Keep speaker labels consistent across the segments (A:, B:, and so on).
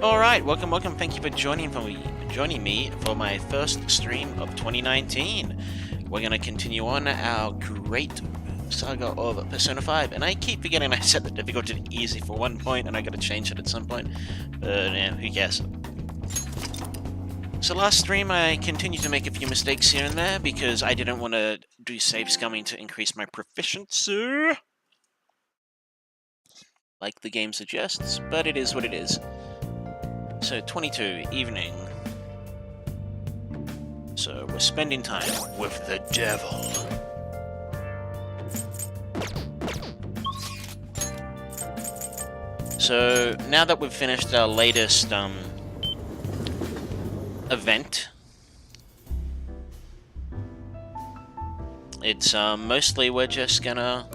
A: Alright, welcome, thank you for joining me for my first stream of 2019. We're gonna continue on our great saga of Persona 5, and I keep forgetting I set the difficulty to easy for one point, and I gotta change it at some point, but yeah, who cares. So last stream I continued to make a few mistakes here and there, because I didn't want to do save scumming to increase my proficiency, like the game suggests, but it is what it is. So 22, evening. So we're spending time with the devil. So now that we've finished our latest event, it's mostly we're just gonna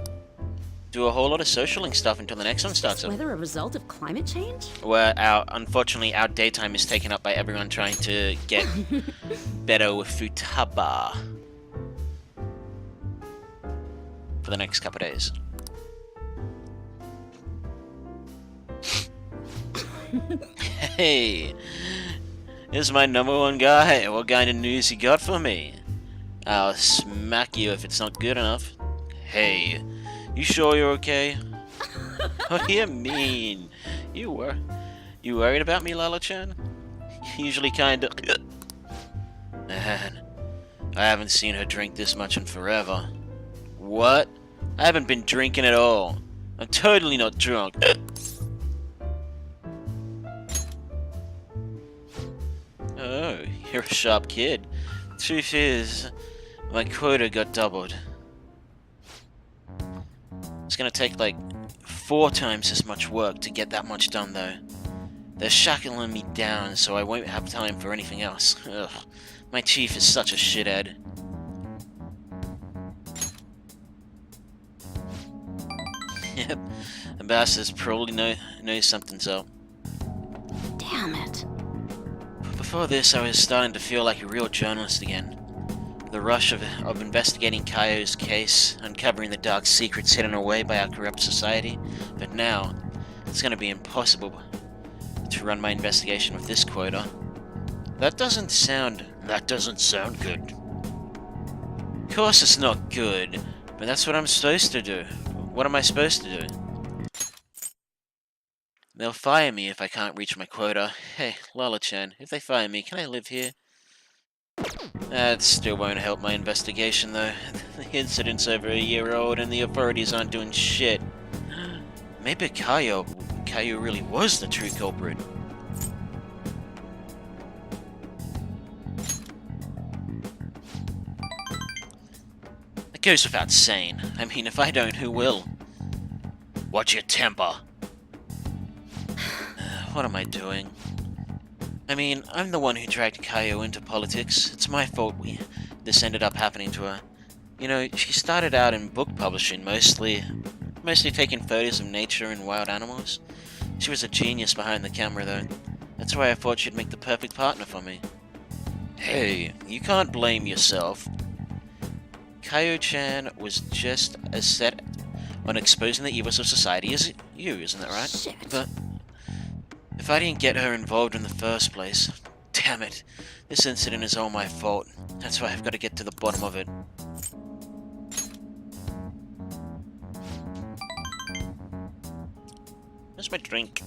A: do a whole lot of socialing stuff until the next one starts up.
B: Weather a result of climate change?
A: Where unfortunately our daytime is taken up by everyone trying to get better with Futaba for the next couple of days. Hey, here's my #1 guy. What kind of news you got for me? I'll smack you if it's not good enough. Hey, you sure you're okay? What do you mean? You worried about me, Lala-chan? Usually kinda... Man, I haven't seen her drink this much in forever. What? I haven't been drinking at all. I'm totally not drunk. Oh, you're a sharp kid. Truth is, my quota got doubled. It's gonna take like 4 times as much work to get that much done though. They're shackling me down so I won't have time for anything else. Ugh, my chief is such a shithead. Yep, the bastards probably knows something's up.
B: Damn it.
A: Before this, I was starting to feel like a real journalist again. The rush of investigating Kaio's case, uncovering the dark secrets hidden away by our corrupt society. But now, it's going to be impossible to run my investigation with this quota. That doesn't sound good. Of course it's not good, but that's what I'm supposed to do. What am I supposed to do? They'll fire me if I can't reach my quota. Hey, Lala-chan, if they fire me, can I live here? That still won't help my investigation, though. The incident's over a year old, and the authorities aren't doing shit. Maybe Kaio really was the true culprit. It goes without saying. I mean, if I don't, who will? Watch your temper. What am I doing? I mean, I'm the one who dragged Kaio into politics. It's my fault this ended up happening to her. You know, she started out in book publishing, mostly taking photos of nature and wild animals. She was a genius behind the camera, though. That's why I thought she'd make the perfect partner for me. Hey, you can't blame yourself. Kaio-chan was just as set on exposing the evils of society as you, isn't that right?
B: Shit.
A: But if I didn't get her involved in the first place, damn it, this incident is all my fault. That's why I've got to get to the bottom of it. Where's my drink?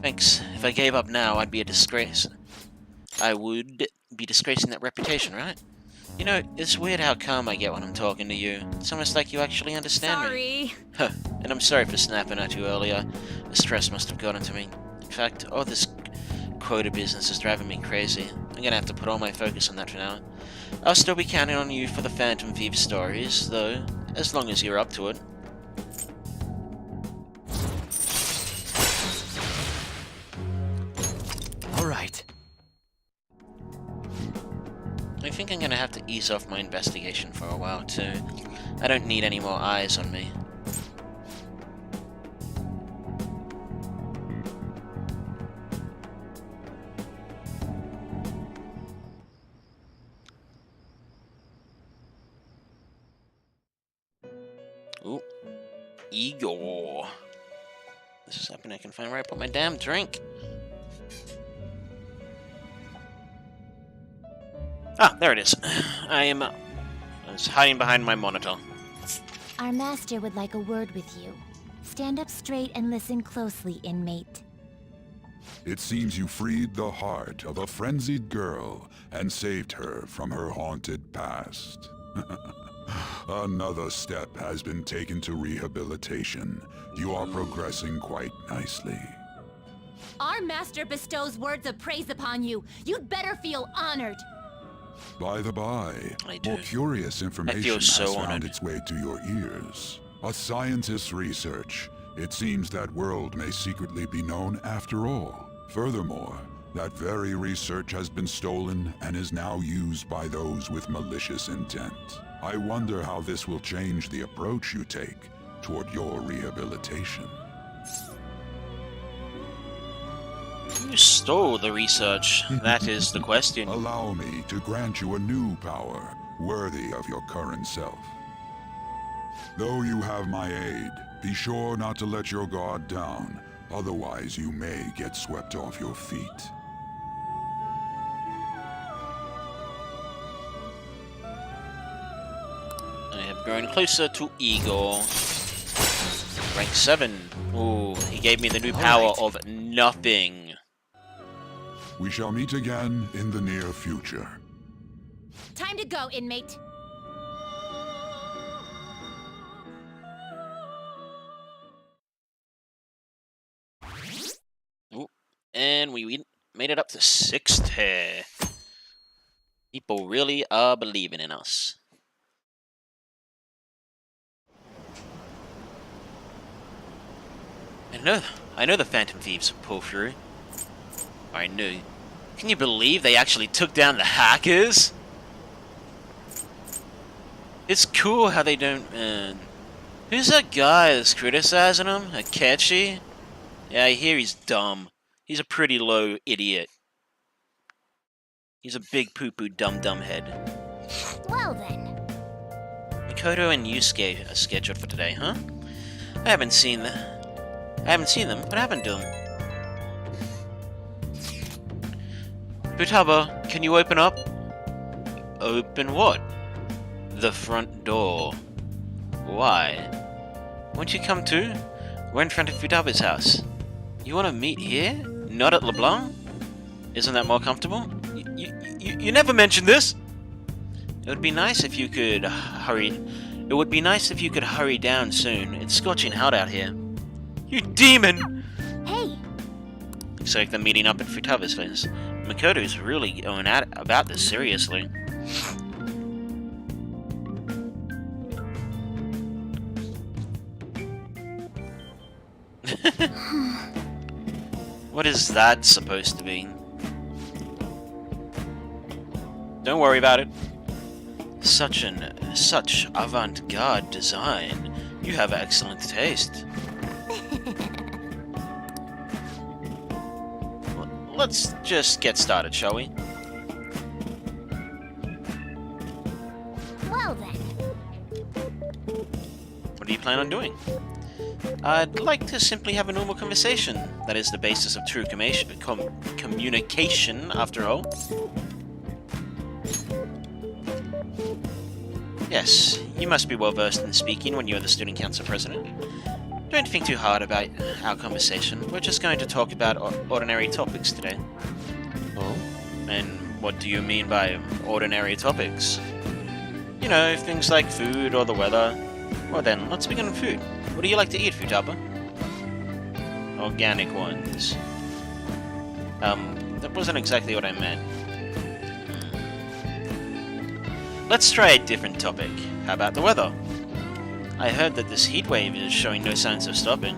A: Thanks. If I gave up now, I'd be a disgrace. I would be disgracing that reputation, right? You know, it's weird how calm I get when I'm talking to you. It's almost like you actually understand me. Huh, and I'm sorry for snapping at you earlier. The stress must have gotten to me. In fact, all this quota business is driving me crazy. I'm gonna have to put all my focus on that for now. I'll still be counting on you for the Phantom Thief stories, though, as long as you're up to it.
C: Alright.
A: I think I'm gonna have to ease off my investigation for a while, too. I don't need any more eyes on me. Ooh. Igor. This is happening. I can find where I put my damn drink. Ah, there it is. I was hiding behind my monitor.
C: Our master would like a word with you. Stand up straight and listen closely, inmate.
D: It seems you freed the heart of a frenzied girl and saved her from her haunted past. Another step has been taken to rehabilitation. You are progressing quite nicely.
C: Our master bestows words of praise upon you. You'd better feel honored.
D: By the by,
A: I do.
D: more curious information
A: feel so
D: has found
A: honored.
D: its way to your ears. A scientist's research. It seems that world may secretly be known after all. Furthermore, that very research has been stolen and is now used by those with malicious intent. I wonder how this will change the approach you take toward your rehabilitation.
A: You stole the research. That is the question.
D: Allow me to grant you a new power worthy of your current self. Though you have my aid, be sure not to let your guard down, otherwise you may get swept off your feet.
A: I have grown closer to Igor. Rank 7. Ooh, he gave me the new power of nothing.
D: We shall meet again in the near future.
C: Time to go, inmate.
A: Ooh, and we made it up to 60. People really are believing in us. I know the Phantom Thieves will pull through. I knew. Can you believe they actually took down the hackers? It's cool how they don't, who's that guy that's criticizing him? Akechi? Yeah, I hear he's dumb. He's a pretty low idiot. He's a big poo-poo dumb head.
C: Well then.
A: Makoto and Yusuke are scheduled for today, huh? I haven't seen them. What happened to them? Futaba, can you open up? Open what? The front door. Why? Won't you come too? We're in front of Futaba's house. You want to meet here? Not at LeBlanc? Isn't that more comfortable? You never mentioned this! It would be nice if you could hurry. It would be nice if you could hurry down soon. It's scorching hot out here. You demon!
C: Hey!
A: Looks like they're meeting up at Futaba's place. Makoto's really going about this seriously. What is that supposed to be? Don't worry about it. Such avant-garde design. You have excellent taste. Let's just get started, shall we?
C: Well then.
A: What do you plan on doing? I'd like to simply have a normal conversation. That is the basis of true communication, after all. Yes, you must be well versed in speaking when you're the student council president. Don't think too hard about our conversation. We're just going to talk about ordinary topics today.
E: Oh?
A: And what do you mean by ordinary topics? You know, things like food or the weather. Well then, let's begin with food. What do you like to eat, Futaba? Organic ones. That wasn't exactly what I meant. Let's try a different topic. How about the weather? I heard that this heat wave is showing no signs of stopping.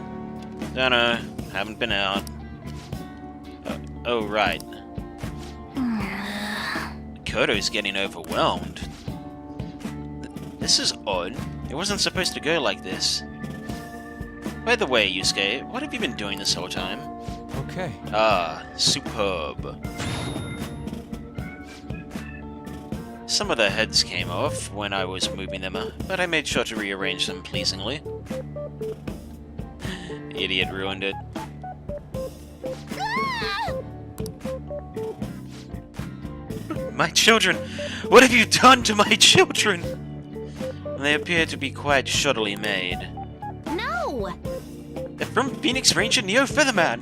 A: Don't know, haven't been out. Oh, right. Koto's getting overwhelmed. This is odd. It wasn't supposed to go like this. By the way, Yusuke, what have you been doing this whole time?
E: Okay.
A: Ah, superb. Some of the heads came off when I was moving them, but I made sure to rearrange them pleasingly. Idiot ruined it. My children! What have you done to my children? They appear to be quite shoddily made.
C: No!
A: They're from Phoenix Ranger Neo Featherman!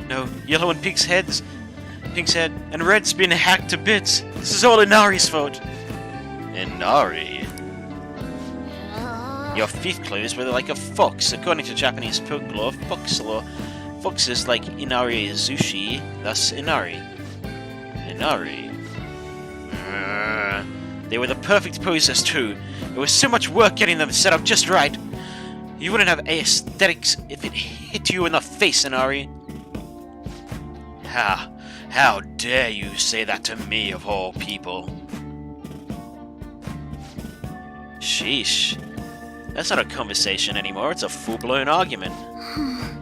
A: No, Yellow and Pink's head and Red's been hacked to bits. This is all Inari's fault. Inari? Your fifth clothes were like a fox. According to Japanese folklore, foxes like Inari Azushi, thus Inari. Inari? They were the perfect poses too. It was so much work getting them set up just right. You wouldn't have aesthetics if it hit you in the face, Inari. How dare you say that to me of all people? Sheesh. That's not a conversation anymore, it's a full-blown argument.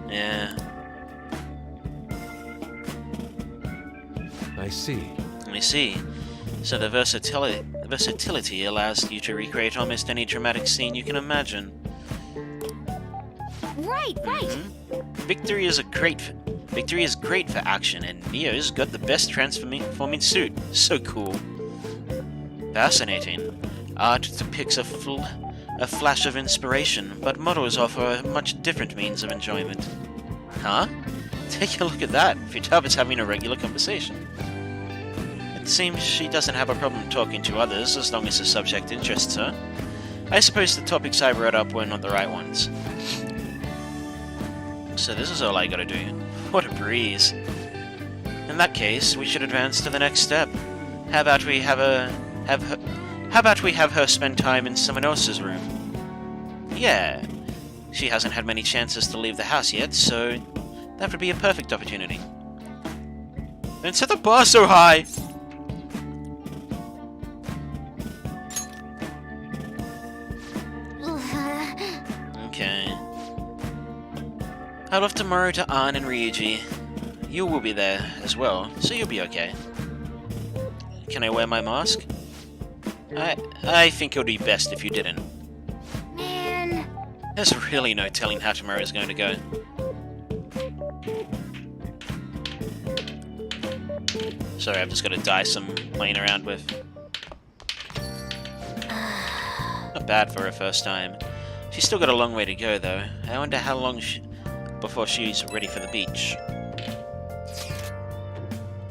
A: Yeah.
E: I see.
A: I see. So the versatility allows you to recreate almost any dramatic scene you can imagine.
C: Right.
A: Victory is great for action, and Neo's got the best transforming suit. So cool. Fascinating. Art depicts a flash of inspiration, but models offer a much different means of enjoyment. Huh? Take a look at that. Futaba's having a regular conversation. It seems she doesn't have a problem talking to others as long as the subject interests her. I suppose the topics I brought up were not the right ones. So this is all I gotta do. What a breeze. In that case, we should advance to the next step. How about we have her spend time in someone else's room? Yeah. She hasn't had many chances to leave the house yet, so that would be a perfect opportunity. Don't set the bar so high! Okay. I'll off tomorrow to Ann and Ryuji. You will be there as well, so you'll be okay. Can I wear my mask? I think it would be best if you didn't.
C: Man.
A: There's really no telling how tomorrow's going to go. Sorry, I've just got a dice I'm playing around with. Not bad for her first time. She's still got a long way to go, though. I wonder how long before she's ready for the beach.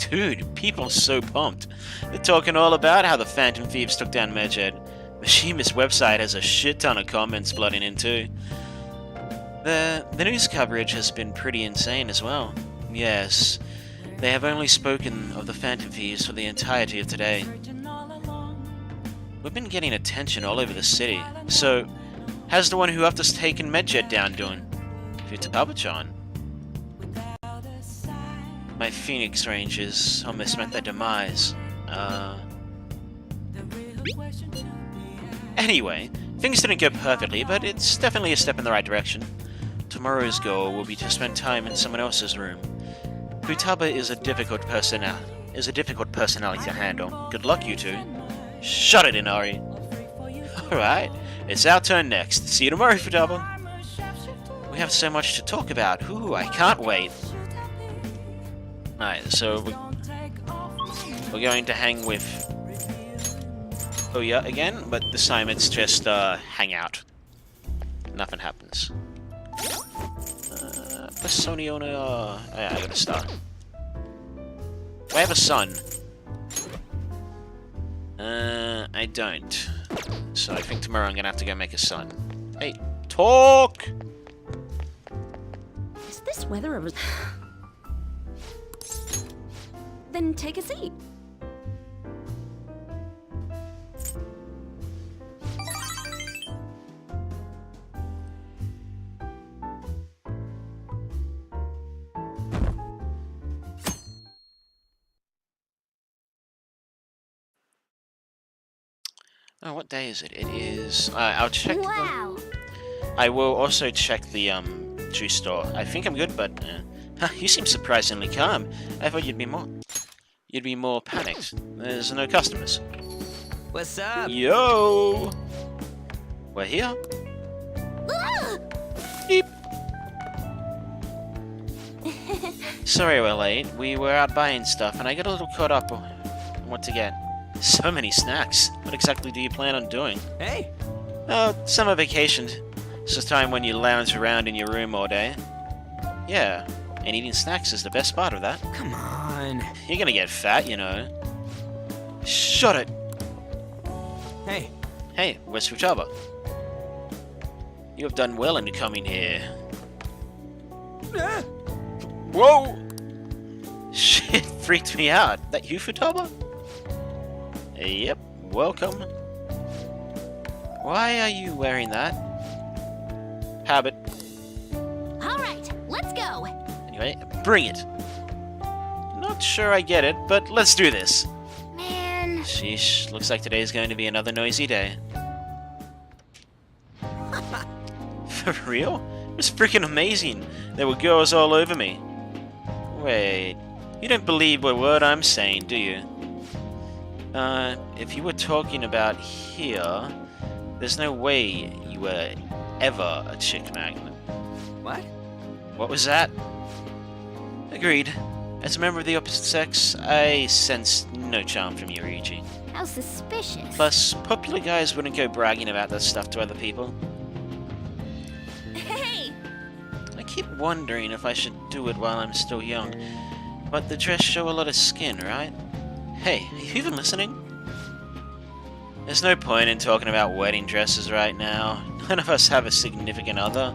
A: Dude, people are so pumped. They're talking all about how the Phantom Thieves took down Medjed. Mishima's website has a shit ton of comments flooding in too. The news coverage has been pretty insane as well. Yes, they have only spoken of the Phantom Thieves for the entirety of today. We've been getting attention all over the city. So, how's the one who helped us taken Medjed down doing? Futaba-chan. My Phoenix Rangers almost met their demise. Anyway, things didn't go perfectly, but it's definitely a step in the right direction. Tomorrow's goal will be to spend time in someone else's room. Futaba is a difficult personality to handle. Good luck, you two. Shut it, Inari. Alright, it's our turn next. See you tomorrow, Futaba. We have so much to talk about. Ooh, I can't wait. Alright, so we're going to hang with Oya again, but this time it's just hang out. Nothing happens. Personiona. Oh, yeah, I gotta start. Do I have a son? I don't. So I think tomorrow I'm gonna have to go make a son. Hey, talk!
B: Is this weather ever... Then take a seat.
A: Oh, what day is it? It is... I'll check...
C: Wow.
A: I will also check the juice store. I think I'm good, but... you seem surprisingly calm. I thought you'd be more panicked. There's no customers.
F: What's up?
A: Yo! We're here. Beep. Sorry we're late. We were out buying stuff, and I got a little caught up on what to get. So many snacks. What exactly do you plan on doing?
F: Hey!
A: Oh, summer vacation. It's just time when you lounge around in your room all day. Yeah, and eating snacks is the best part of that.
F: Come on.
A: You're gonna get fat, you know. Shut it!
F: Hey,
A: Hey, where's Futaba? You have done well in coming here. Whoa! Shit freaked me out. That you, Futaba? Yep, welcome. Why are you wearing that? Habit.
C: All right, let's go.
A: Anyway, bring it. Not sure I get it, but let's do this.
C: Man.
A: Sheesh, looks like today's going to be another noisy day. For real? It was freaking amazing. There were girls all over me. Wait, you don't believe a word I'm saying, do you? If you were talking about here, there's no way you were ever a chick magnet.
F: what?
A: What was that? Agreed. As a member of the opposite sex, I sense no charm from you, Ryuji.
C: How suspicious.
A: Plus, popular guys wouldn't go bragging about that stuff to other people.
C: Hey!
A: I keep wondering if I should do it while I'm still young, but the dress show a lot of skin, right? Hey, are you even listening? There's no point in talking about wedding dresses right now. None of us have a significant other.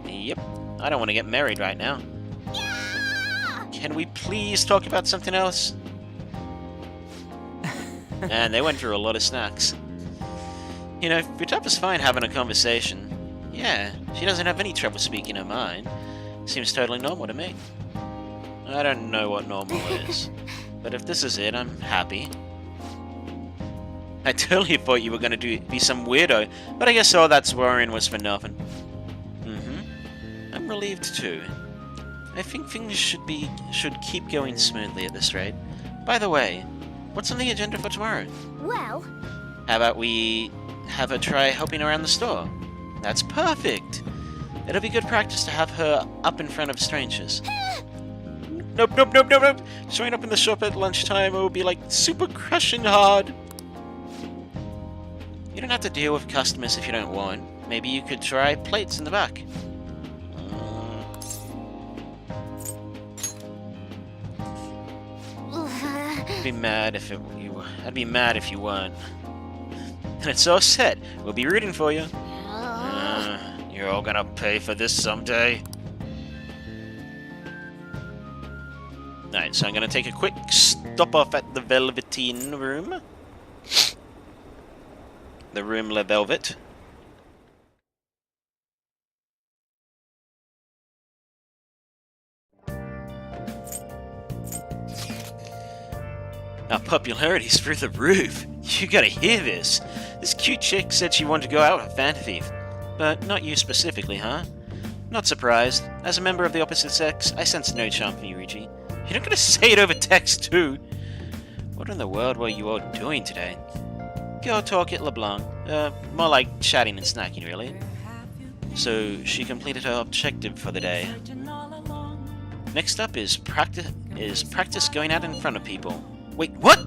A: Yep, I don't want to get married right now. Can we please talk about something else? And they went through a lot of snacks. You know, Futaba's fine having a conversation. Yeah, she doesn't have any trouble speaking her mind. Seems totally normal to me. I don't know what normal is, but if this is it, I'm happy. I totally thought you were gonna be some weirdo, but I guess all that swearing was for nothing. I'm relieved too. I think things should keep going smoothly at this rate. By the way, what's on the agenda for tomorrow?
C: Well,
A: How about we have her try helping around the store? That's perfect! It'll be good practice to have her up in front of strangers. Nope. Showing up in the shop at lunchtime will be like super crushing hard. You don't have to deal with customers if you don't want. Maybe you could try plates in the back. I'd be mad if you weren't. And it's all set. We'll be rooting for you. You're all gonna pay for this someday. Alright, so I'm gonna take a quick stop off at the Velveteen room. The room Le Velvet. Our popularity's through the roof. You gotta hear this. This cute chick said she wanted to go out with Phantom Thief. But not you specifically, huh? Not surprised. As a member of the opposite sex, I sense no charm for you, Ryuji. You're not gonna say it over text, too! What in the world were you all doing today? Girl talk at LeBlanc. More like chatting and snacking, really. So, she completed her objective for the day. Next up is practice going out in front of people. Wait, what?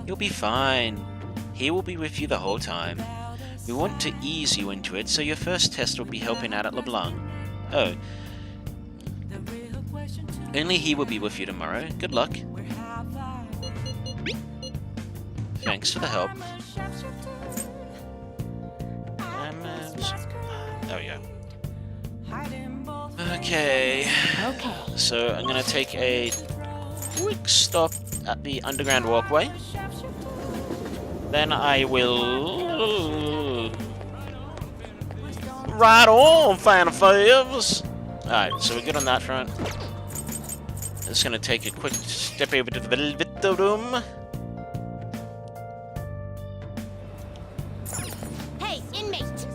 A: You'll be fine. He will be with you the whole time. We want to ease you into it, so your first test will be helping out at LeBlanc. Oh. Only he will be with you tomorrow. Good luck. Thanks for the help. Oh yeah. Okay. So I'm gonna take a quick stop at the underground walkway. Then I will... Right on, Phantom Thieves! Alright, so we're good on that front. Just gonna take a quick step over to the Velvet room.
C: hey, inmate!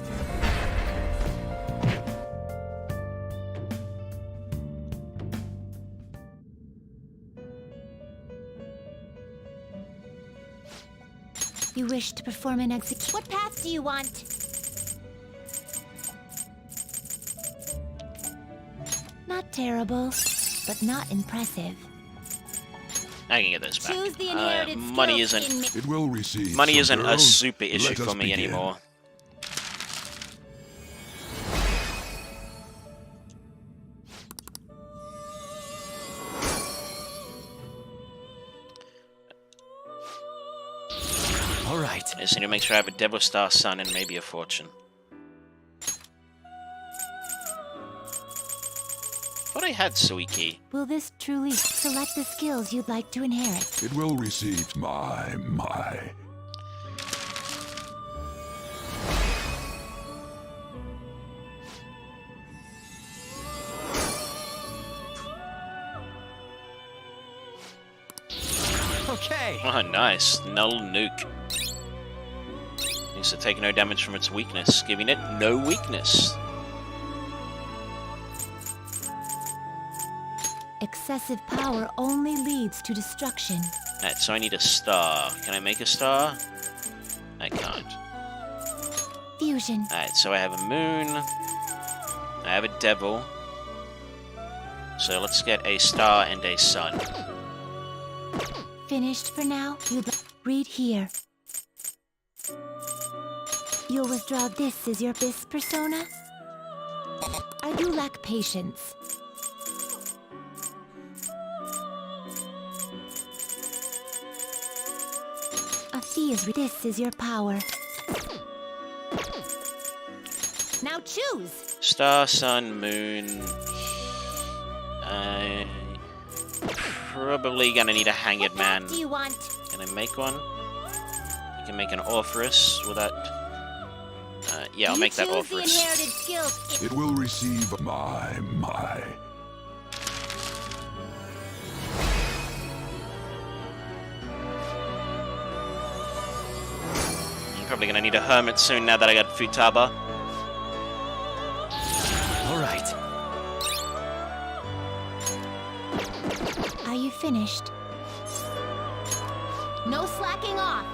C: You wish to perform an execution. What path do you want? Not terrible, but not impressive.
A: I can get those back.
C: Choose the inherited
A: Money
C: skills
A: isn't
D: It will receive.
A: money
D: some
A: isn't a
D: girls.
A: super issue
D: Let us
A: for me
D: begin.
A: anymore.
E: All right.
A: I just need to make sure I have a Devil Star Sun and maybe a Fortune. Thought I had Suiki.
C: Will this truly select the skills you'd like to inherit?
D: It will receive my.
F: Okay.
A: Oh, nice. Null Nuke. Needs to take no damage from its weakness, giving it no weakness.
C: Excessive power only leads to destruction.
A: Alright, so I need a star. Can I make a star? I can't.
C: Fusion.
A: Alright, so I have a moon. I have a devil. So let's get a star and a sun.
C: Finished for now? Read here. You'll withdraw this as your this persona? I do lack patience. A fee is this is your power. Now choose!
A: Star, sun, moon. I probably gonna need a hanged man.
C: What do you want?
A: Can I make one? I can make an Orpheus. Will that? Yeah, I'll make that
C: You choose the
A: Orpheus.
C: inherited skills.
D: It will receive my.
A: I'm probably gonna need a hermit soon now that I got Futaba.
E: All right.
C: Are you finished? No slacking off.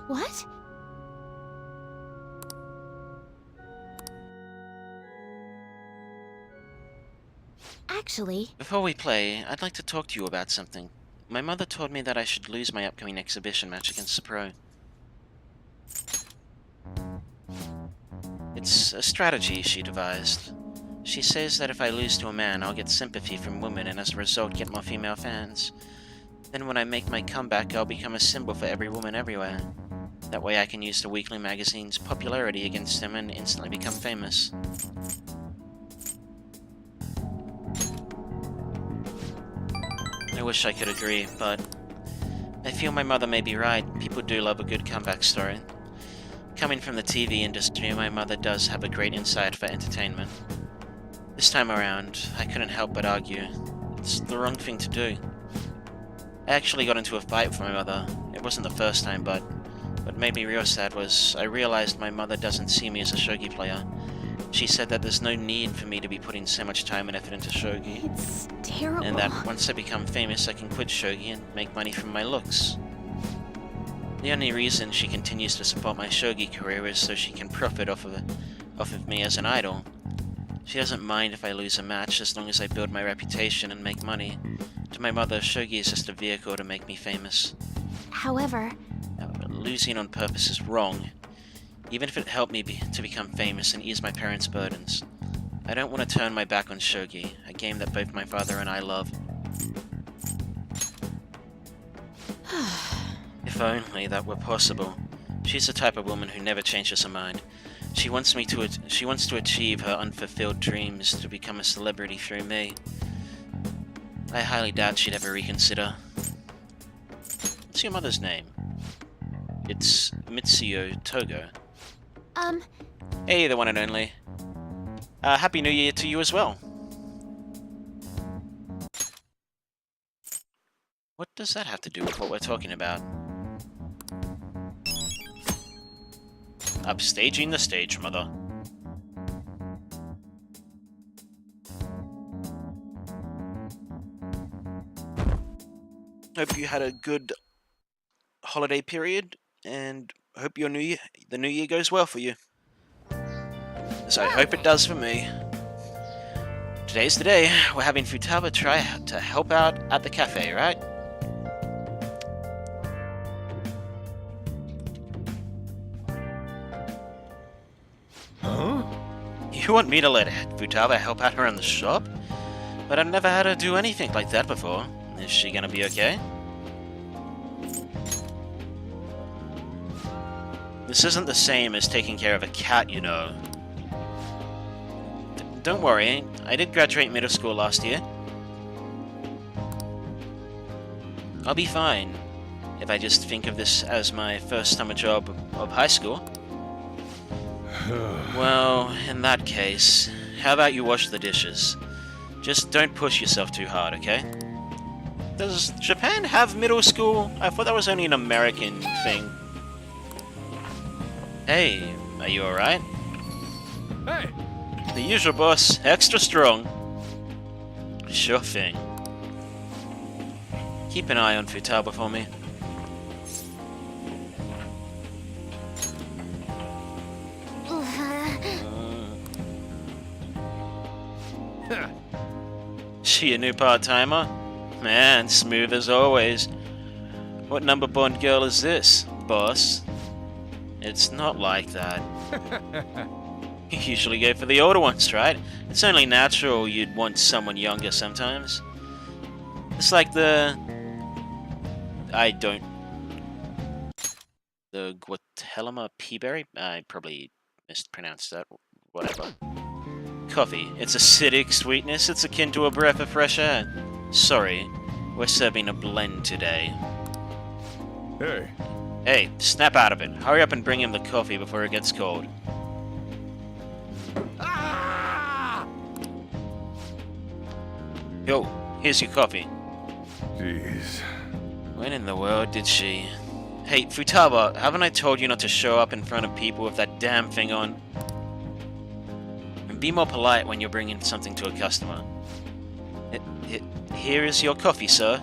C: What? Actually,
A: Before we play, I'd like to talk to you about something. My mother told me that I should lose my upcoming exhibition match against Sepro. It's a strategy she devised. She says that if I lose to a man, I'll get sympathy from women and as a result get more female fans. Then when I make my comeback, I'll become a symbol for every woman everywhere. That way I can use the weekly magazine's popularity against them and instantly become famous. I wish I could agree, but I feel my mother may be right. People do love a good comeback story. Coming from the TV industry, my mother does have a great insight for entertainment. This time around, I couldn't help but argue. It's the wrong thing to do. I actually got into a fight with my mother. It wasn't the first time, but what made me real sad was I realized my mother doesn't see me as a shogi player. She said that there's no need for me to be putting so much time and effort into shogi,
B: It's terrible.
A: and that once I become famous I can quit shogi and make money from my looks. The only reason she continues to support my shogi career is so she can profit off of me as an idol. She doesn't mind if I lose a match as long as I build my reputation and make money. To my mother, shogi is just a vehicle to make me famous.
C: however,
A: Losing on purpose is wrong, even if it helped me to become famous and ease my parents' burdens. I don't want to turn my back on shogi, a game that both my father and I love. If only that were possible. She's the type of woman who never changes her mind. She wants to achieve her unfulfilled dreams to become a celebrity through me. I highly doubt she'd ever reconsider. What's your mother's name? It's Mitsuyo Togo. Hey, the one and only. Happy New Year to you as well. What does that have to do with what we're talking about? Upstaging the stage, mother. hope you had a good holiday period, and hope the new year goes well for you. So I hope it does for me. Today's the day. We're having Futaba try to help out at the cafe, right?
E: Huh?
A: You want me to let Futaba help out around the shop? But I've never had her do anything like that before. Is she gonna be okay? This isn't the same as taking care of a cat, you know. Don't worry, I did graduate middle school last year. I'll be fine if I just think of this as my first summer job of high school. Well, in that case, how about you wash the dishes? Just don't push yourself too hard, okay? Does Japan have middle school? I thought that was only an American thing. Hey, are you alright?
E: Hey!
A: The usual boss, extra strong. Sure thing. Keep an eye on Futaba for me. She a new part-timer? Man, smooth as always. What number Bond girl is this, boss? It's not like that. You usually go for the older ones, right? It's only natural you'd want someone younger sometimes. It's like the Guatemala peaberry? I probably mispronounced that. Whatever. Coffee. It's acidic sweetness. It's akin to a breath of fresh air. Sorry, we're serving a blend today.
E: Hey!
A: Hey, snap out of it. Hurry up and bring him the coffee before it gets cold.
E: Ah!
A: Yo, here's your coffee.
E: Jeez.
A: When in the world did she... Hey, Futaba, haven't I told you not to show up in front of people with that damn thing on? And be more polite when you're bringing something to a customer. Here is your coffee, sir.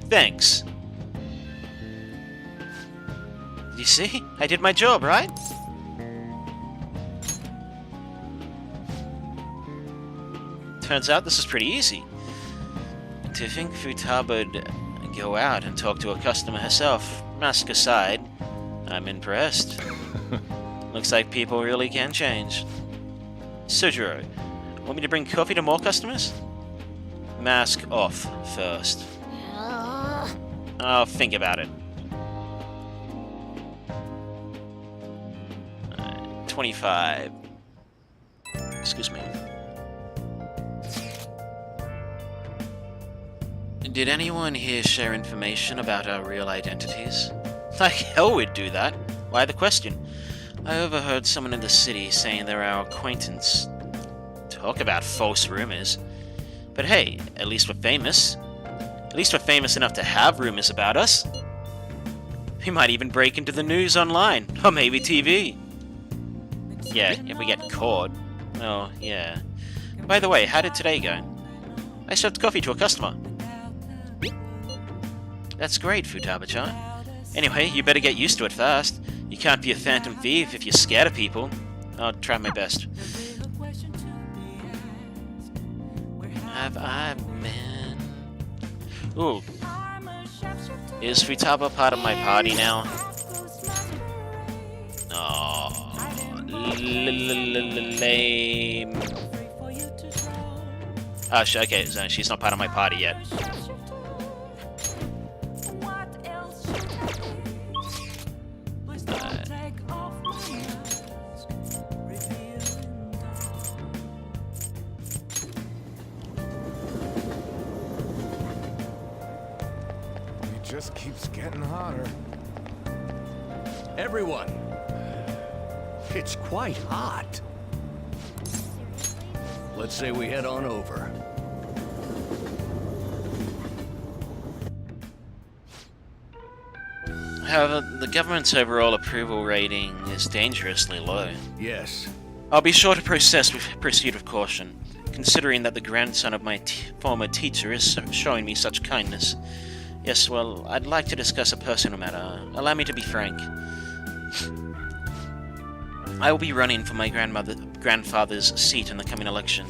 A: Thanks. You see? I did my job, right? Turns out this is pretty easy. To think Futaba'd go out and talk to a customer herself, mask aside, I'm impressed. Looks like people really can change. Sojiro, want me to bring coffee to more customers? Mask off first. I'll think about it. 25. Excuse me. Did anyone here share information about our real identities? Like hell we'd do that. Why the question? I overheard someone in the city saying they're our acquaintance. Talk about false rumors. But hey, at least we're famous. At least we're famous enough to have rumors about us. We might even break into the news online, or maybe TV. Yeah, if we get caught. Oh, yeah. By the way, how did today go? I served coffee to a customer. That's great, Futaba-chan. Anyway, you better get used to it fast. You can't be a phantom thief if you're scared of people. I'll try my best. Have I been... Ooh. Is Futaba part of my party now? Oh, lame. Oh, okay, so she's not part of my party yet.
E: Just keeps getting hotter. Everyone! It's quite hot. Let's say we head on over.
A: However, the government's overall approval rating is dangerously low.
E: Yes.
A: I'll be sure to proceed with caution, considering that the grandson of my former teacher is showing me such kindness. Yes, well, I'd like to discuss a personal matter. Allow me to be frank. I will be running for my grandfather's seat in the coming election.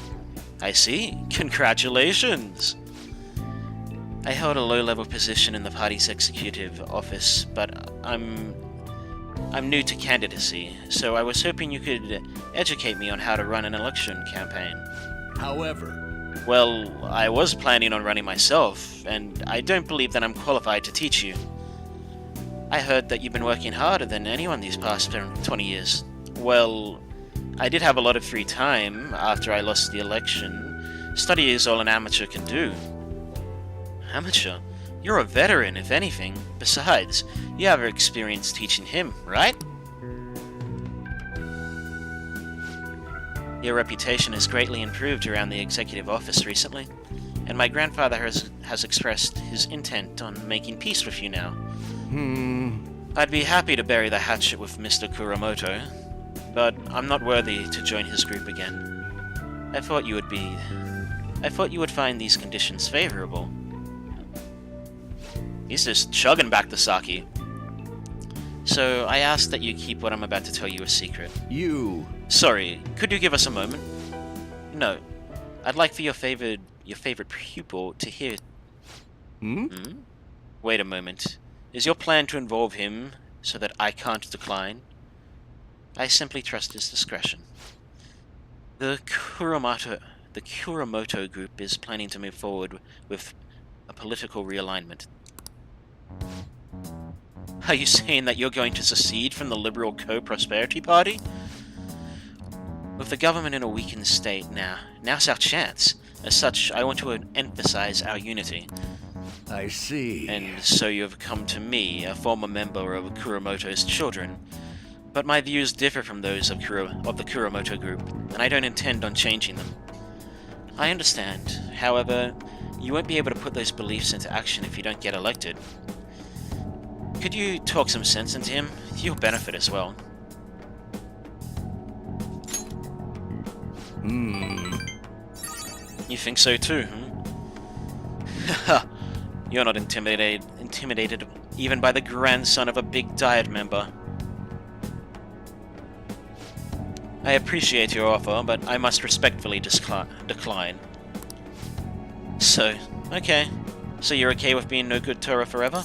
A: I see. Congratulations! I held a low-level position in the party's executive office, but I'm new to candidacy, so I was hoping you could educate me on how to run an election campaign.
E: However,
A: Well, I was planning on running myself, and I don't believe that I'm qualified to teach you. I heard that you've been working harder than anyone these past 20 years. Well, I did have a lot of free time after I lost the election. Study is all an amateur can do. Amateur? You're a veteran, if anything. Besides, you have experience teaching him, right? Your reputation has greatly improved around the executive office recently, and my grandfather has expressed his intent on making peace with you now. I'd be happy to bury the hatchet with Mr. Kuramoto, but I'm not worthy to join his group again. I thought you would find these conditions favorable. He's just chugging back the sake. So I ask that you keep what I'm about to tell you a secret.
E: you...
A: Sorry, could you give us a moment? No. I'd like for your favorite pupil to hear. Wait a moment. Is your plan to involve him so that I can't decline? I simply trust his discretion. The Kuramoto group is planning to move forward with a political realignment. Are you saying that you're going to secede from the Liberal Co-Prosperity Party? With the government in a weakened state now's our chance. As such, I want to emphasize our unity.
E: I see.
A: And so you have come to me, a former member of Kuramoto's children. But my views differ from those of the Kuramoto group, and I don't intend on changing them. I understand. However, you won't be able to put those beliefs into action if you don't get elected. Could you talk some sense into him? You'll benefit as well. You think so too, You're not intimidated even by the grandson of a big Diet member. I appreciate your offer, but I must respectfully decline. So, okay. So you're okay with being no good Torah forever?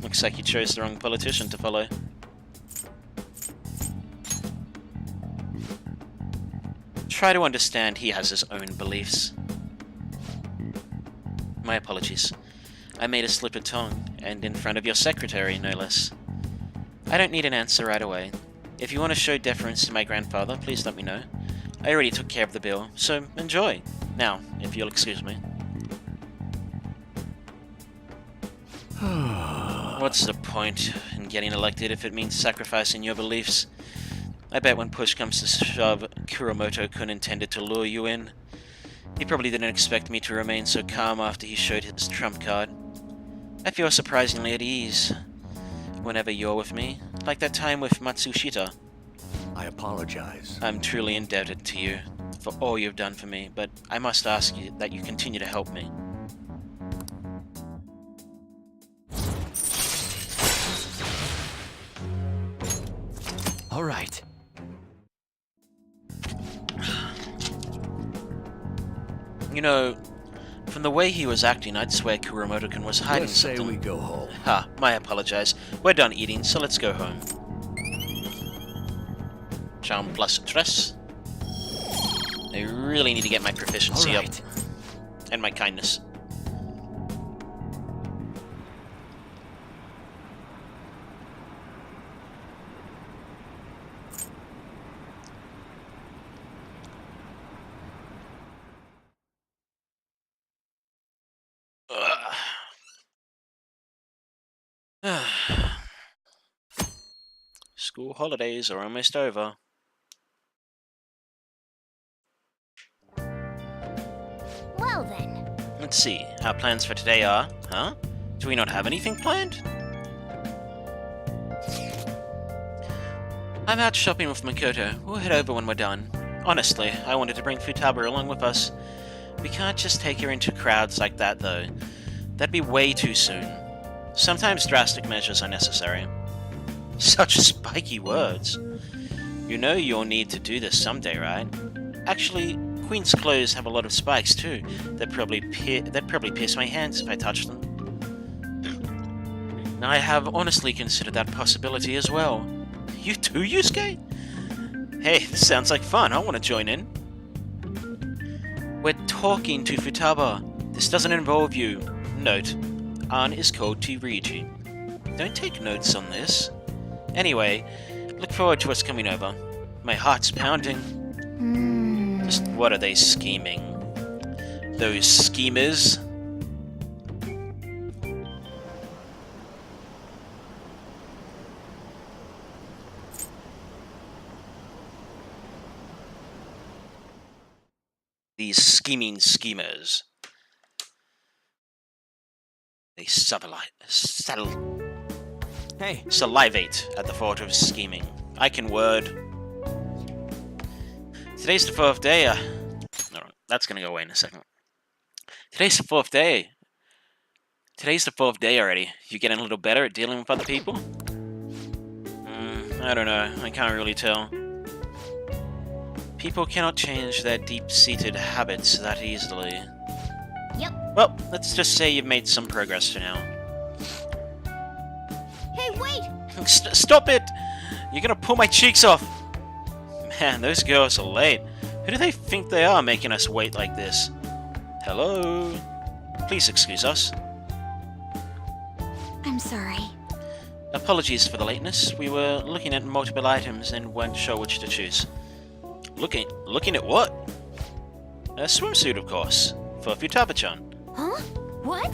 A: Looks like you chose the wrong politician to follow. Try to understand he has his own beliefs. My apologies. I made a slip of tongue, and in front of your secretary, no less. I don't need an answer right away. If you want to show deference to my grandfather, please let me know. I already took care of the bill, so enjoy. Now, if you'll excuse me. What's the point in getting elected if it means sacrificing your beliefs? I bet when push comes to shove, Kuramoto couldn't intend to lure you in. He probably didn't expect me to remain so calm after he showed his trump card. I feel surprisingly at ease whenever you're with me, like that time with Matsushita.
E: I apologize.
A: I'm truly indebted to you for all you've done for me, but I must ask you that you continue to help me.
F: All right.
A: You know, from the way he was acting, I'd swear Kuramoto-kun was hiding
E: Let's say
A: something.
E: we go home.
A: Ha, I apologize. We're done eating, so let's go home. Charm plus stress. I really need to get my proficiency
F: All
A: up.
F: right.
A: And my kindness. School holidays are almost over.
C: Well then.
A: Let's see, our plans for today are, Do we not have anything planned? I'm out shopping with Makoto. We'll head over when we're done. Honestly, I wanted to bring Futaba along with us. We can't just take her into crowds like that, though. That'd be way too soon. Sometimes drastic measures are necessary. Such spiky words. You know you'll need to do this someday, right? Actually, Queen's clothes have a lot of spikes too. They'd probably pierce my hands if I touched them. I have honestly considered that possibility as well. You too, Yusuke? Hey, this sounds like fun. I want to join in. We're talking to Futaba. This doesn't involve you. Note, Ann is called to Ryuji. Don't take notes on this. Anyway, look forward to us coming over. My heart's pounding. Just what are they scheming? Those schemers? These scheming schemers. They
F: Hey,
A: salivate at the thought of scheming. I can word. Today's the fourth day. No, that's gonna go away in a second. Today's the fourth day. Today's the fourth day already. You getting a little better at dealing with other people? I don't know. I can't really tell. People cannot change their deep-seated habits that easily.
C: Yep.
A: Well, let's just say you've made some progress for now.
C: Hey, wait!
A: Stop it! You're gonna pull my cheeks off! Man, those girls are late. Who do they think they are making us wait like this? Hello? Please excuse us.
C: I'm sorry.
A: Apologies for the lateness. We were looking at multiple items and weren't sure which to choose. Looking at what? A swimsuit, of course. For Futaba-chan.
C: Huh? What?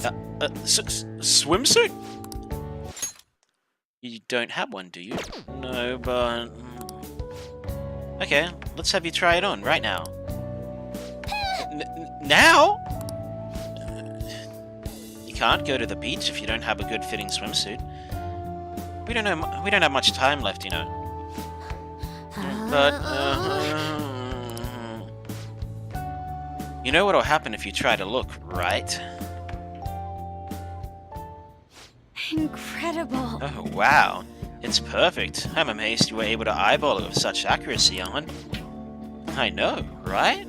A: Swimsuit? You don't have one, do you? No, but... Okay, let's have you try it on, right now. Now? You can't go to the beach if you don't have a good-fitting swimsuit. We don't have much time left, you know. But, you know what'll happen if you try to look, right?
C: Incredible.
A: Oh, wow. It's perfect. I'm amazed you were able to eyeball it with such accuracy, Ann. I know, right?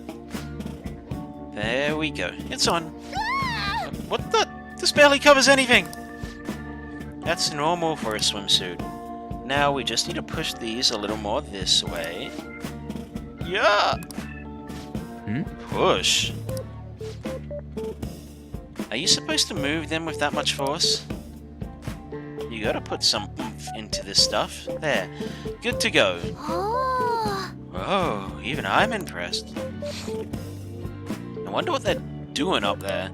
A: There we go. It's on. What the? This barely covers anything! That's normal for a swimsuit. Now we just need to push these a little more this way. Yeah! Push? Are you supposed to move them with that much force? You gotta put some oomph into this stuff. There. Good to go.
C: Oh.
A: Oh, even I'm impressed. I wonder what they're doing up there.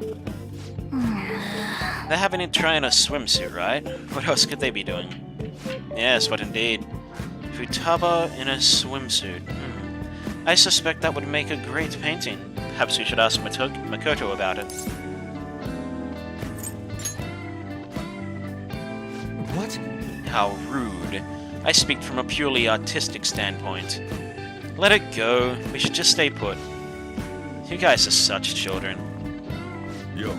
A: They're having it try on a swimsuit, right? What else could they be doing? Yes, what indeed. Futaba in a swimsuit. I suspect that would make a great painting. Perhaps we should ask Makoto about it.
F: what?
A: How rude. I speak from a purely artistic standpoint. Let it go. We should just stay put. You guys are such children.
D: Yo,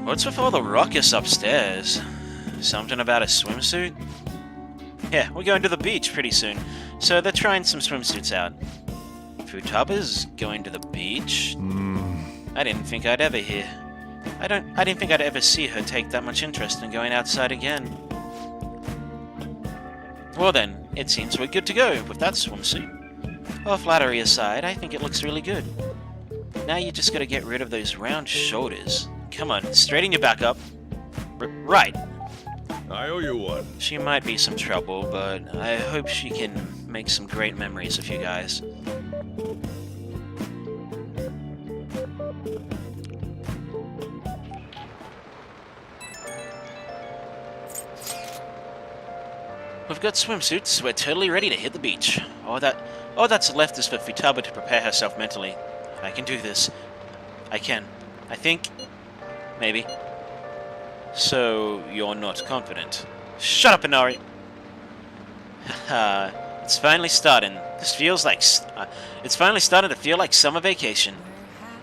A: What's with all the ruckus upstairs? Something about a swimsuit? Yeah, we're going to the beach pretty soon, so they're trying some swimsuits out. Futaba's going to the beach? I didn't think I'd ever hear. I didn't think I'd ever see her take that much interest in going outside again. Well then, it seems we're good to go with that swimsuit. All flattery aside, I think it looks really good. Now you just gotta get rid of those round shoulders. Come on, straighten your back up. Right.
D: I owe you one.
A: She might be some trouble, but I hope she can make some great memories of you guys. We've got swimsuits, we're totally ready to hit the beach. All that's left is for Futaba to prepare herself mentally. I can do this. I can. I think. Maybe. So, you're not confident. Shut up, Inari! Haha, It's finally starting. This feels like... it's finally starting to feel like summer vacation.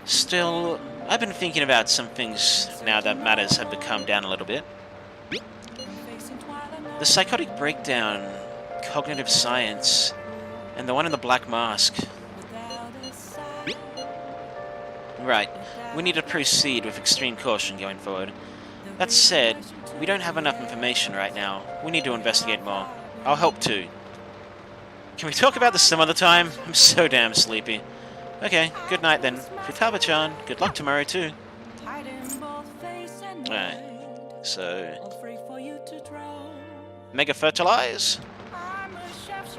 A: Still, I've been thinking about some things now that matters have become down a little bit. The psychotic breakdown, cognitive science, and the one in the black mask. Right, we need to proceed with extreme caution going forward. That said, we don't have enough information right now. We need to investigate more. I'll help too. Can we talk about this some other time? I'm so damn sleepy. Okay, good night then. Futaba-chan, good luck tomorrow too. Alright, so... Mega Fertilize?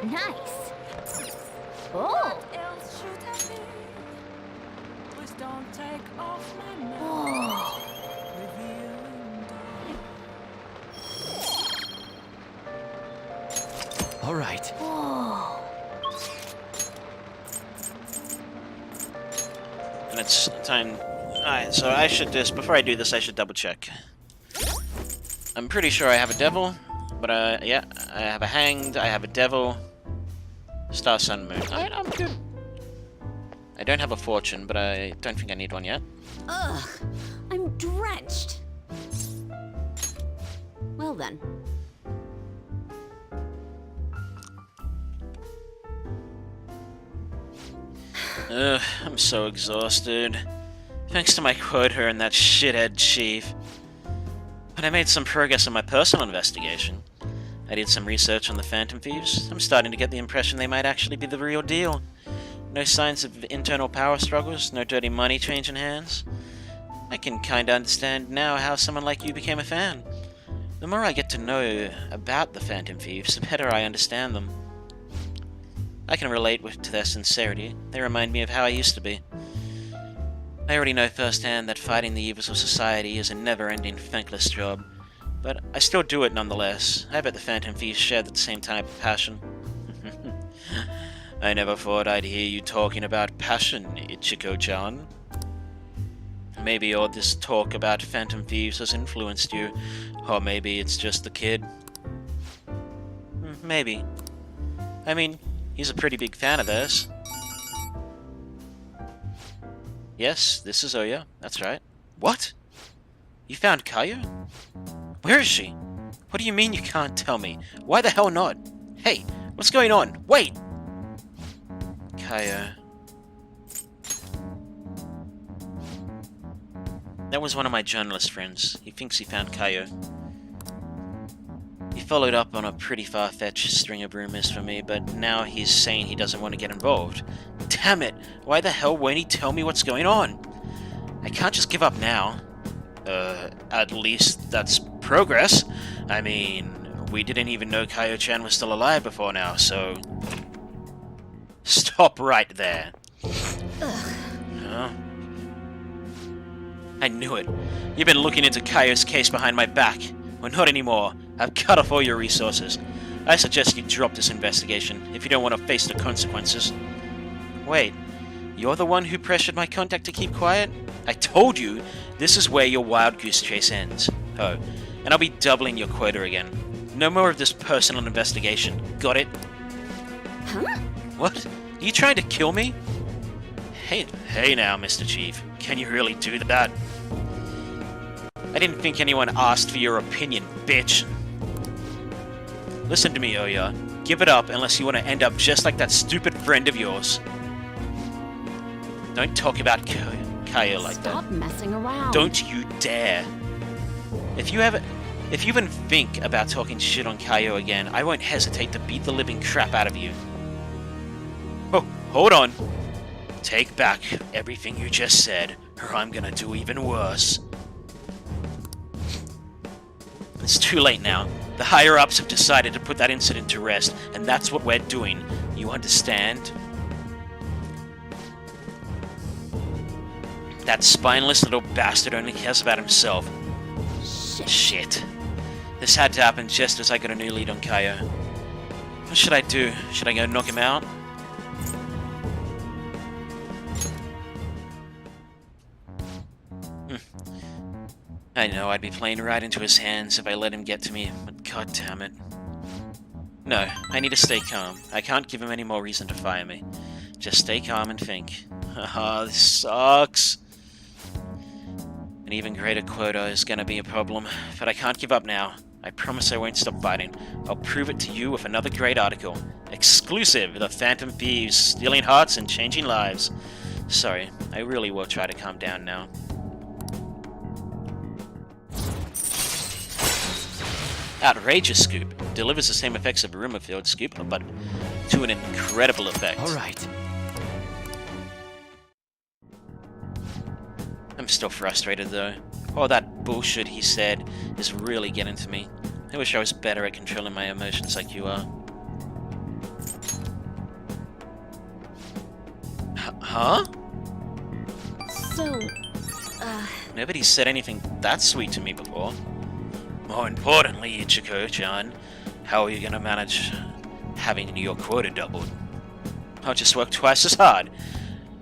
C: Nice. Oh. Oh.
F: All right.
C: Whoa.
A: And it's time... Alright, so I should just... Before I do this, I should double check. I'm pretty sure I have a devil, but yeah, I have a hanged, I have a devil, star, sun, moon. Alright, I'm good. I don't have a fortune, but I don't think I need one yet.
B: Ugh, I'm drenched. Well then.
A: Ugh, I'm so exhausted. Thanks to my quota and that shithead chief. But I made some progress on my personal investigation. I did some research on the Phantom Thieves. I'm starting to get the impression they might actually be the real deal. No signs of internal power struggles, no dirty money changing hands. I can kinda understand now how someone like you became a fan. The more I get to know about the Phantom Thieves, the better I understand them. I can relate to their sincerity. They remind me of how I used to be. I already know firsthand that fighting the evils of society is a never-ending, thankless job, but I still do it nonetheless. I bet the Phantom Thieves share the same type of passion. I never thought I'd hear you talking about passion, Ichiko-chan. Maybe all this talk about Phantom Thieves has influenced you, or maybe it's just the kid. Maybe. I mean, he's a pretty big fan of theirs. Yes, this is Oya. That's right. What? You found Kayo? Where is she? What do you mean you can't tell me? Why the hell not? Hey, what's going on? Wait! Kayo. That was one of my journalist friends. He thinks he found Kayo. He followed up on a pretty far-fetched string of rumors for me, but now he's saying he doesn't want to get involved. Damn it! Why the hell won't he tell me what's going on? I can't just give up now. At least that's progress. I mean, we didn't even know Kayo-chan was still alive before now, so... Stop right there. Huh? I knew it. You've been looking into Kayo's case behind my back. Well, not anymore. I've cut off all your resources. I suggest you drop this investigation, if you don't want to face the consequences. Wait, you're the one who pressured my contact to keep quiet? I told you, this is where your wild goose chase ends. Oh, and I'll be doubling your quota again. No more of this personal investigation. Got it?
B: Huh?
A: What? Are you trying to kill me? Hey now, Mr. Chief. Can you really do that? I didn't think anyone asked for your opinion, bitch. Listen to me, Oya. Give it up unless you want to end up just like that stupid friend of yours. Don't talk about Kayo like that.
B: Stop messing around.
A: Don't you dare. If you even think about talking shit on Kayo again, I won't hesitate to beat the living crap out of you. Oh, hold on. Take back everything you just said, or I'm gonna do even worse. It's too late now. The higher-ups have decided to put that incident to rest, and that's what we're doing. You understand? That spineless little bastard only cares about himself. Shit. This had to happen just as I got a new lead on Kayo. What should I do? Should I go knock him out? I know I'd be playing right into his hands if I let him get to me, but god damn it. No, I need to stay calm. I can't give him any more reason to fire me. Just stay calm and think. Haha, this sucks. An even greater quota is gonna be a problem, but I can't give up now. I promise I won't stop fighting. I'll prove it to you with another great article. Exclusive! The Phantom Thieves, stealing hearts and changing lives. Sorry, I really will try to calm down now. Outrageous Scoop. Delivers the same effects of rumor-filled Scoop, but to an incredible effect.
F: Alright.
A: I'm still frustrated though. All that bullshit he said is really getting to me. I wish I was better at controlling my emotions like you are. Huh?
B: So,
A: Nobody's said anything that sweet to me before. More importantly, Ichiko-chan, how are you gonna manage having your quota doubled? I'll just work twice as hard.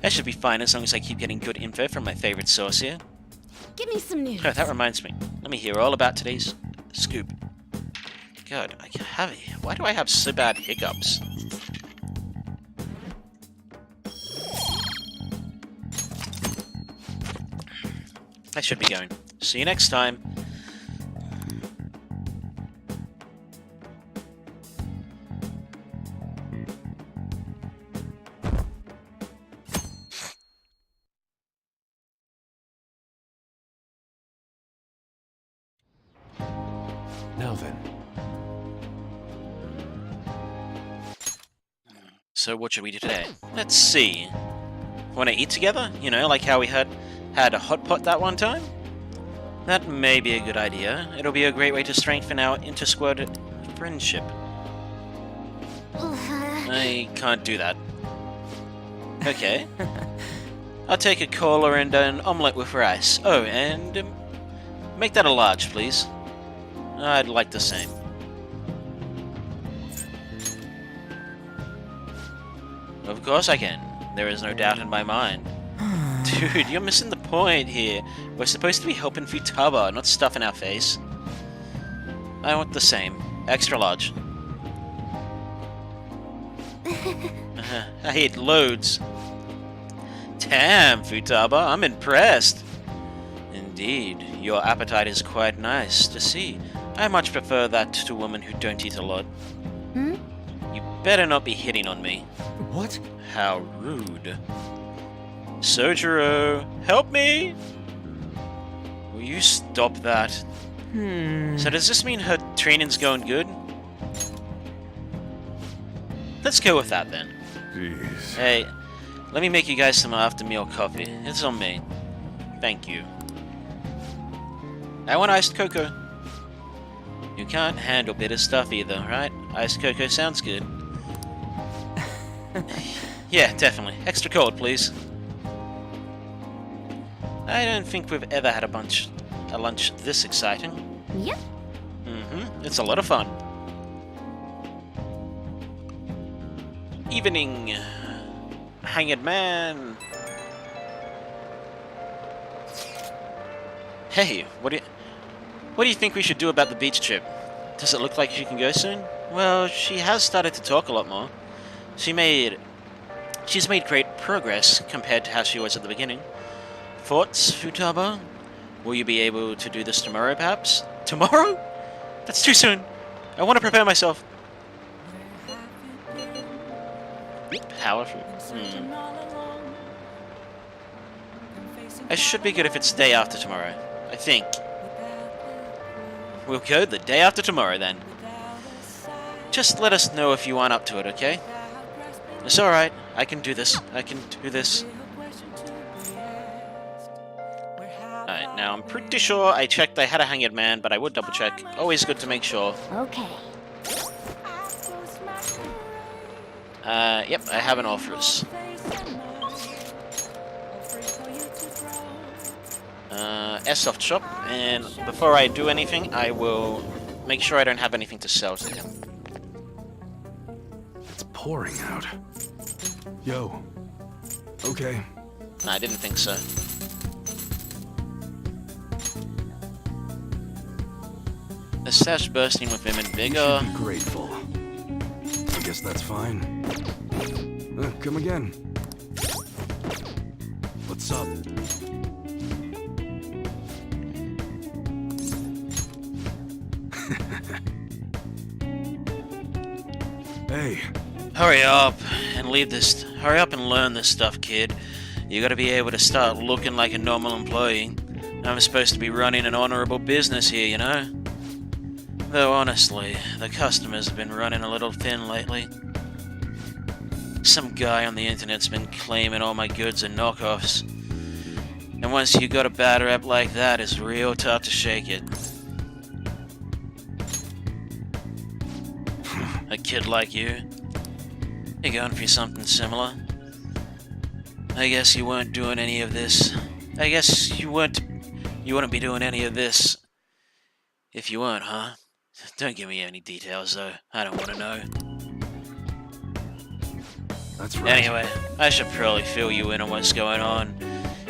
A: That should be fine as long as I keep getting good info from my favorite source here.
B: give me some news.
A: Oh, that reminds me. Let me hear all about today's scoop. God, why do I have so bad hiccups? I should be going. See you next time.
F: Now then.
A: So what should we do today? Let's see. Want to eat together? You know, like how we had a hot pot that one time? That may be a good idea. It'll be a great way to strengthen our inter-squad friendship. I can't do that. Okay. I'll take a cola and an omelette with rice. Oh, and make that a large, please. I'd like the same. Of course I can. There is no doubt in my mind. Dude, you're missing the point here. We're supposed to be helping Futaba, not stuff in our face. I want the same. Extra large. I ate loads. Damn, Futaba, I'm impressed. Indeed, your appetite is quite nice to see. I much prefer that to women who don't eat a lot.
C: Hmm?
A: You better not be hitting on me.
F: What?
A: How rude. Sojiro, help me! Will you stop that? So does this mean her training's going good? Let's go with that then.
D: Jeez.
A: Hey, let me make you guys some after-meal coffee. It's on me. Thank you. I want iced cocoa. You can't handle bitter stuff either, right? Iced cocoa sounds good. Yeah, definitely. Extra cold, please. I don't think we've ever had a lunch this exciting.
B: Yep.
A: It's a lot of fun. Evening. Hanged Man. Hey, what do you think we should do about the beach trip? Does it look like she can go soon? Well, she has started to talk a lot more. She's made great progress compared to how she was at the beginning. Thoughts, Futaba? Will you be able to do this tomorrow, perhaps? Tomorrow? That's too soon. I want to prepare myself. Powerful. I should be good if it's day after tomorrow. I think. We'll go the day after tomorrow, then. Just let us know if you aren't up to it, okay? It's alright. I can do this. I can do this. Alright, now I'm pretty sure I checked I had a Hanged Man, but I would double check. Always good to make sure.
C: Okay.
A: Yep, I have an Orpheus. Airsoft shop, and before I do anything, I will make sure I don't have anything to sell to him.
F: It's pouring out. Yo. Okay.
A: No, I didn't think so. The stash bursting with vim and vigor.
F: Be grateful. guess that's fine. Come again. What's up? Hey.
A: Hurry up and leave this. Hurry up and learn this stuff, kid. You gotta be able to start looking like a normal employee. I'm supposed to be running an honorable business here, you know? Though honestly, the customers have been running a little thin lately. Some guy on the internet's been claiming all my goods are knockoffs. And once you got a bad rep like that, it's real tough to shake it. A kid like you? You're going for something similar? I guess you weren't doing any of this. I guess you wouldn't be doing any of this if you weren't, huh? Don't give me any details, though. I don't want to know.
F: That's right.
A: Anyway, I should probably fill you in on what's going on.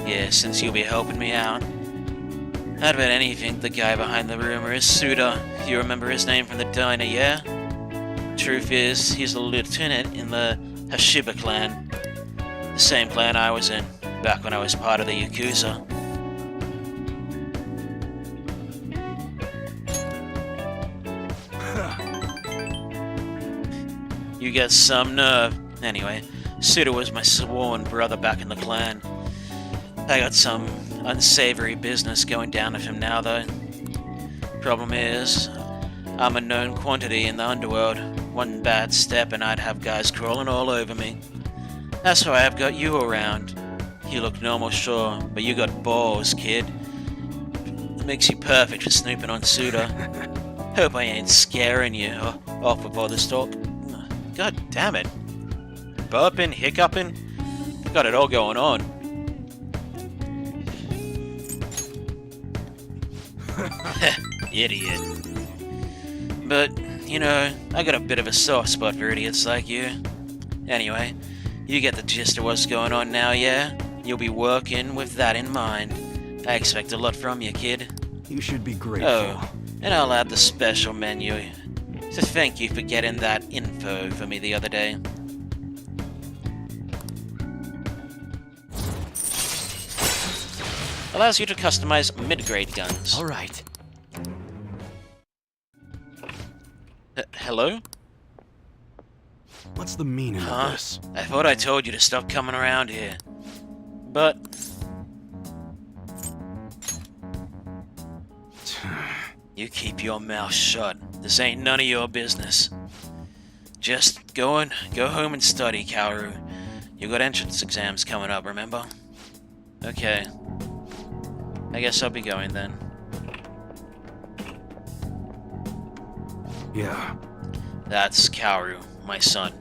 A: Yeah, since you'll be helping me out. I'd bet anything the guy behind the rumor is Suda. You remember his name from the diner, yeah? Truth is, he's a lieutenant in the Hashiba clan. The same clan I was in, back when I was part of the Yakuza. You got some nerve. Anyway, Suda was my sworn brother back in the clan. I got some unsavory business going down with him now, though. Problem is, I'm a known quantity in the underworld. One bad step and I'd have guys crawling all over me. That's why I've got you around. You look normal, sure, but you got balls, kid. It makes you perfect for snooping on Suda. Hope I ain't scaring you off with all this talk. God damn it. Burping, hiccuping. Got it all going on. Idiot. But, you know, I got a bit of a soft spot for idiots like you. Anyway, you get the gist of what's going on now, yeah? You'll be working with that in mind. I expect a lot from you, kid.
F: You should be grateful.
A: Oh, and I'll add the special menu to thank you for getting that info for me the other day. Allows you to customize mid-grade guns.
F: All right.
A: Hello?
F: What's the meaning of this?
A: I thought I told you to stop coming around here. But... you keep your mouth shut. This ain't none of your business. Just go home and study, Kaoru. You got entrance exams coming up, remember? Okay. I guess I'll be going then.
F: Yeah.
A: That's Kaoru, my son.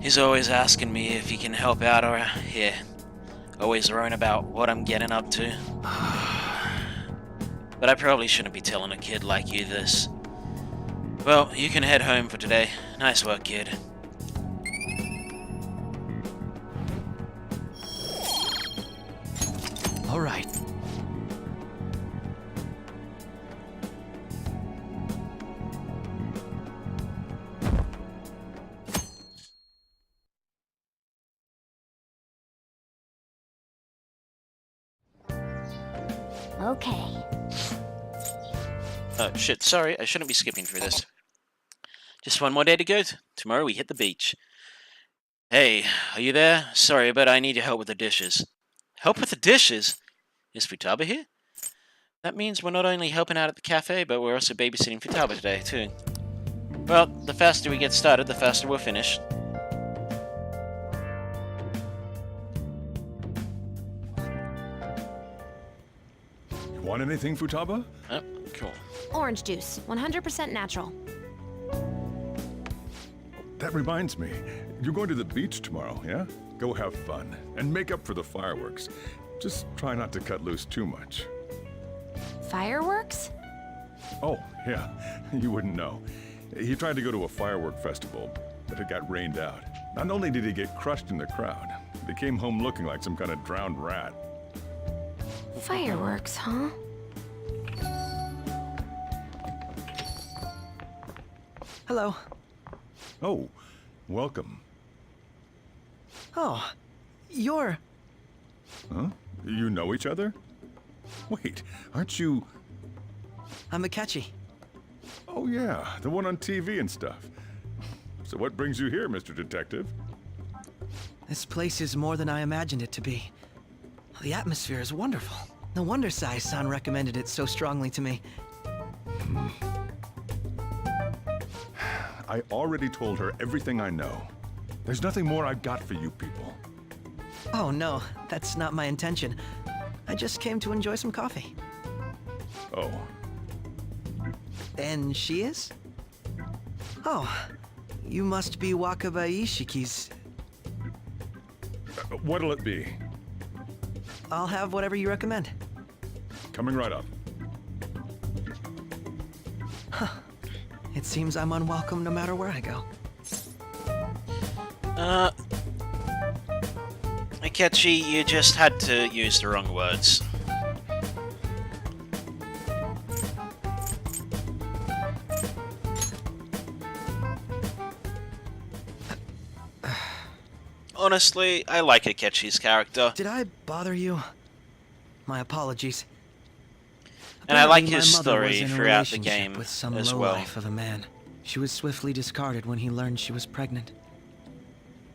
A: He's always asking me if he can help out or... yeah. Always worrying about what I'm getting up to. But I probably shouldn't be telling a kid like you this. Well, you can head home for today. Nice work, kid.
F: All right.
C: Okay.
A: Oh, shit, sorry, I shouldn't be skipping through this. Just one more day to go. Tomorrow we hit the beach. Hey, are you there? Sorry, but I need your help with the dishes. Help with the dishes? Is Futaba here? That means we're not only helping out at the cafe, but we're also babysitting Futaba today, too. Well, the faster we get started, the faster we'll finish.
G: Want anything, Futaba?
A: Oh, cool.
B: Orange juice, 100% natural.
G: That reminds me, you're going to the beach tomorrow, yeah? Go have fun, and make up for the fireworks. Just try not to cut loose too much.
B: Fireworks?
G: Oh, yeah, you wouldn't know. He tried to go to a firework festival, but it got rained out. Not only did he get crushed in the crowd, he came home looking like some kind of drowned rat.
B: Fireworks, huh?
H: Hello.
G: Oh, welcome.
F: Oh, you're...
G: Huh? You know each other? Wait, aren't you...
F: I'm Akechi.
G: Oh yeah, the one on TV and stuff. So what brings you here, Mr. Detective?
F: This place is more than I imagined it to be. The atmosphere is wonderful. No wonder Sai-san recommended it so strongly to me.
G: I already told her everything I know. There's nothing more I've got for you people.
F: Oh no, that's not my intention. I just came to enjoy some coffee.
G: Oh,
F: And she is? Oh, you must be Wakaba Ishiki's...
G: what'll it be?
F: I'll have whatever you recommend.
G: Coming right up.
F: It seems I'm unwelcome no matter where I go.
A: Akechi, you just had to use the wrong words. Honestly, I like Akechi's character.
F: Did I bother you? My apologies.
A: And I like
F: Apparently,
A: his
F: my mother was
A: story
F: in a
A: throughout the
F: relationship
A: game
F: with some
A: as well.
F: lowlife of a man. She was swiftly discarded when he learned she was pregnant.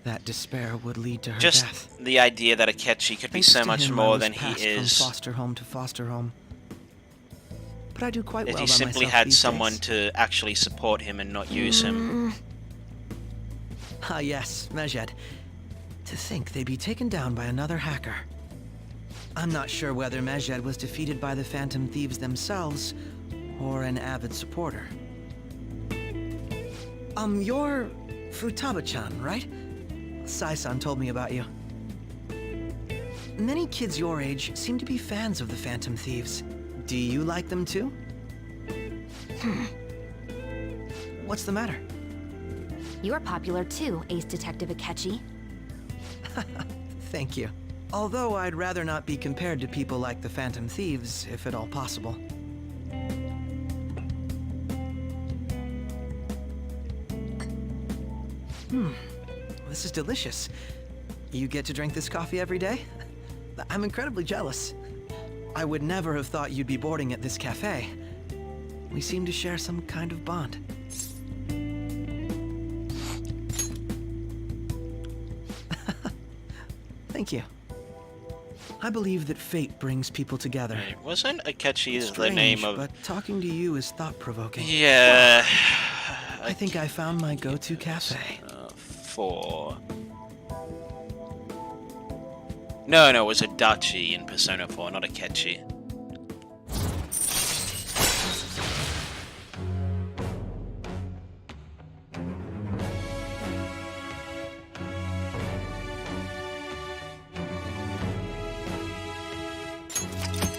F: That despair would lead to her
A: Just
F: death.
A: the idea that Akechi could be
F: Thanks
A: so
F: to
A: much
F: him, I
A: more
F: was
A: than he
F: passed
A: is.
F: From foster home to foster home. But I do quite
A: If
F: well
A: he
F: by
A: simply
F: myself
A: had
F: these
A: someone
F: days.
A: to actually support him and not use him.
F: Ah yes, Mejed. To think they'd be taken down by another hacker. I'm not sure whether Mejed was defeated by the Phantom Thieves themselves, or an avid supporter. You're Futaba-chan, right? Sai-san told me about you. Many kids your age seem to be fans of the Phantom Thieves. Do you like them too? What's the matter?
B: You're popular too, Ace Detective Akechi.
F: Thank you. Although I'd rather not be compared to people like the Phantom Thieves, if at all possible. This is delicious. You get to drink this coffee every day? I'm incredibly jealous. I would never have thought you'd be boarding at this cafe. We seem to share some kind of bond. Thank you. I believe that fate brings people together.
A: Wait, wasn't Akechi the
F: Strange,
A: name of...
F: but talking to you is thought-provoking.
A: Yeah...
F: I think I found my go-to cafe.
A: 4. No, it was Adachi in Persona 4, not Akechi.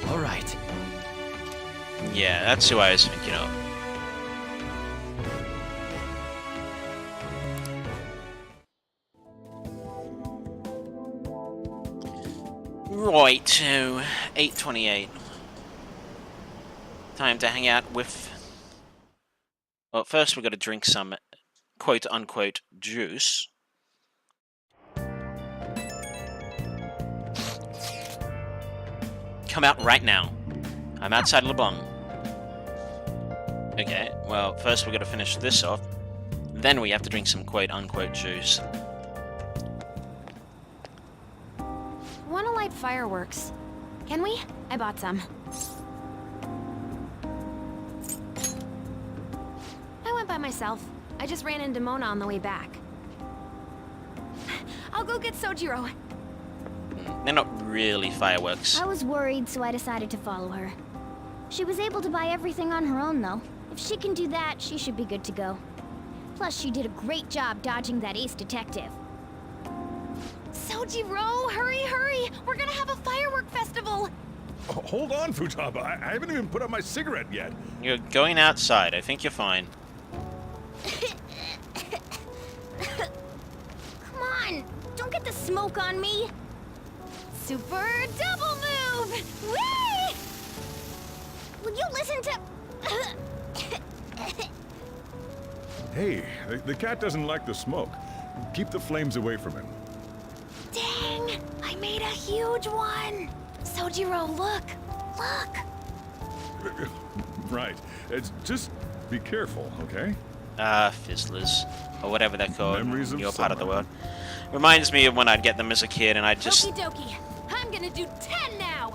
F: All right.
A: Yeah, that's who I was thinking of. Right, to 8:28. Time to hang out with... Well, first we've got to drink some quote-unquote juice. Come out right now. I'm outside Lebong. Okay, well, first we've got to finish this off. Then we have to drink some quote-unquote juice.
B: Wanna light fireworks? Can we? I bought some. I went by myself. I just ran into Mona on the way back. I'll go get Sojiro.
A: They're not really fireworks.
C: I was worried, so I decided to follow her. She was able to buy everything on her own, though. If she can do that, she should be good to go. Plus, she did a great job dodging that Ace Detective.
B: Sojiro, hurry, hurry! We're gonna have a firework festival!
G: Oh, hold on, Futaba. I haven't even put out my cigarette yet.
A: You're going outside. I think you're fine.
C: Come on! Don't get the smoke on me!
B: Super double move! Whee!
C: Will you listen to...
G: Hey, the cat doesn't like the smoke. Keep the flames away from him.
B: Dang! I made a huge one! Sojiro, look! Look!
G: Right. It's just be careful, okay?
A: Fizzlers. Or whatever they're called
G: Memories
A: in
G: of
A: your part of the
G: summer.
A: world. Reminds me of when I'd get them as a kid and I'd just...
B: Okie dokie! I'm gonna do 10 now!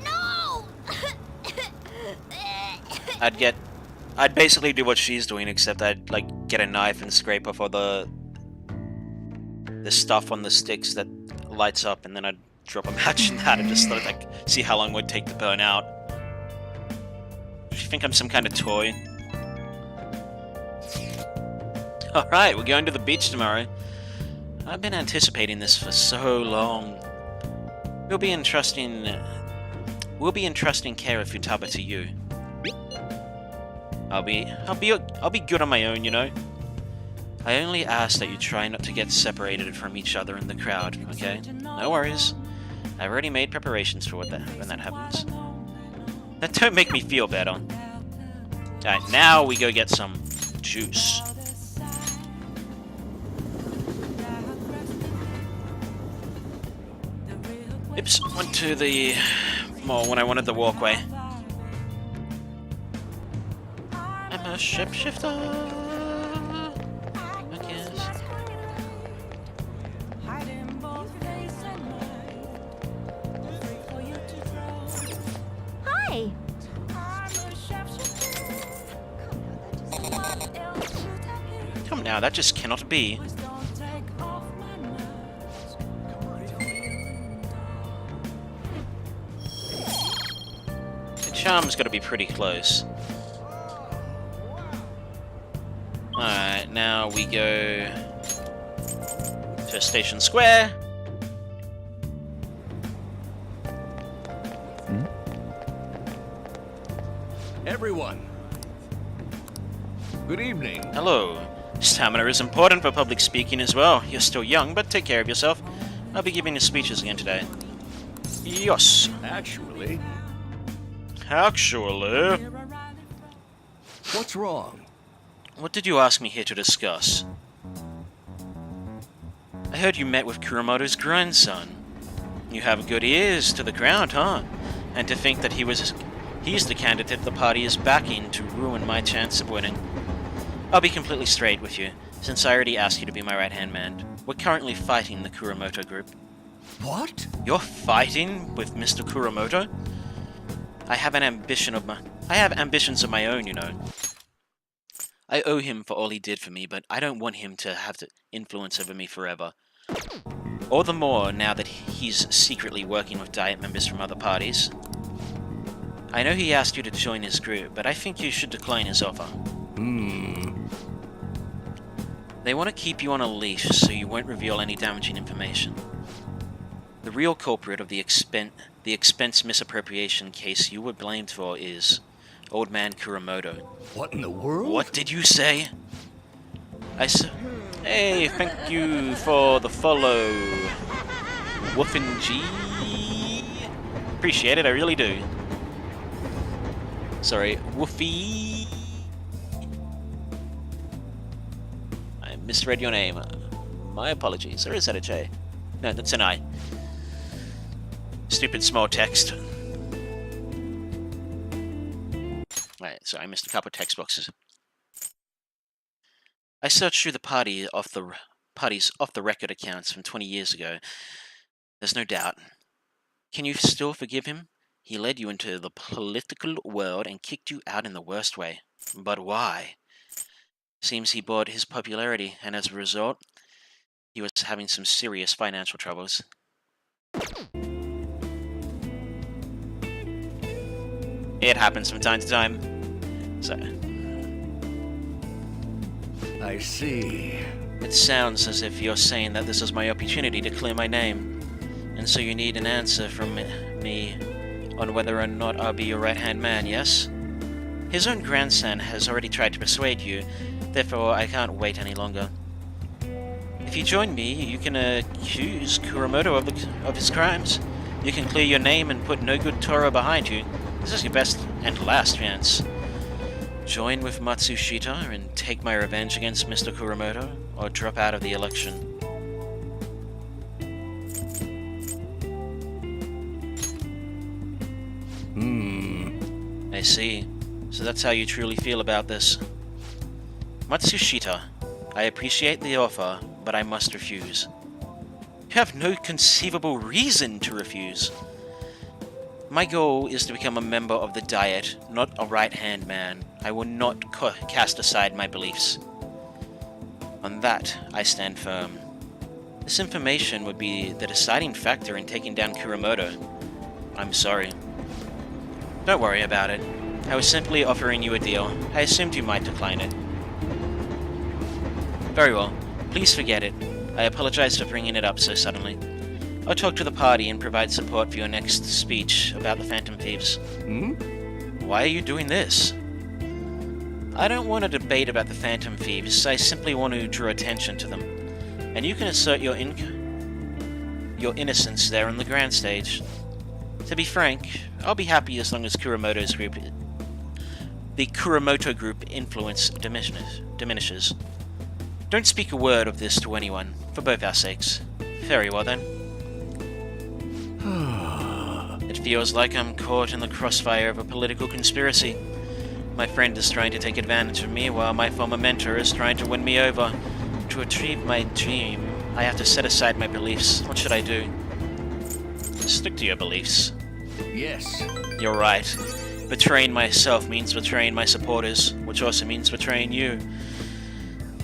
B: No!
A: I'd basically do what she's doing, except I'd, like, get a knife and scrape off all the stuff on the sticks that lights up, and then I'd drop a match in that and just sort of, like, see how long it would take to burn out. Do you think I'm some kind of toy? Alright, we're going to the beach tomorrow. I've been anticipating this for so long. We'll be entrusting care of Futaba to you. I'll be good on my own, you know? I only ask that you try not to get separated from each other in the crowd, okay? No worries. I've already made preparations for when that happens. That don't make me feel better. Alright, now we go get some juice. Oops, went to the mall when I wanted the walkway. I'm a shapeshifter, I guess.
C: Hi!
A: Come now, that just cannot be. The charm's gotta be pretty close. Alright, now we go to Station Square.
E: Everyone. Good evening.
A: Hello. Stamina is important for public speaking as well. You're still young, but take care of yourself. I'll be giving you speeches again today. Yes.
E: Actually,
A: Actually,
E: what's wrong?
A: what did you ask me here to discuss? I heard you met with Kuramoto's grandson. You have good ears to the ground, huh? And to think that he's the candidate the party is backing to ruin my chance of winning. I'll be completely straight with you, since I already asked you to be my right-hand man. We're currently fighting the Kuramoto group.
E: What?
A: You're fighting with Mr. Kuramoto? I have ambitions of my own, you know. I owe him for all he did for me, but I don't want him to have the influence over me forever. All the more now that he's secretly working with Diet members from other parties. I know he asked you to join his group, but I think you should decline his offer. They want to keep you on a leash so you won't reveal any damaging information. The real culprit of the expense misappropriation case you were blamed for is Old Man Kuramoto.
E: What in the world?
A: What did you say? Hey, thank you for the follow, Woofin G. Appreciate it, I really do. Sorry, Woofy. I misread your name. My apologies. Or is that a J? No, that's an I. Stupid small text. Right, so I missed a couple of text boxes. I searched through the party's off-the-record accounts from 20 years ago. There's no doubt. Can you still forgive him? He led you into the political world and kicked you out in the worst way. But why? Seems he bought his popularity, and as a result, he was having some serious financial troubles. It happens from time to time. So,
E: I see.
A: it sounds as if you're saying that this is my opportunity to clear my name, and so you need an answer from me on whether or not I'll be your right-hand man, yes? His own grandson has already tried to persuade you, therefore I can't wait any longer. If you join me, you can accuse Kuramoto of his crimes. You can clear your name and put no good Toro behind you. This is your best and last chance. Join with Matsushita and take my revenge against Mr. Kuramoto, or drop out of the election? I see. So that's how you truly feel about this. Matsushita, I appreciate the offer, but I must refuse. You have no conceivable reason to refuse. My goal is to become a member of the Diet, not a right-hand man. I will not cast aside my beliefs. On that, I stand firm. This information would be the deciding factor in taking down Kuramoto. I'm sorry. Don't worry about it. I was simply offering you a deal. I assumed you might decline it. Very well. Please forget it. I apologize for bringing it up so suddenly. I'll talk to the party and provide support for your next speech about the Phantom Thieves. Why are you doing this? I don't want a debate about the Phantom Thieves, I simply want to draw attention to them. And you can assert your innocence there on the grand stage. To be frank, I'll be happy as long as the Kuramoto group influence diminishes. Don't speak a word of this to anyone, for both our sakes. Very well then. It feels like I'm caught in the crossfire of a political conspiracy. My friend is trying to take advantage of me, while my former mentor is trying to win me over. To achieve my dream, I have to set aside my beliefs. What should I do? Stick to your beliefs.
E: Yes.
A: You're right. Betraying myself means betraying my supporters, which also means betraying you.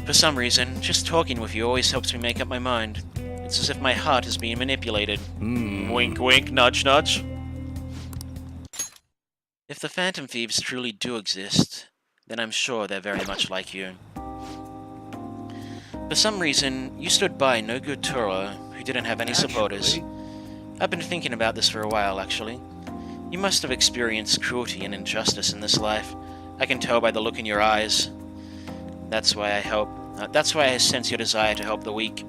A: For some reason, just talking with you always helps me make up my mind. It's as if my heart is being manipulated. Wink wink, nudge nudge. If the Phantom Thieves truly do exist, then I'm sure they're very much like you. For some reason, you stood by no good Toro who didn't have any supporters. I've been thinking about this for a while, actually. You must have experienced cruelty and injustice in this life. I can tell by the look in your eyes. That's why I sense your desire to help the weak.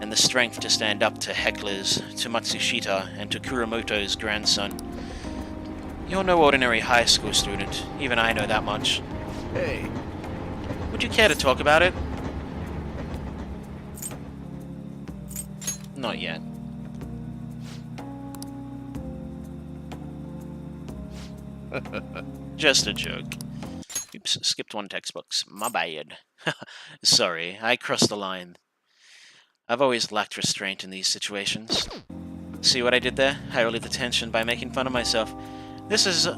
A: And the strength to stand up to hecklers, to Matsushita, and to Kuramoto's grandson. You're no ordinary high school student. Even I know that much.
E: Hey.
A: Would you care to talk about it? Not yet. Just a joke. Oops, skipped one textbooks. My bad. Sorry, I crossed the line. I've always lacked restraint in these situations. See what I did there? I relieved the tension by making fun of myself. This is...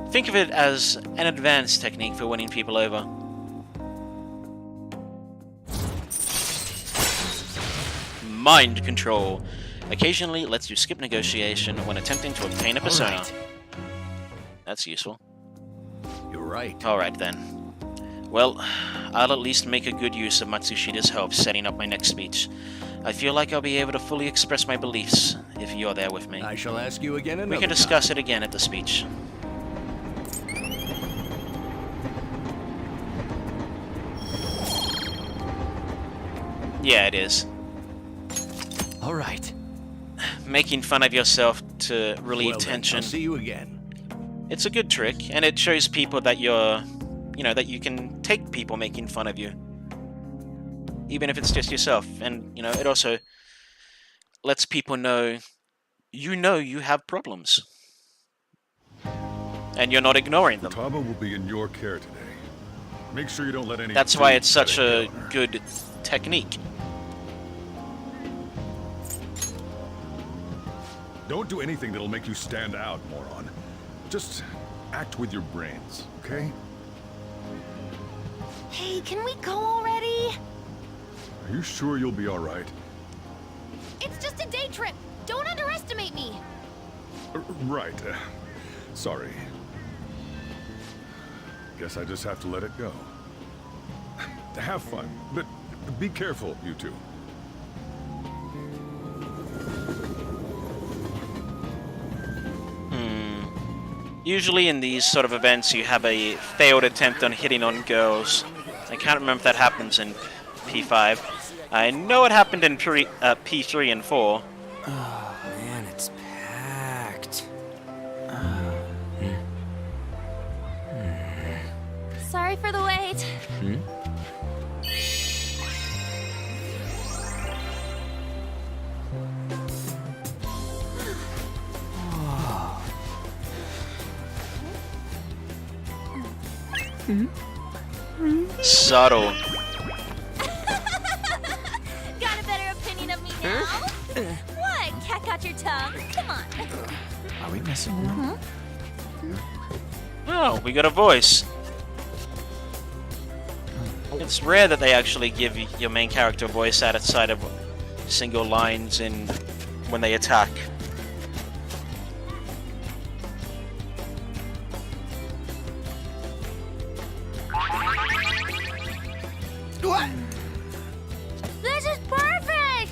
A: think of it as an advanced technique for winning people over. Mind control. Occasionally lets you skip negotiation when attempting to obtain a persona.
E: Right.
A: That's useful.
E: You're right.
A: Alright then. Well, I'll at least make a good use of Matsushita's help setting up my next speech. I feel like I'll be able to fully express my beliefs if you're there with me.
E: I shall ask you again another
A: We can discuss it again at the speech. Yeah, it is.
E: All right.
A: Making fun of yourself to relieve
E: Well, then,
A: tension.
E: I'll see you again.
A: It's a good trick, and it shows people that you're... that you can take people making fun of you. Even if it's just yourself. And, it also lets people know you have problems. And you're not ignoring them.
G: Taba will be in your care today. Make sure you don't let any...
A: That's why it's
G: thieves
A: such
G: get
A: a
G: on her.
A: good technique.
G: Don't do anything that'll make you stand out, moron. Just act with your brains, okay?
B: Hey, can we go already?
G: Are you sure you'll be all right?
B: It's just a day trip. Don't underestimate me.
G: Right. Sorry. Guess I just have to let it go. Have fun, but be careful, you two.
A: Usually in these sort of events you have a failed attempt on hitting on girls. I can't remember if that happens in P5. I know it happened in P3 and 4.
H: Oh man, it's packed.
A: Subtle.
C: Got a better opinion of me now? What? Cat got your tongue? Come on.
E: Are we messing around?
A: Oh, we got a voice. It's rare that they actually give your main character a voice outside of single lines in when they attack.
F: What?
C: This is perfect!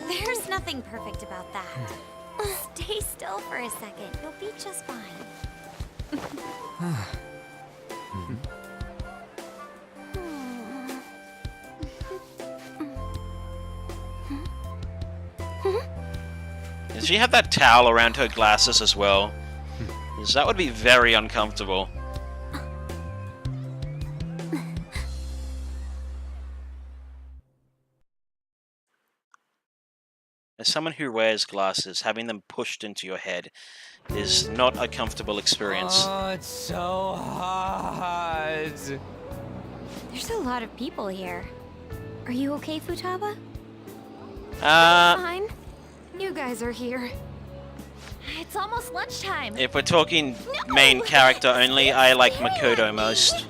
C: There's nothing perfect about that. Stay still for a second. You'll be just fine.
A: Does she have that towel around her glasses as well? 'Cause that would be very uncomfortable. As someone who wears glasses, having them pushed into your head is not a comfortable experience.
H: Oh, it's so hot.
B: There's a lot of people here. Are you okay, Futaba?
C: Fine.
B: You guys are here.
C: It's almost lunchtime.
A: If we're talking main character only, I like Makoto most.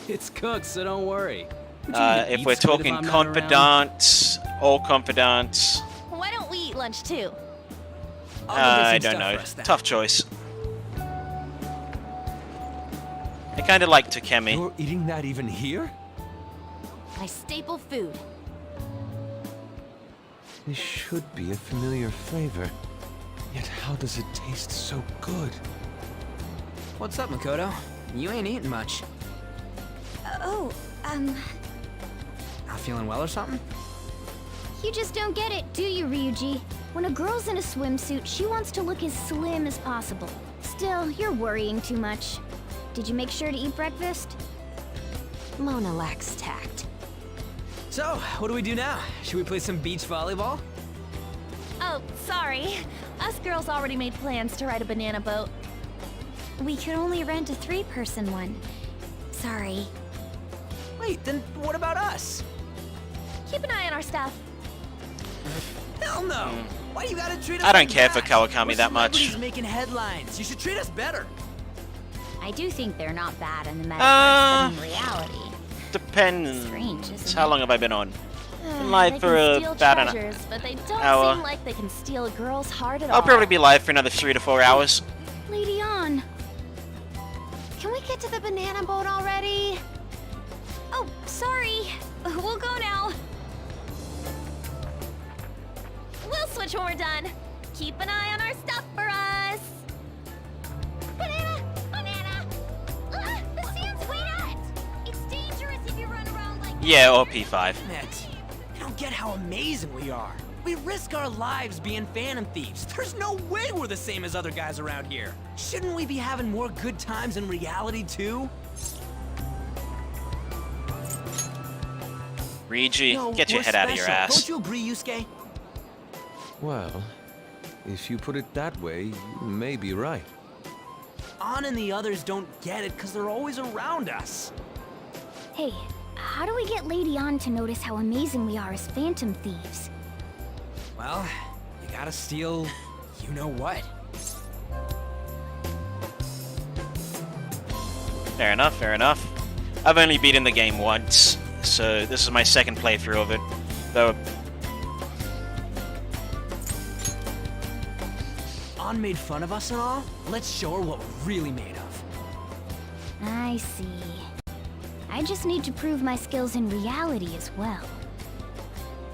H: It's cooked, so don't worry. Would you
A: If
H: eat
A: we're
H: squid
A: talking
H: I'm not around?
A: confidants, all confidants,
C: Why don't we eat lunch too?
F: I'll go get
A: I
F: some
A: don't
F: stuff
A: know.
F: for us then.
A: Tough choice. I kind of like Takemi.
H: You're eating that even here?
B: My staple food.
H: This should be a familiar flavor. Yet how does it taste so good?
F: What's up, Makoto? You ain't eating much. Not feeling well or something?
C: You just don't get it, do you, Ryuji? When a girl's in a swimsuit, she wants to look as slim as possible. Still, you're worrying too much. Did you make sure to eat breakfast?
B: Mona lacks tact.
F: So, what do we do now? Should we play some beach volleyball?
C: Oh, sorry. Us girls already made plans to ride a banana boat.
B: We could only rent a 3-person one. Sorry.
F: Wait, then what about us?
C: Keep an eye on our stuff.
F: Hell no! Why you gotta treat us
A: I don't
F: like
A: care for
F: that?
A: Kawakami
F: We're
A: that much.
F: celebrities making headlines. You should treat us better.
C: I do think they're not bad in the metaverse,
A: Uh,
C: but in reality.
A: Depends.
C: Strange, isn't
A: How
C: it?
A: long have I been on?
C: They
A: live for
C: can steal
A: about an
C: treasures, but they don't
A: hour.
C: seem like they can steal a girl's heart at all.
A: I'll probably be live for another 3 to 4 hours.
C: Lady On.
B: Can we get to the banana boat already?
C: Oh, sorry. We'll go now. We'll switch when we're done. Keep an eye on our stuff for us. Banana! Banana! The sand's way out! It's dangerous if you run around like that.
A: Yeah, or P5.
F: Damn it. I don't get how amazing we are. We risk our lives being Phantom Thieves. There's no way we're the same as other guys around here. Shouldn't we be having more good times in reality too?
A: Rigi,
F: No,
A: get your
F: we're
A: head out of your
F: special.
A: ass.
F: Don't you agree, Yusuke?
H: Well, if you put it that way, you may be right.
F: On and the others don't get it because they're always around us.
C: Hey, how do we get Lady On to notice how amazing we are as Phantom Thieves?
F: Well, you gotta steal you know what.
A: Fair enough, fair enough. I've only beaten the game once, so this is my second playthrough of it. Though,
F: On made fun of us and all. Let's show her what we're really made of.
C: I see. I just need to prove my skills in reality as well.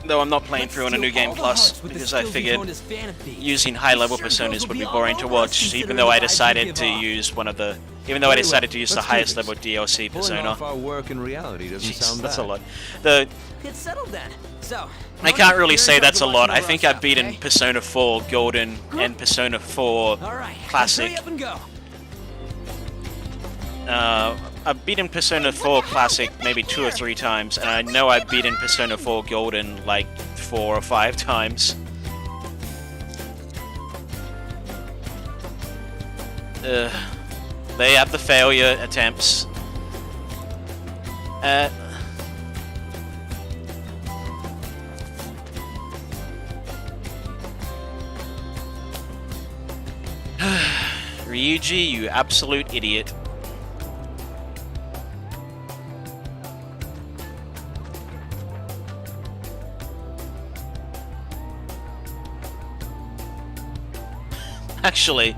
A: though I'm not playing
F: Let's
A: through on a
F: steal
A: New Game
F: all the
A: Plus,
F: hearts with the
A: because I
F: skills we've
A: figured
F: honed as Phantom Thieves.
A: using high-level
F: Sure,
A: personas
F: girls
A: would be
F: will
A: boring
F: all
A: to
F: over us
A: watch, even
F: considering
A: though I
F: the vibes we
A: decided
F: give
A: to
F: off.
A: use one of the... Even though I
H: Very
A: decided
H: well,
A: to use the
H: let's do
A: highest
H: this.
A: level DLC
H: Pulling
A: persona.
H: off our work in reality doesn't
A: Jeez,
H: sound bad.
A: that's a lot. The
F: Get settled then. So,
A: I can't really
F: you're in
A: say
F: charge
A: that's a
F: of
A: lot.
F: watching
A: I
F: over
A: think
F: our
A: I've
F: stuff,
A: beaten
F: okay?
A: Persona 4 Golden and Persona 4
F: All right.
A: Classic.
F: Hurry up and go.
A: I've beaten Persona 4 Classic maybe 2 or 3 times, and I know I've beaten Persona 4 Golden like 4 or 5 times. They have the failure attempts. Ryuji, you absolute idiot. Actually,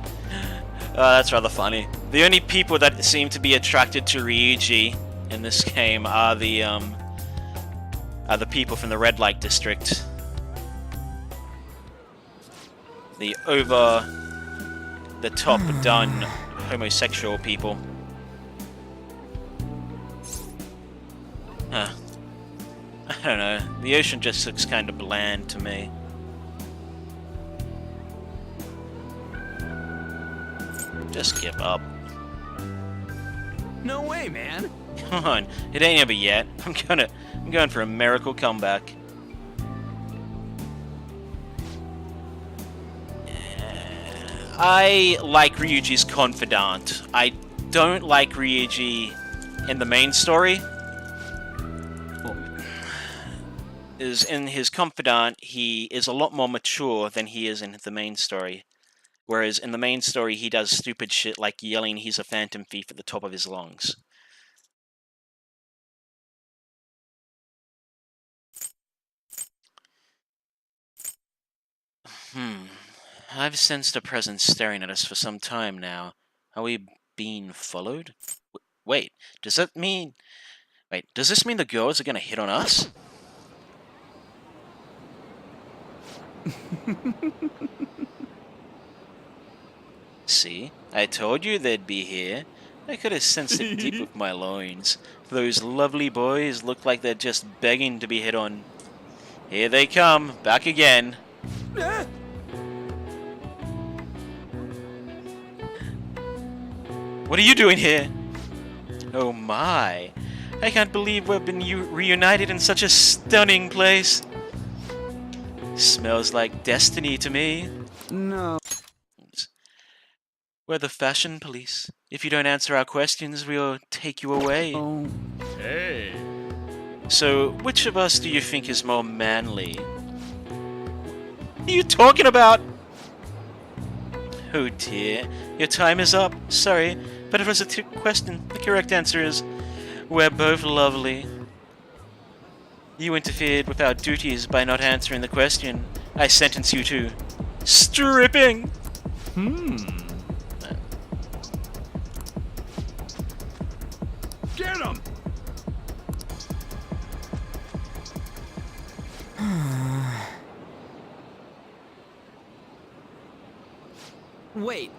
A: that's rather funny. The only people that seem to be attracted to Ryuji in this game are the people from the Red Light District. The over-the-top done homosexual people. Huh. I don't know. The ocean just looks kind of bland to me. Just give up.
E: No way, man.
A: Come on, it ain't over yet. I'm going for a miracle comeback. I like Ryuji's confidant. I don't like Ryuji in the main story. Is in his confidant, he is a lot more mature than he is in the main story. Whereas in the main story, he does stupid shit like yelling he's a phantom thief at the top of his lungs. I've sensed a presence staring at us for some time now. Are we being followed? Wait, does this mean the girls are gonna hit on us? See, I told you they'd be here. I could have sensed it deep with my loins. Those lovely boys look like they're just begging to be hit on. Here they come, back again. What are you doing here? Oh my. I can't believe we've been reunited in such a stunning place. Smells like destiny to me.
E: No.
A: We're the fashion police. If you don't answer our questions, we'll take you away.
E: Oh.
G: Hey!
A: So, which of us do you think is more manly? What are you talking about? Oh dear, your time is up. Sorry, but it was a question. The correct answer is, we're both lovely. You interfered with our duties by not answering the question. I sentence you to stripping.
G: Get him!
F: Wait.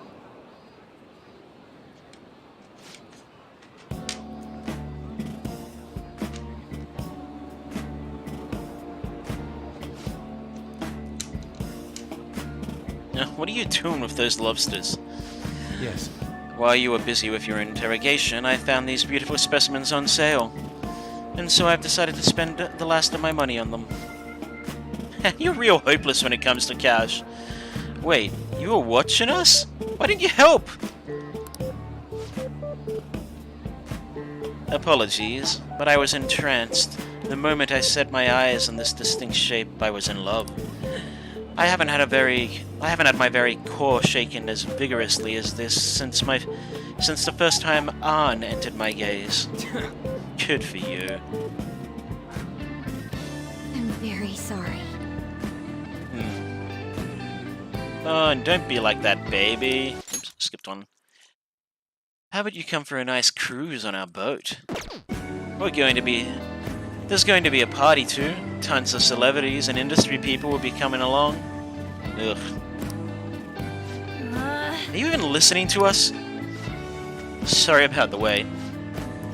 A: What are you doing with those lobsters?
H: Yes.
A: While you were busy with your interrogation, I found these beautiful specimens on sale. And so I've decided to spend the last of my money on them. You're real hopeless when it comes to cash. Wait, you were watching us? Why didn't you help? Apologies, but I was entranced. The moment I set my eyes on this distinct shape, I was in love. I haven't had my very core shaken as vigorously as this since the first time Arn entered my gaze. Good for you.
C: I'm very sorry.
A: Oh, and don't be like that, baby. Oops, skipped one. How about you come for a nice cruise on our boat? There's going to be a party too. Tons of celebrities and industry people will be coming along. Ugh. Are you even listening to us? Sorry about the wait.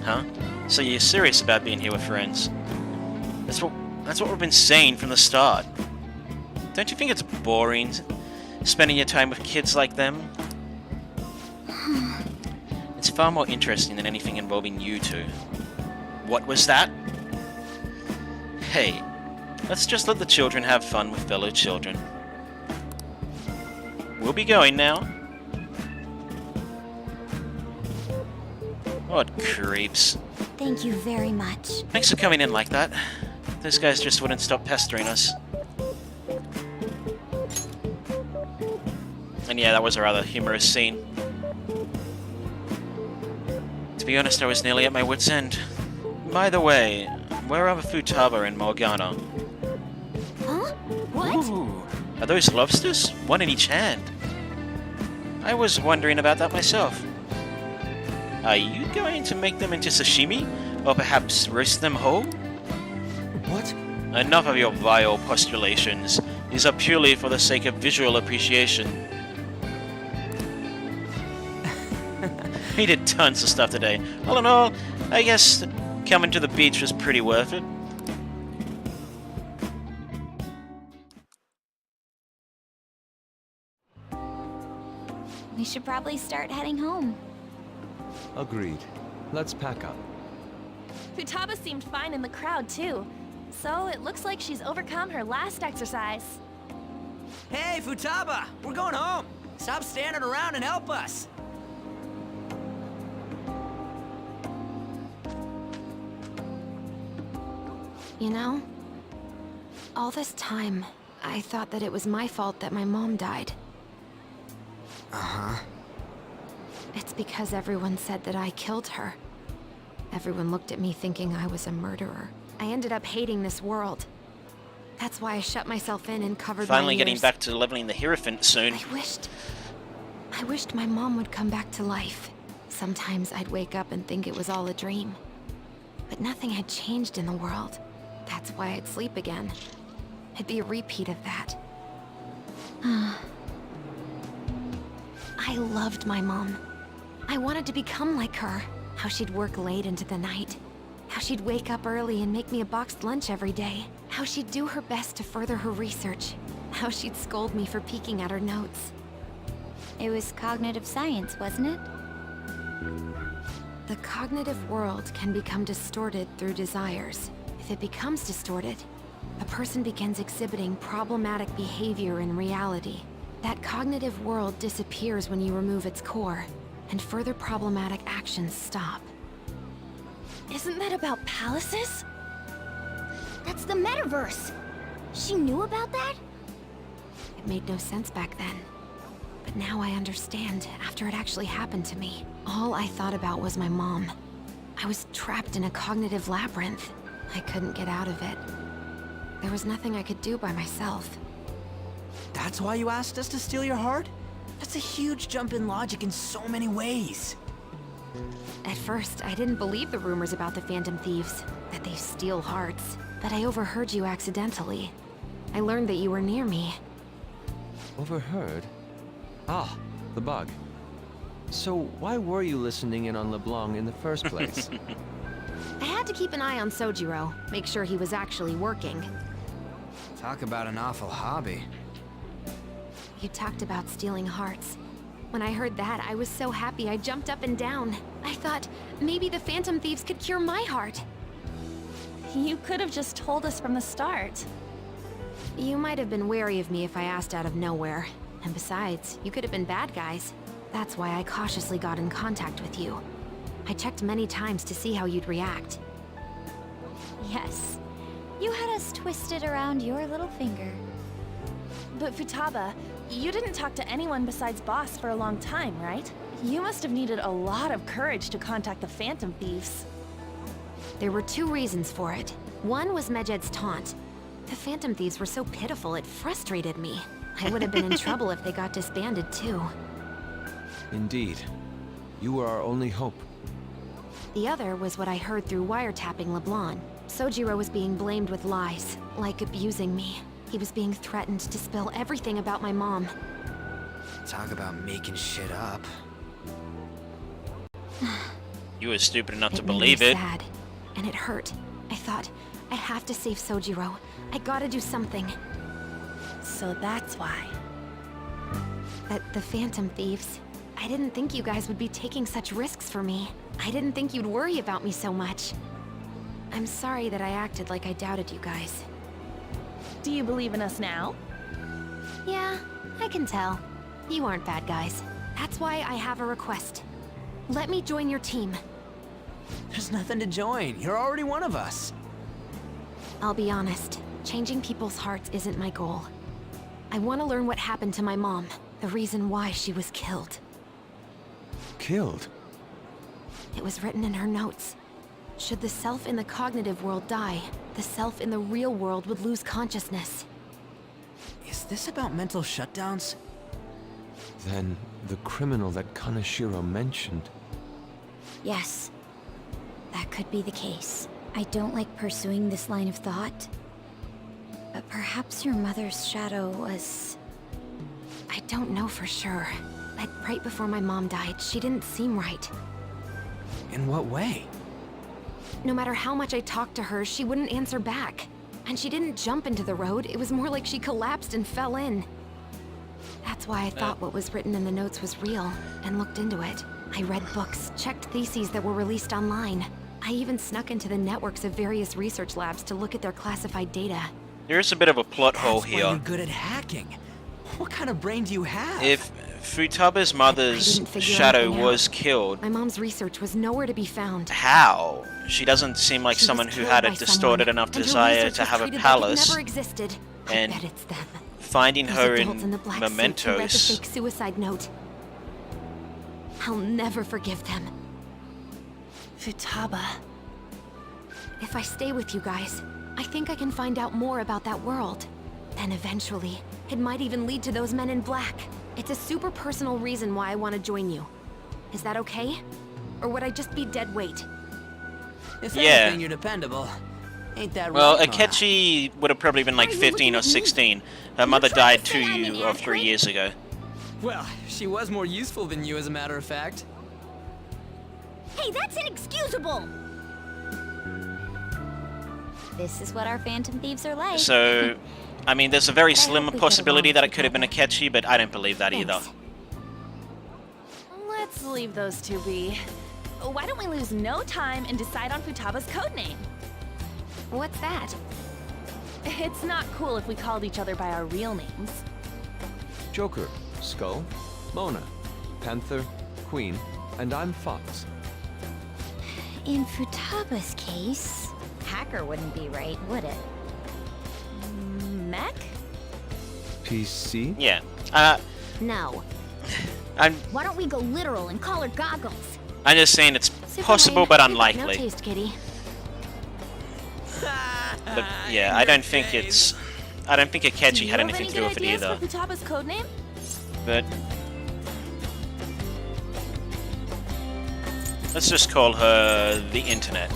A: Huh? So you're serious about being here with friends? That's what we've been saying from the start. Don't you think it's boring spending your time with kids like them? It's far more interesting than anything involving you two. What was that? Hey, let's just let the children have fun with fellow children. We'll be going now. What creeps.
C: Thank you very much.
A: Thanks for coming in like that. Those guys just wouldn't stop pestering us. And yeah, that was a rather humorous scene. To be honest, I was nearly at my wit's end. By the way, where are Futaba and Morgana?
C: Huh? What?
A: Ooh, are those lobsters? One in each hand. I was wondering about that myself. Are you going to make them into sashimi? Or perhaps roast them whole?
H: What?
A: Enough of your vile postulations. These are purely for the sake of visual appreciation. We did tons of stuff today. All in all, I guess coming to the beach was pretty worth it.
C: We should probably start heading home.
H: Agreed. Let's pack up.
B: Futaba seemed fine in the crowd, too. So it looks like she's overcome her last exercise.
F: Hey, Futaba! We're going home! Stop standing around and help us!
B: You know, all this time, I thought that it was my fault that my mom died.
F: Uh-huh.
B: It's because everyone said that I killed her. Everyone looked at me thinking I was a murderer. I ended up hating this world. That's why I shut myself in and covered
A: Finally
B: my
A: getting
B: ears.
A: back to leveling the Hierophant soon.
B: I wished my mom would come back to life. Sometimes I'd wake up and think it was all a dream. But nothing had changed in the world. That's why I'd sleep again. It'd be a repeat of that. I loved my mom. I wanted to become like her. How she'd work late into the night. How she'd wake up early and make me a boxed lunch every day. How she'd do her best to further her research. How she'd scold me for peeking at her notes.
C: It was cognitive science, wasn't it?
B: The cognitive world can become distorted through desires. If it becomes distorted, a person begins exhibiting problematic behavior in reality. That cognitive world disappears when you remove its core, and further problematic actions stop. Isn't that about palaces?
C: That's the metaverse. She knew about that?
B: It made no sense back then. But now I understand, after it actually happened to me. All I thought about was my mom. I was trapped in a cognitive labyrinth. I couldn't get out of it. There was nothing I could do by myself.
F: That's why you asked us to steal your heart? That's a huge jump in logic in so many ways.
B: At first, I didn't believe the rumors about the Phantom Thieves, that they steal hearts. But I overheard you accidentally. I learned that you were near me.
H: Overheard? Ah, the bug. So why were you listening in on LeBlanc in the first place?
B: I had to keep an eye on Sojiro, make sure he was actually working.
F: Talk about an awful hobby.
B: You talked about stealing hearts. When I heard that, I was so happy I jumped up and down. I thought, maybe the Phantom Thieves could cure my heart.
I: You could have just told us from the start.
B: You might have been wary of me if I asked out of nowhere. And besides, you could have been bad guys. That's why I cautiously got in contact with you. I checked many times to see how you'd react.
C: Yes. You had us twisted around your little finger.
I: But Futaba, you didn't talk to anyone besides Boss for a long time, right? You must have needed a lot of courage to contact the Phantom Thieves.
B: There were two reasons for it. One was Medjed's taunt. The Phantom Thieves were so pitiful it frustrated me. I would have been in trouble if they got disbanded too.
H: Indeed. You were our only hope.
B: The other was what I heard through wiretapping LeBlanc. Sojiro was being blamed with lies, like abusing me. He was being threatened to spill everything about my mom.
F: Talk about making shit up.
A: You were stupid enough to
B: It made
A: believe
B: me
A: it.
B: sad, and it hurt. I thought, I have to save Sojiro. I gotta do something.
I: So that's why.
B: But the Phantom Thieves, I I didn't think you guys would be taking such risks for me. I didn't think you'd worry about me so much. I'm sorry that I acted like I doubted you guys.
I: Do you believe in us now?
B: Yeah, I can tell. You aren't bad guys. That's why I have a request. Let me join your team.
F: There's nothing to join. You're already one of us.
B: I'll be honest, changing people's hearts isn't my goal. I want to learn what happened to my mom, the reason why she was killed.
H: Killed?
B: It was written in her notes. Should the self in the cognitive world die, the self in the real world would lose consciousness.
F: Is this about mental shutdowns?
H: Then the criminal that Kaneshiro mentioned.
C: Yes. That could be the case. I don't like pursuing this line of thought. But perhaps your mother's shadow was...
B: I don't know for sure. Like right before my mom died, she didn't seem right.
F: In what way?
B: No matter how much I talked to her, she wouldn't answer back. And she didn't jump into the road, it was more like she collapsed and fell in. That's why I thought what was written in the notes was real, and looked into it. I read books, checked theses that were released online. I even snuck into the networks of various research labs to look at their classified data.
A: There is a bit of a plot hole
F: That's why
A: here.
F: you're good at hacking. What kind of brain do you have?
A: If Futaba's mother's
B: didn't figure
A: shadow
B: anything out.
A: was killed,
B: My mom's research was nowhere to be found.
A: how? She doesn't seem like
B: She was
A: someone who
B: killed
A: had a
B: by
A: distorted
B: someone,
A: enough
B: and her
A: desire
B: research
A: to
B: was
A: have a
B: treated like it
A: palace,
B: never existed.
A: and
B: I bet it's them.
A: finding
B: Those
A: her
B: adults
A: in
B: in the black suits who read the
A: mementos.
B: fake suicide note. I'll never forgive them.
I: Futaba.
B: If I stay with you guys, I think I can find out more about that world. Then eventually, it might even lead to those men in black. It's a super personal reason why I want to join you. Is that okay? Or would I just be dead weight?
F: If
A: Yeah.
F: anything, you're dependable. Ain't that
A: Well,
F: right, Nora?
A: Akechi would have probably been like
B: Why are you
A: 15 or
B: looking at me?
A: 16. Her mother
C: trying
A: died
C: to say I'm
A: 2 or 3
C: inadequate?
A: years ago.
F: Well, she was more useful than you, as a matter of fact.
C: Hey, that's inexcusable! This is what our Phantom Thieves are like.
A: So, I mean, there's a very
C: But I
A: slim
C: hope we get
A: possibility
C: along
A: that it could have been
C: together.
A: Akechi, but I don't believe that either.
C: Thanks.
I: Let's leave those two be. Why don't we lose no time and decide on Futaba's codename?
B: What's that?
I: It's not cool if we called each other by our real names.
H: Joker, Skull, Mona, Panther, Queen, and I'm Fox.
C: In Futaba's case, hacker wouldn't be right, would it?
I: Mech?
H: PC?
A: Yeah.
C: No.
A: I'm
C: Why don't we go literal and call her Goggles?
A: just saying it's
B: Super
A: possible
B: lame.
A: but
B: You got No
A: unlikely.
B: taste, kitty.
A: But yeah, I don't think it's. I don't think
I: Do
A: Akechi
I: you
A: had
I: have
A: anything
I: any
A: to do
I: good
A: with it
I: ideas
A: either.
I: for Futaba's codename?
A: But let's just call her the Internet.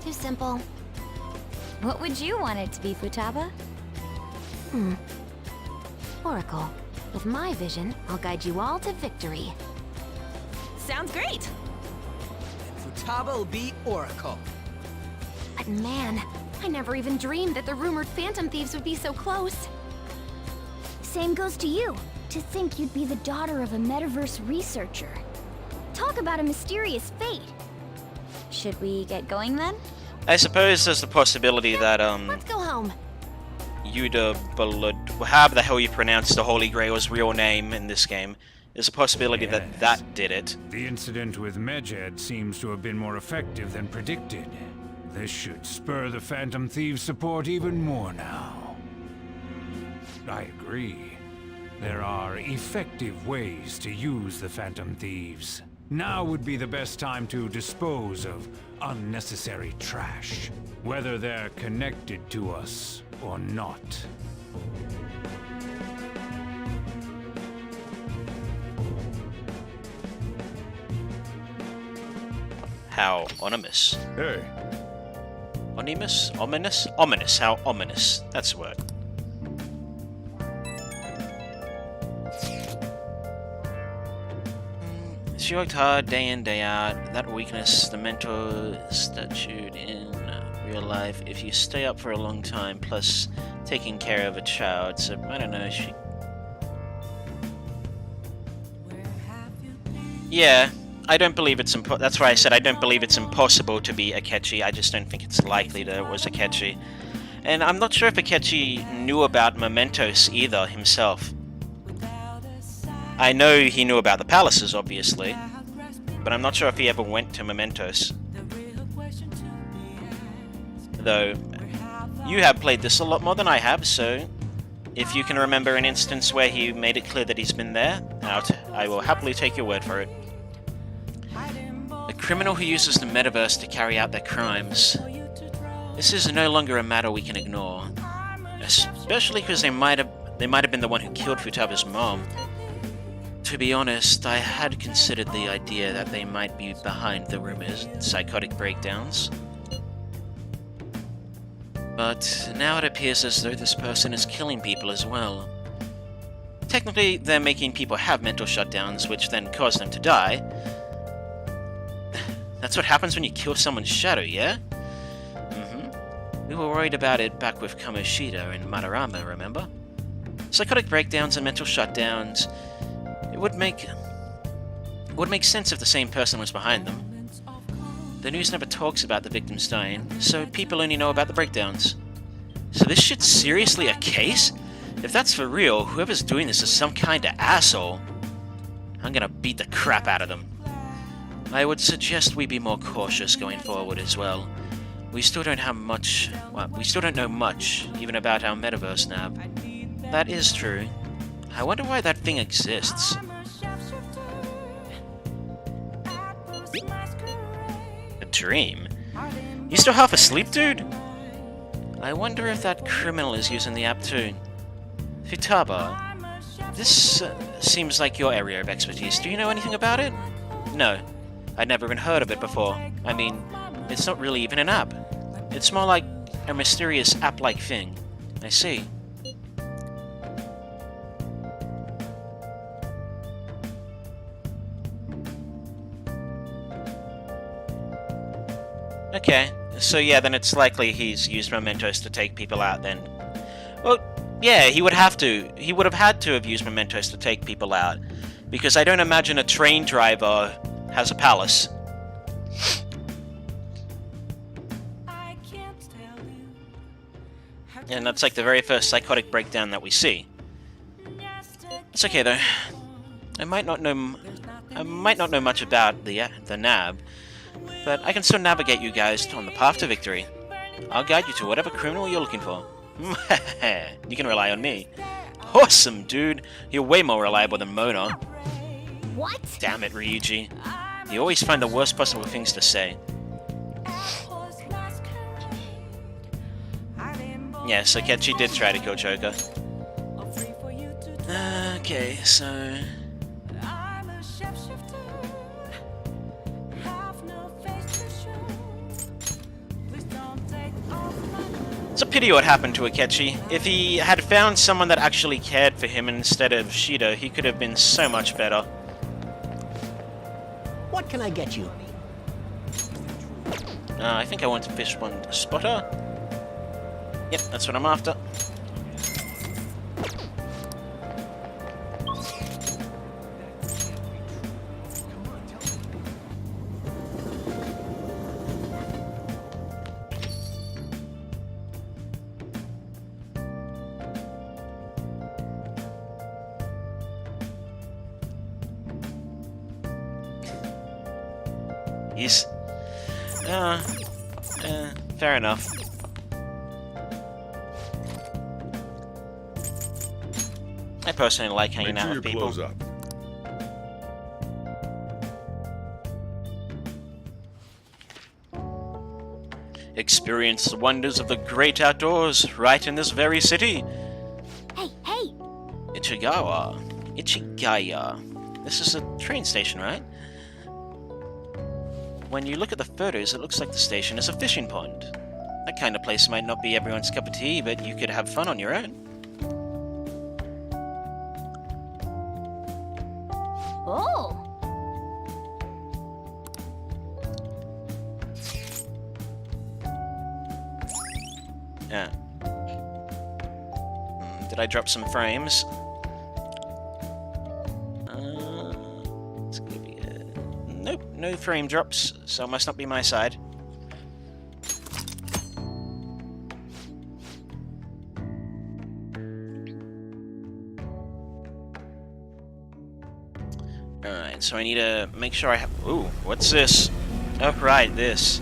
B: Too simple.
C: What would you want it to be, Futaba?
B: Oracle. With my vision, I'll guide you all to victory.
I: Sounds great!
F: Futaba will be Oracle.
B: But man, I never even dreamed that the rumored Phantom Thieves would be so close.
C: Same goes to you. To think you'd be the daughter of a metaverse researcher. Talk about a mysterious fate. Should we get going then?
A: I suppose there's the possibility that
B: Let's go home.
A: Yuda Balud, however the hell you pronounce the Holy Grail's real name in this game, there's a possibility that
J: Yes.
A: that did it.
J: The incident with Medjed seems to have been more effective than predicted. This should spur the Phantom Thieves' support even more now. I agree. There are effective ways to use the Phantom Thieves. Now would be the best time to dispose of unnecessary trash, whether they're connected to us or not.
A: How ominous.
G: Hey,
A: Ominous? Ominous? Ominous. How ominous. That's the word. She worked hard day in, day out. That weakness, the mental statute in real life, if you stay up for a long time, plus taking care of a child, so I don't know, she... Yeah, I don't believe it's that's why I said I don't believe it's impossible to be Akechi. I just don't think it's likely that it was Akechi. And I'm not sure if Akechi knew about Mementos either himself. I know he knew about the palaces, obviously, but I'm not sure if he ever went to Mementos. Though, you have played this a lot more than I have, so if you can remember an instance where he made it clear that he's been there, I will happily take your word for it. A criminal who uses the metaverse to carry out their crimes. This is no longer a matter we can ignore, especially because they might have been the one who killed Futaba's mom. To be honest, I had considered the idea that they might be behind the rumors and psychotic breakdowns. But now it appears as though this person is killing people as well. Technically, they're making people have mental shutdowns, which then cause them to die. That's what happens when you kill someone's shadow, yeah? We were worried about it back with Kamoshida and Madarama, remember? Psychotic breakdowns and mental shutdowns. It would make sense if the same person was behind them. The news never talks about the victims dying, so people only know about the breakdowns. So this shit's seriously a case? If that's for real, whoever's doing this is some kind of asshole. I'm gonna beat the crap out of them. I would suggest we be more cautious going forward as well. We still don't know much, even about our metaverse nav. That is true. I wonder why that thing exists. A dream? You still half asleep, dude? I wonder if that criminal is using the app too. Futaba, this seems like your area of expertise. Do you know anything about it? No. I'd never even heard of it before. I mean, it's not really even an app. It's more like a mysterious app-like thing. I see. Okay, so yeah, then it's likely he's used Mementos to take people out then. Well, yeah, he would have to. He would have had to have used Mementos to take people out. Because I don't imagine a train driver has a palace. And that's like the very first psychotic breakdown that we see. It's okay though. I might not know much about the NAB, but I can still navigate you guys on the path to victory. I'll guide you to whatever criminal you're looking for. You can rely on me. Awesome, dude. You're way more reliable than Mona.
C: What?
A: Damn it, Ryuji. You always find the worst possible things to say. Yes, Akechi did try to kill Joker. Okay, so... It's a pity what happened to Akechi. If he had found someone that actually cared for him instead of Shido, he could have been so much better.
K: What can I get you?
A: I think I want a fish one spotter. Yep, that's what I'm after. Yes. Fair enough. I personally like hanging out with people.
G: Make sure your clothes up.
A: Experience the wonders of the great outdoors right in this very city.
C: Hey, hey!
A: Ichigaya. This is a train station, right? When you look at the photos, it looks like the station is a fishing pond. That kind of place might not be everyone's cup of tea, but you could have fun on your own.
C: Oh!
A: Yeah. Did I drop some frames? It's gonna be it. no frame drops, so it must not be my side. Alright, so I need to make sure I have... Ooh, what's this? Oh, right, this.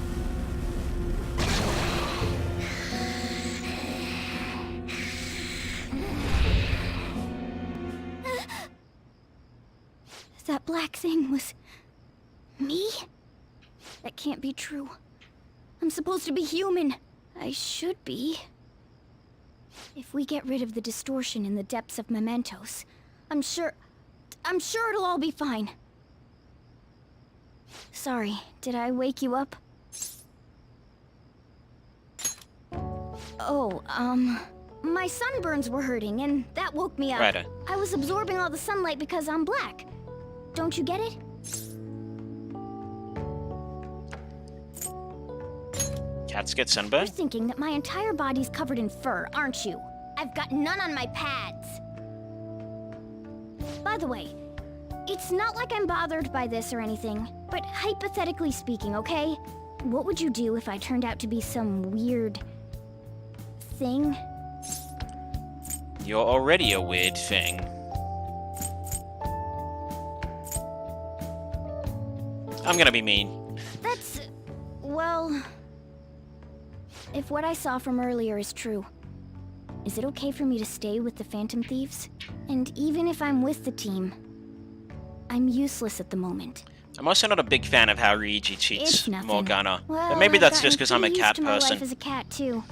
C: That black thing was... me? That can't be true. I'm supposed to be human. I should be. If we get rid of the distortion in the depths of mementos, I'm sure it'll all be fine. Sorry, did I wake you up? Oh, my sunburns were hurting, and that woke me up.
A: Right.
C: I was absorbing all the sunlight because I'm black. Don't you get it?
A: Cats get
C: You're
A: sunburned?
C: thinking that my entire body's covered in fur, aren't you? I've got none on my pads. By the way, it's not like I'm bothered by this or anything, but hypothetically speaking, okay? What would you do if I turned out to be some weird... thing?
A: You're already a weird thing. I'm gonna be mean.
C: That's... well... If what I saw from earlier is true, is it okay for me to stay with the Phantom Thieves? And even if I'm with the team, I'm useless at the moment.
A: I'm also not a big fan of how Ryuji
C: It's
A: treats
C: nothing.
A: Morgana.
C: Well,
A: But maybe
C: I've
A: that's just
C: gotten
A: because I'm a
C: pretty
A: cat
C: used to my
A: person.
C: life as a cat too.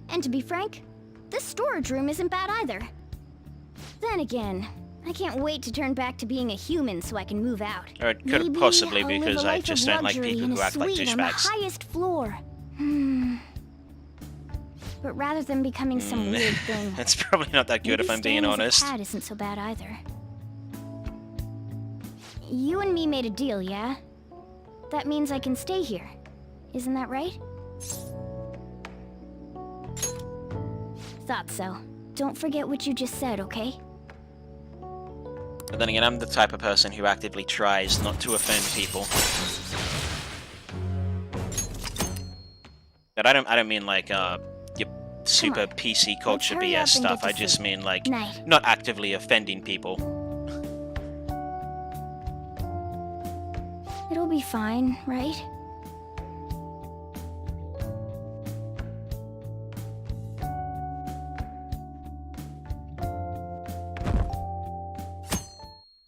C: And to be frank, this storage room isn't bad either. Then again, I can't wait to turn back to being a human so I can move out.
A: Or it could
C: Maybe
A: possibly
C: I'll
A: be
C: live
A: because
C: a
A: I
C: life
A: just
C: of
A: don't like
C: luxury
A: people
C: in
A: who
C: a
A: act like
C: suite on the
A: douchebags.
C: highest floor. But rather than becoming some weird thing,
A: It's probably not that good if
C: maybe
A: I'm being
C: staying as
A: honest.
C: a cat isn't so bad either. You and me made a deal, yeah? That means I can stay here. Isn't that right? Thought so. Don't forget what you just said, okay?
A: But then again, I'm the type of person who actively tries not to offend people. But I don't mean like your super
C: on,
A: PC culture
C: hurry up
A: BS
C: and
A: stuff.
C: get
A: I
C: to
A: just
C: sleep.
A: mean like
C: Night.
A: not actively offending people.
C: It'll be fine, right?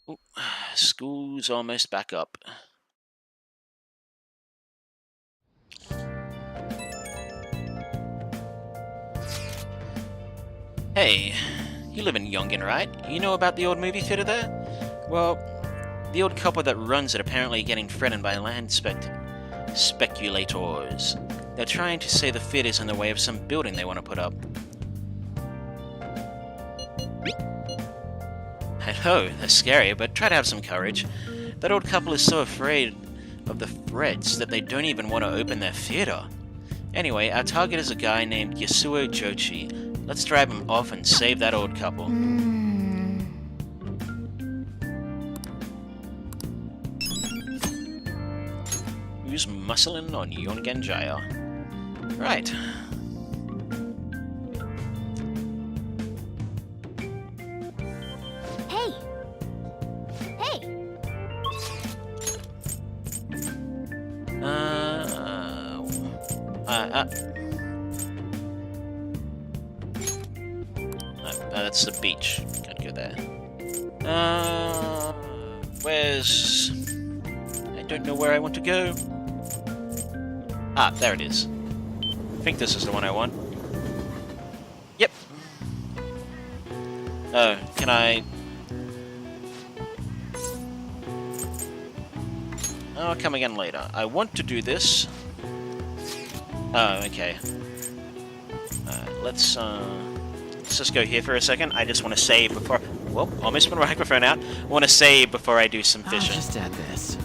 A: Ooh, school's almost back up. Hey, you live in Yongen, right? You know about the old movie theater there? Well, the old couple that runs it apparently getting threatened by land speculators. They're trying to say the theater's in the way of some building they want to put up. I know, they're scary, but try to have some courage. That old couple is so afraid of the threats that they don't even want to open their theater. Anyway, our target is a guy named Yasuo Jochi. Let's drive him off and save that old couple. Who's muscling on Yongen Jaya? Right.
C: Hey! Hey!
A: That's the beach. Can't go there. Where's... I don't know where I want to go. Ah, there it is. I think this is the one I want. Yep. Oh, can I... I'll come again later. I want to do this. Oh, okay. Let's just go here for a second. I just want to save before... Whoa, almost put my microphone out. I want to save before I do some
E: I'll
A: fishing.
E: just add this.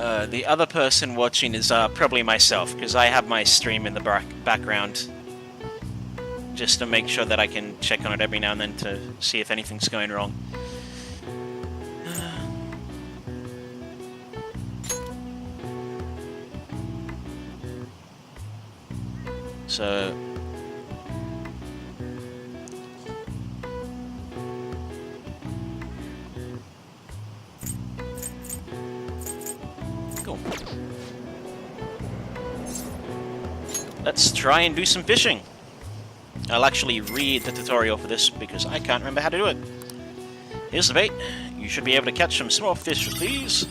A: The other person watching is probably myself, because I have my stream in the background. Just to make sure that I can check on it every now and then to see if anything's going wrong. So... cool. Let's try and do some fishing. I'll actually read the tutorial for this because I can't remember how to do it. Here's the bait. You should be able to catch some small fish with these.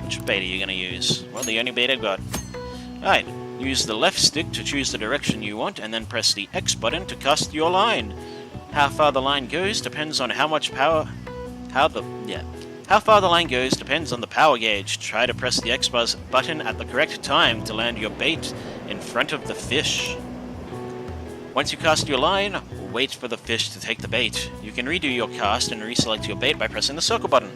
A: Which bait are you going to use? Well, the only bait I've got. Alright, use the left stick to choose the direction you want, and then press the X button to cast your line. How far the line goes depends on how much power... How far the line goes depends on the power gauge. Try to press the X button at the correct time to land your bait in front of the fish. Once you cast your line, wait for the fish to take the bait. You can redo your cast and reselect your bait by pressing the circle button.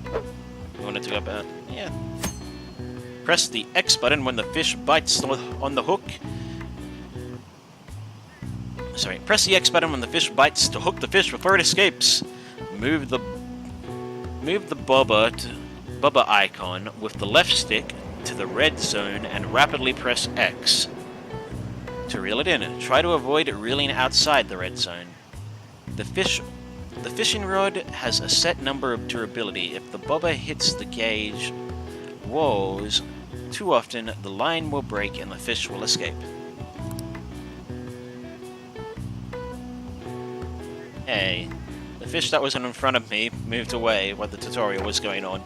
A: You want it to go back? Yeah. Press the X button when the fish bites on the hook. Sorry, press the X button when the fish bites to hook the fish before it escapes. Move the bubba icon with the left stick to the red zone and rapidly press X to reel it in. Try to avoid reeling outside the red zone. The fishing rod has a set number of durability. If the bubba hits the gauge walls too often, the line will break and the fish will escape. Hey, the fish that was in front of me moved away while the tutorial was going on.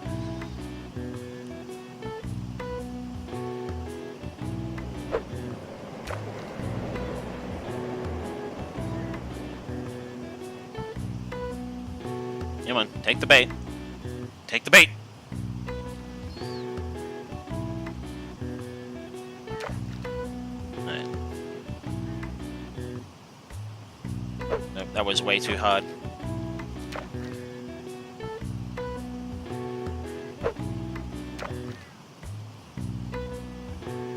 A: Come on, take the bait. Take the bait! Alright. Nope, that was way too hard.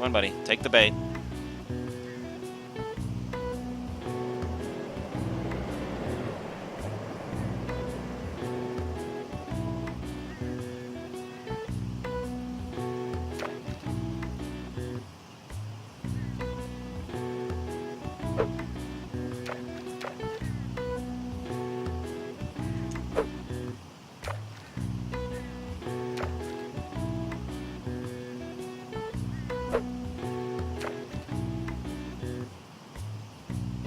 A: Come on, buddy, take the bait.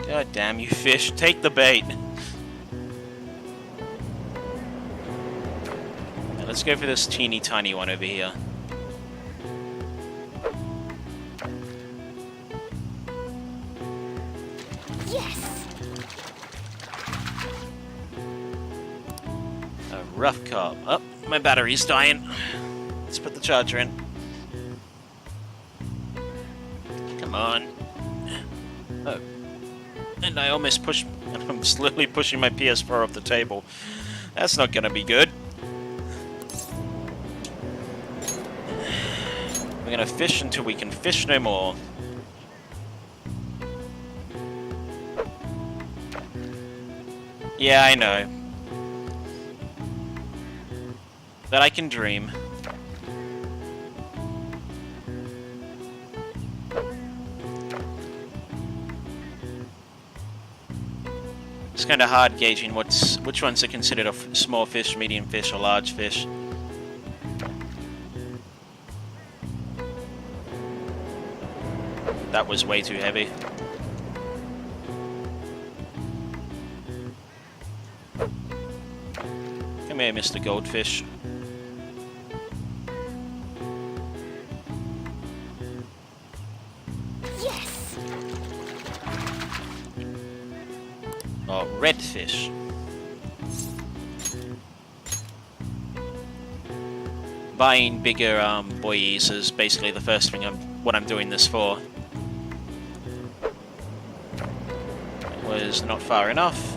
A: God damn you fish, take the bait. Now let's go for this teeny tiny one over here.
C: Yes!
A: A rough carp. Oh, my battery's dying. Let's put the charger in. Come on. Oh. And I almost pushed... I'm slowly pushing my PS4 off the table. That's not gonna be good. We're gonna fish until we can fish no more. Yeah, I know. But I can dream. It's kind of hard gauging which ones are considered a small fish, medium fish, or large fish. That was way too heavy. Come here, Mr. Goldfish.
C: Yes!
A: Oh, redfish. Buying bigger buoys is basically the first thing what I'm doing this for. was not far enough.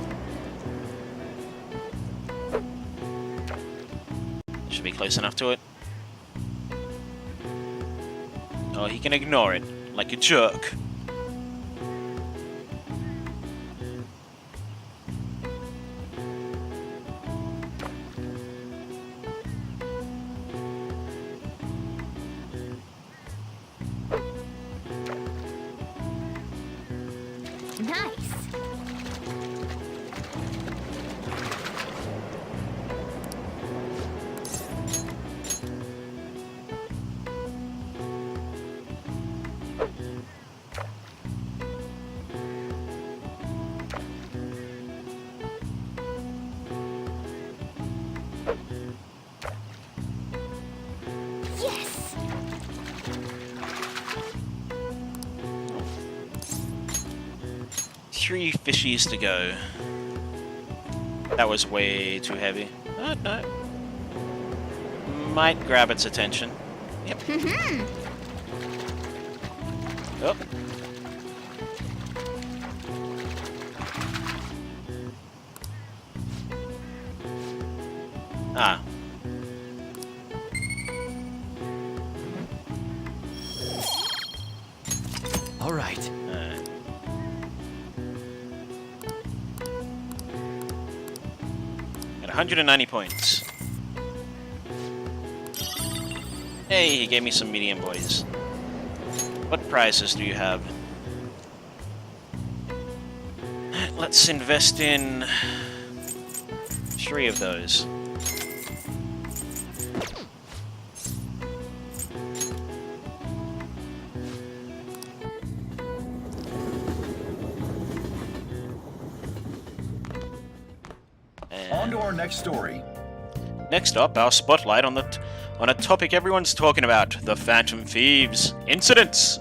A: Should be close enough to it. Oh, he can ignore it, like a jerk.
C: Nice. Yes.
A: 3 fishies to go. That was way too heavy. No. Might grab its attention. Yep. Oh. Ah.
H: All right.
A: At 190 points. Hey, he gave me some medium boys. What prizes do you have? Let's invest in 3 of those.
K: On to our next story.
A: Next up, our spotlight on a topic everyone's talking about: the Phantom Thieves incidents.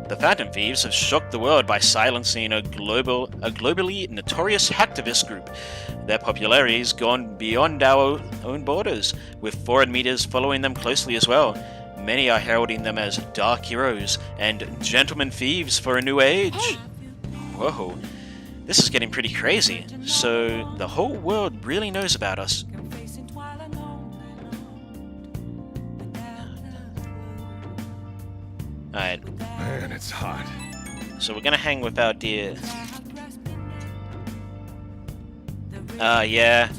A: The Phantom Thieves have shocked the world by silencing a globally notorious hacktivist group. Their popularity has gone beyond our own borders, with foreign medias following them closely as well. Many are heralding them as dark heroes and gentlemen thieves for a new age. Whoa, this is getting pretty crazy. So the whole world really knows about us. Alright,
G: Man, it's hot.
A: so we're gonna hang with our dear... yeah.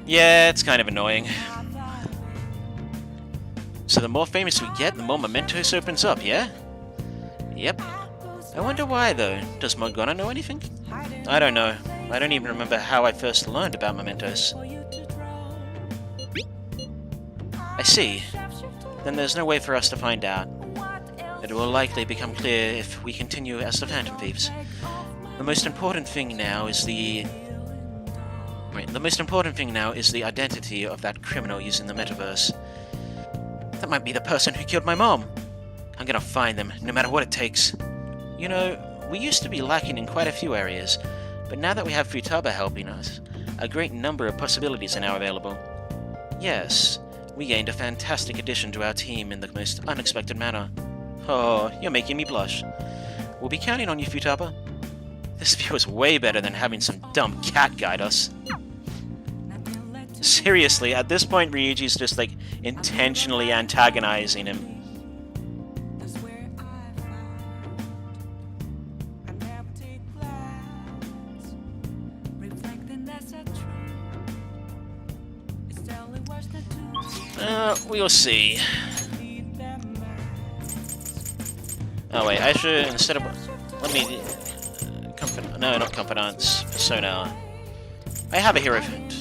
A: Yeah, it's kind of annoying. So the more famous we get, the more Mementos opens up, yeah? Yep. I wonder why, though. Does Morgana know anything? I don't know. I don't even remember how I first learned about Mementos. I see. Then there's no way for us to find out. It will likely become clear if we continue as the Phantom Thieves. The most important thing now is the identity of that criminal using the metaverse. That might be the person who killed my mom. I'm gonna find them, no matter what it takes. You know, we used to be lacking in quite a few areas, but now that we have Futaba helping us, a great number of possibilities are now available. Yes, we gained a fantastic addition to our team in the most unexpected manner. Oh, you're making me blush. We'll be counting on you, Futaba. This view is way better than having some dumb cat guide us. Seriously, at this point Ryuji's just like intentionally antagonizing him. We'll see. Oh wait, I should, instead of... Let me... no, not Confidants. Persona. I have a Hierophant.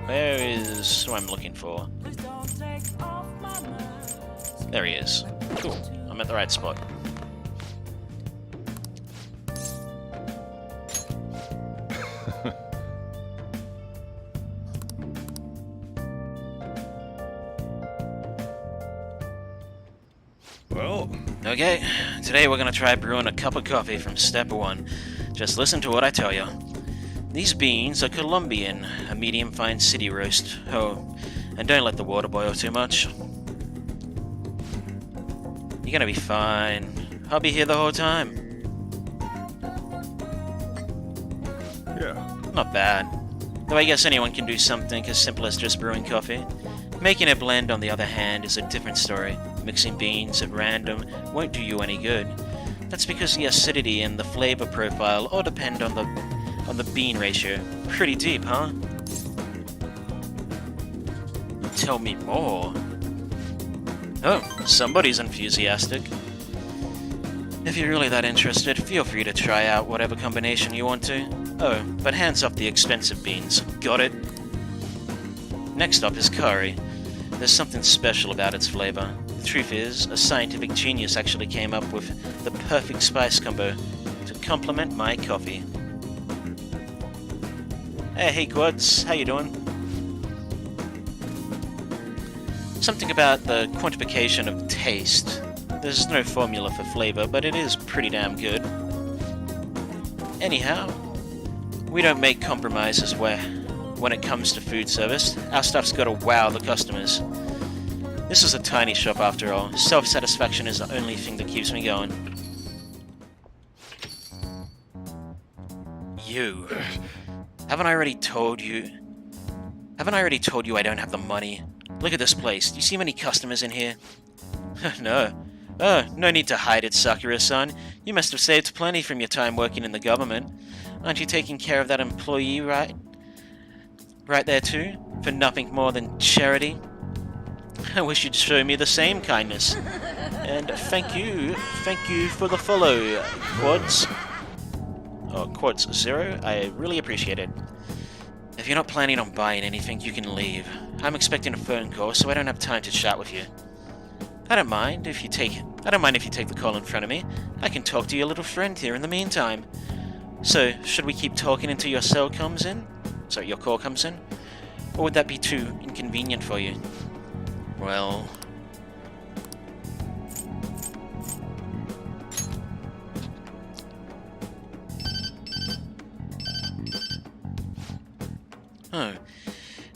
A: Where is who I'm looking for? There he is. Cool. I'm at the right spot.
G: Well,
A: Okay, today we're gonna try brewing a cup of coffee from step 1. Just listen to what I tell you. These beans are Colombian, a medium fine city roast. Oh, and don't let the water boil too much. You're gonna be fine. I'll be here the whole time.
G: Yeah.
A: Not bad. Though I guess anyone can do something as simple as just brewing coffee. Making a blend, on the other hand, is a different story. Mixing beans at random won't do you any good. That's because the acidity and the flavor profile all depend on the bean ratio. Pretty deep, huh? Tell me more. Oh, somebody's enthusiastic. If you're really that interested, feel free to try out whatever combination you want to. Oh, but hands off the expensive beans. Got it? Next up is curry. There's something special about its flavor. The truth is, a scientific genius actually came up with the perfect spice combo to complement my coffee. Hey Quads, how you doing? Something about the quantification of taste. There's no formula for flavor, but it is pretty damn good. Anyhow, we don't make compromises when it comes to food service. Our stuff's gotta wow the customers. This is a tiny shop after all. Self-satisfaction is the only thing that keeps me going. You. Haven't I already told you I don't have the money? Look at this place. Do you see many customers in here? No. Oh, no need to hide it, Sakura-san. You must have saved plenty from your time working in the government. Aren't you taking care of that employee right there too? For nothing more than charity? I wish you'd show me the same kindness. And thank you for the follow, Quads. Oh, Quads 0, I really appreciate it. If you're not planning on buying anything, you can leave. I'm expecting a phone call, so I don't have time to chat with you. I don't mind if you take the call in front of me. I can talk to your little friend here in the meantime. So, should we keep talking until your call comes in? Or would that be too inconvenient for you? Well... Oh,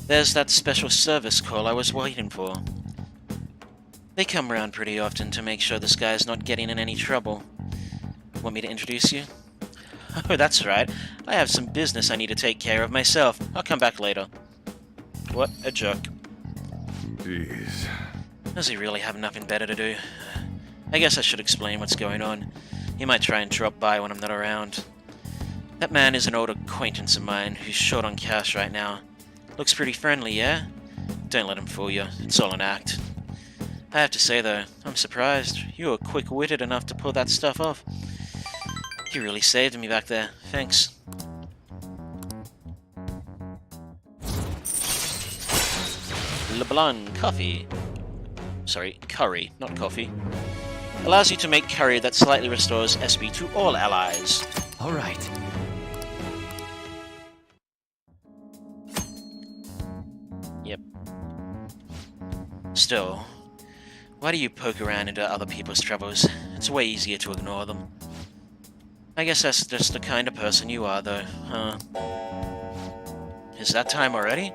A: there's that special service call I was waiting for. They come around pretty often to make sure this guy's not getting in any trouble. Want me to introduce you? Oh, that's right. I have some business I need to take care of myself. I'll come back later. What a jerk.
G: Jeez.
A: Does he really have nothing better to do? I guess I should explain what's going on. He might try and drop by when I'm not around. That man is an old acquaintance of mine who's short on cash right now. Looks pretty friendly, yeah? Don't let him fool you. It's all an act. I have to say, though, I'm surprised. You were quick-witted enough to pull that stuff off. You really saved me back there. Thanks. LeBlanc coffee. Sorry, curry, not coffee. Allows you to make curry that slightly restores SP to all allies.
F: All right.
A: Yep. Still, why do you poke around into other people's troubles? It's way easier to ignore them. I guess that's just the kind of person you are, though, huh? Is that time already?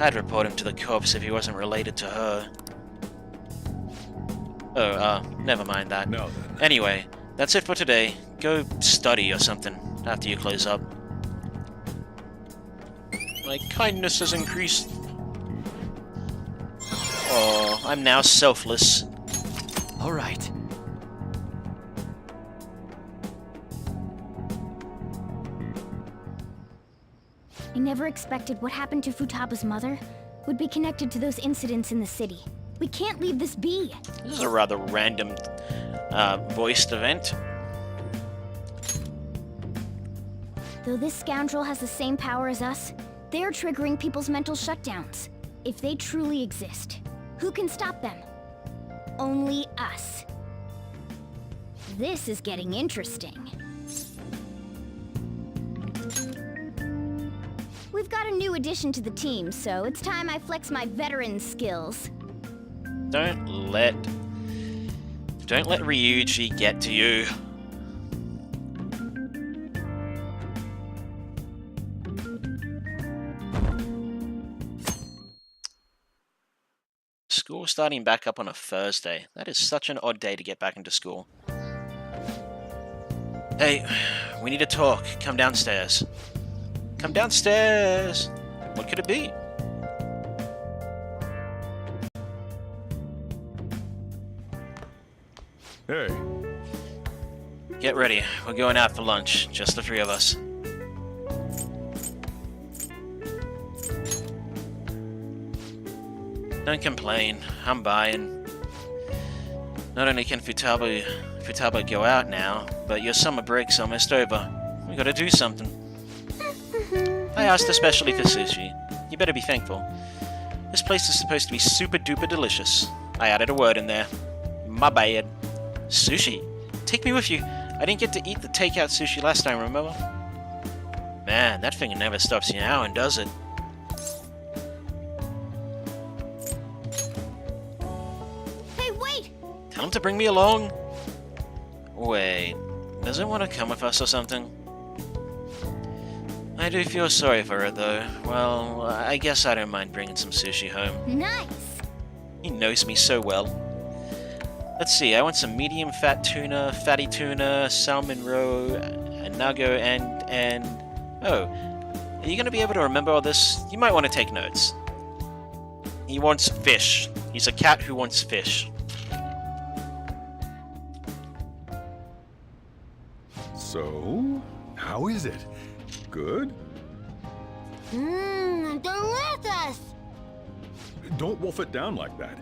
A: I'd report him to the cops if he wasn't related to her. Oh, never mind that.
G: No.
A: Anyway, that's it for today. Go study or something after you close up. My kindness has increased. Oh, I'm now selfless.
F: All right.
C: I never expected what happened to Futaba's mother would be connected to those incidents in the city. We can't leave this be.
A: This is a rather random, voiced event.
C: Though this scoundrel has the same power as us, they're triggering people's mental shutdowns. If they truly exist, who can stop them? Only us. This is getting interesting. We've got a new addition to the team, so it's time I flex my veteran skills.
A: Don't let Ryuji get to you. starting back up on a Thursday. That is such an odd day to get back into school. Hey, we need to talk. Come downstairs. Come downstairs! What could it be?
G: Hey,
A: Get ready. We're going out for lunch. Just the three of us. Don't complain. I'm buying. Not only can Futaba go out now, but your summer break's almost over. We gotta do something. I asked especially for sushi. You better be thankful. This place is supposed to be super duper delicious. I added a word in there. My bad. Sushi? Take me with you. I didn't get to eat the takeout sushi last time, remember? Man, that thing never stops meowing, does it?
C: Hey, wait!
A: Tell him to bring me along. Wait, does it want to come with us or something? I do feel sorry for it, though. Well, I guess I don't mind bringing some sushi home.
C: Nice!
A: He knows me so well. Let's see, I want some medium fat tuna, fatty tuna, salmon roe, anago, and... Oh, are you going to be able to remember all this? You might want to take notes. He wants fish. He's a cat who wants fish.
G: so how is it? Good?
C: Delicious!
G: Don't wolf it down like that.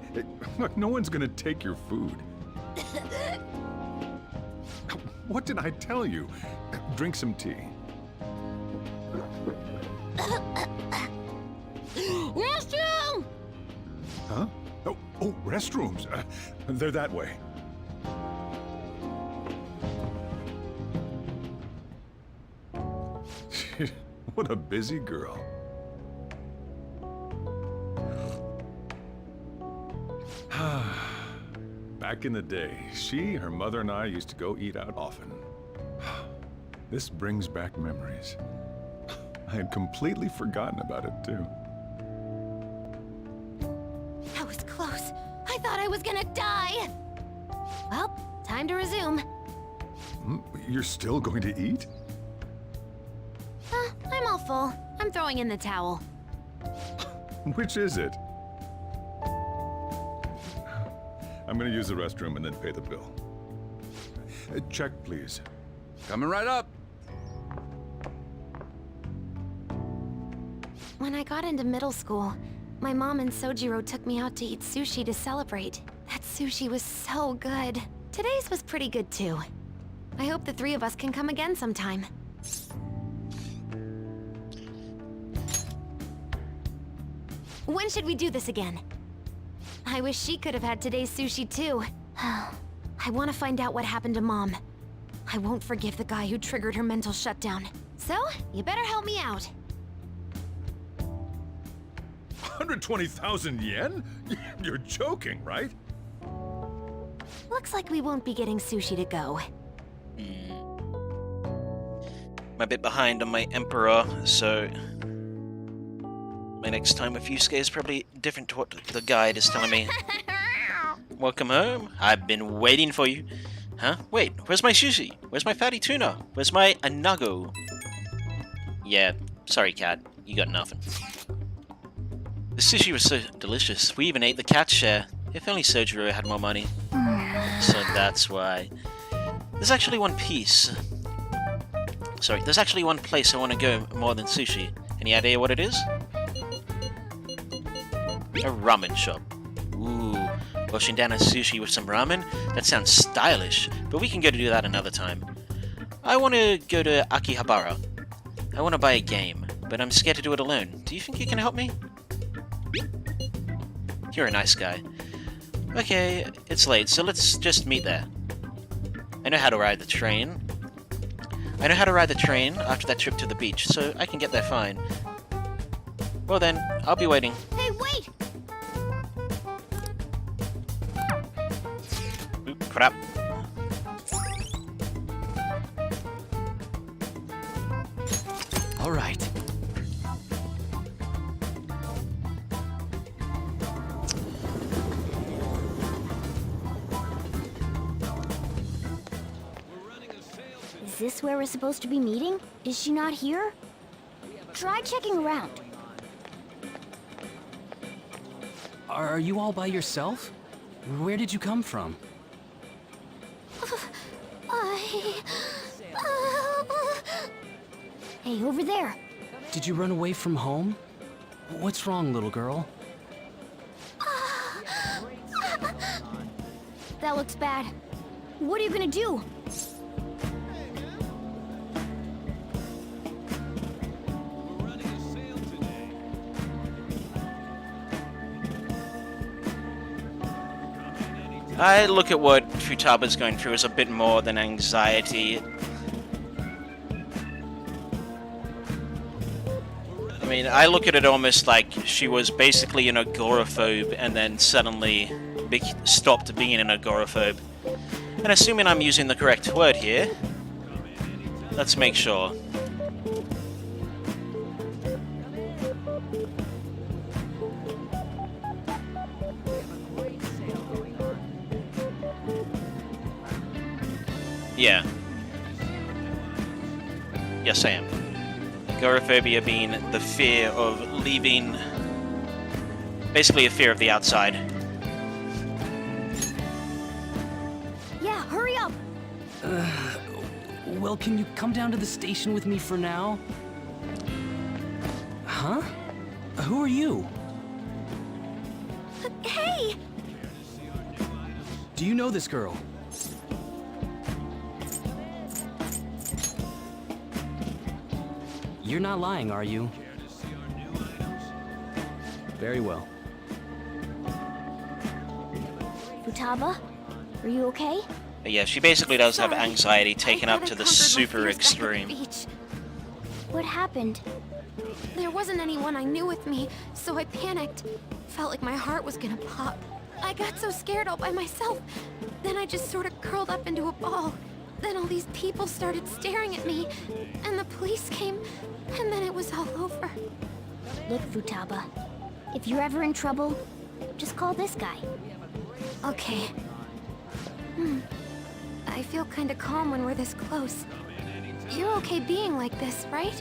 G: Look, no one's gonna take your food. What did I tell you? Drink some tea.
C: Restroom!
G: Huh? Oh, restrooms. They're that way. What a busy girl. Back in the day, she, her mother, and I used to go eat out often. This brings back memories. I had completely forgotten about it, too.
C: That was close. I thought I was gonna die. Well, time to resume.
G: You're still going to eat?
C: I'm all full. I'm throwing in the towel.
G: Which is it? I'm gonna use the restroom and then pay the bill. Check, please.
L: Coming right up.
B: When I got into middle school, my mom and Sojiro took me out to eat sushi to celebrate. That sushi was so good. Today's was pretty good too. I hope the three of us can come again sometime. When should we do this again? I wish she could have had today's sushi too. I want to find out what happened to Mom. I won't forgive the guy who triggered her mental shutdown. So, you better help me out.
G: 120,000 yen? You're joking, right?
B: Looks like we won't be getting sushi to go.
A: I'm a bit behind on my Emperor, so... my next time with Yusuke is probably different to what the guide is telling me. Welcome home. I've been waiting for you. Huh? Wait, where's my sushi? Where's my fatty tuna? Where's my anago? Yeah, sorry cat. You got nothing. The sushi was so delicious. We even ate the cat share. If only Sojiro had more money. So that's why. There's actually one piece. Sorry, there's actually one place I want to go more than sushi. Any idea what it is? A ramen shop. Ooh, washing down a sushi with some ramen? That sounds stylish, but we can go to do that another time. I want to go to Akihabara. I want to buy a game, but I'm scared to do it alone. Do you think you can help me? You're a nice guy. Okay, it's late, so let's just meet there. I know how to ride the train. I know how to ride the train after that trip to the beach, so I can get there fine. Well then, I'll be waiting.
C: Hey, wait!
A: Oop, crap.
F: All right.
C: Is this where we're supposed to be meeting? Is she not here? Try checking around.
E: Are you all by yourself? Where did you come from?
C: Hey, over there.
E: Did you run away from home? What's wrong, little girl?
C: That looks bad. What are you gonna do?
A: I look at what Futaba's going through as a bit more than anxiety. I mean, I look at it almost like she was basically an agoraphobe and then suddenly stopped being an agoraphobe. And assuming I'm using the correct word here, let's make sure. Yeah. Yes, I am. Agoraphobia being the fear of leaving... basically a fear of the outside.
C: Yeah, hurry up!
E: Well, can you come down to the station with me for now? Huh? Who are you?
C: Hey!
E: Do you know this girl? You're not lying, are you? Very well.
C: Futaba, are you okay?
A: But yeah, she basically does have
B: Sorry.
A: anxiety taken
B: I
A: up
B: had
A: to the
B: conquered my
A: super
B: fears back at the
A: extreme.
B: beach.
C: What happened?
B: There wasn't anyone I knew with me, so I panicked. Felt like my heart was gonna pop. I got so scared all by myself. Then I just sort of curled up into a ball. Then all these people started staring at me, and the police came, and then it was all over.
C: Look, Futaba, if you're ever in trouble, just call this guy.
B: Okay. I feel kinda calm when we're this close. You're okay being like this, right?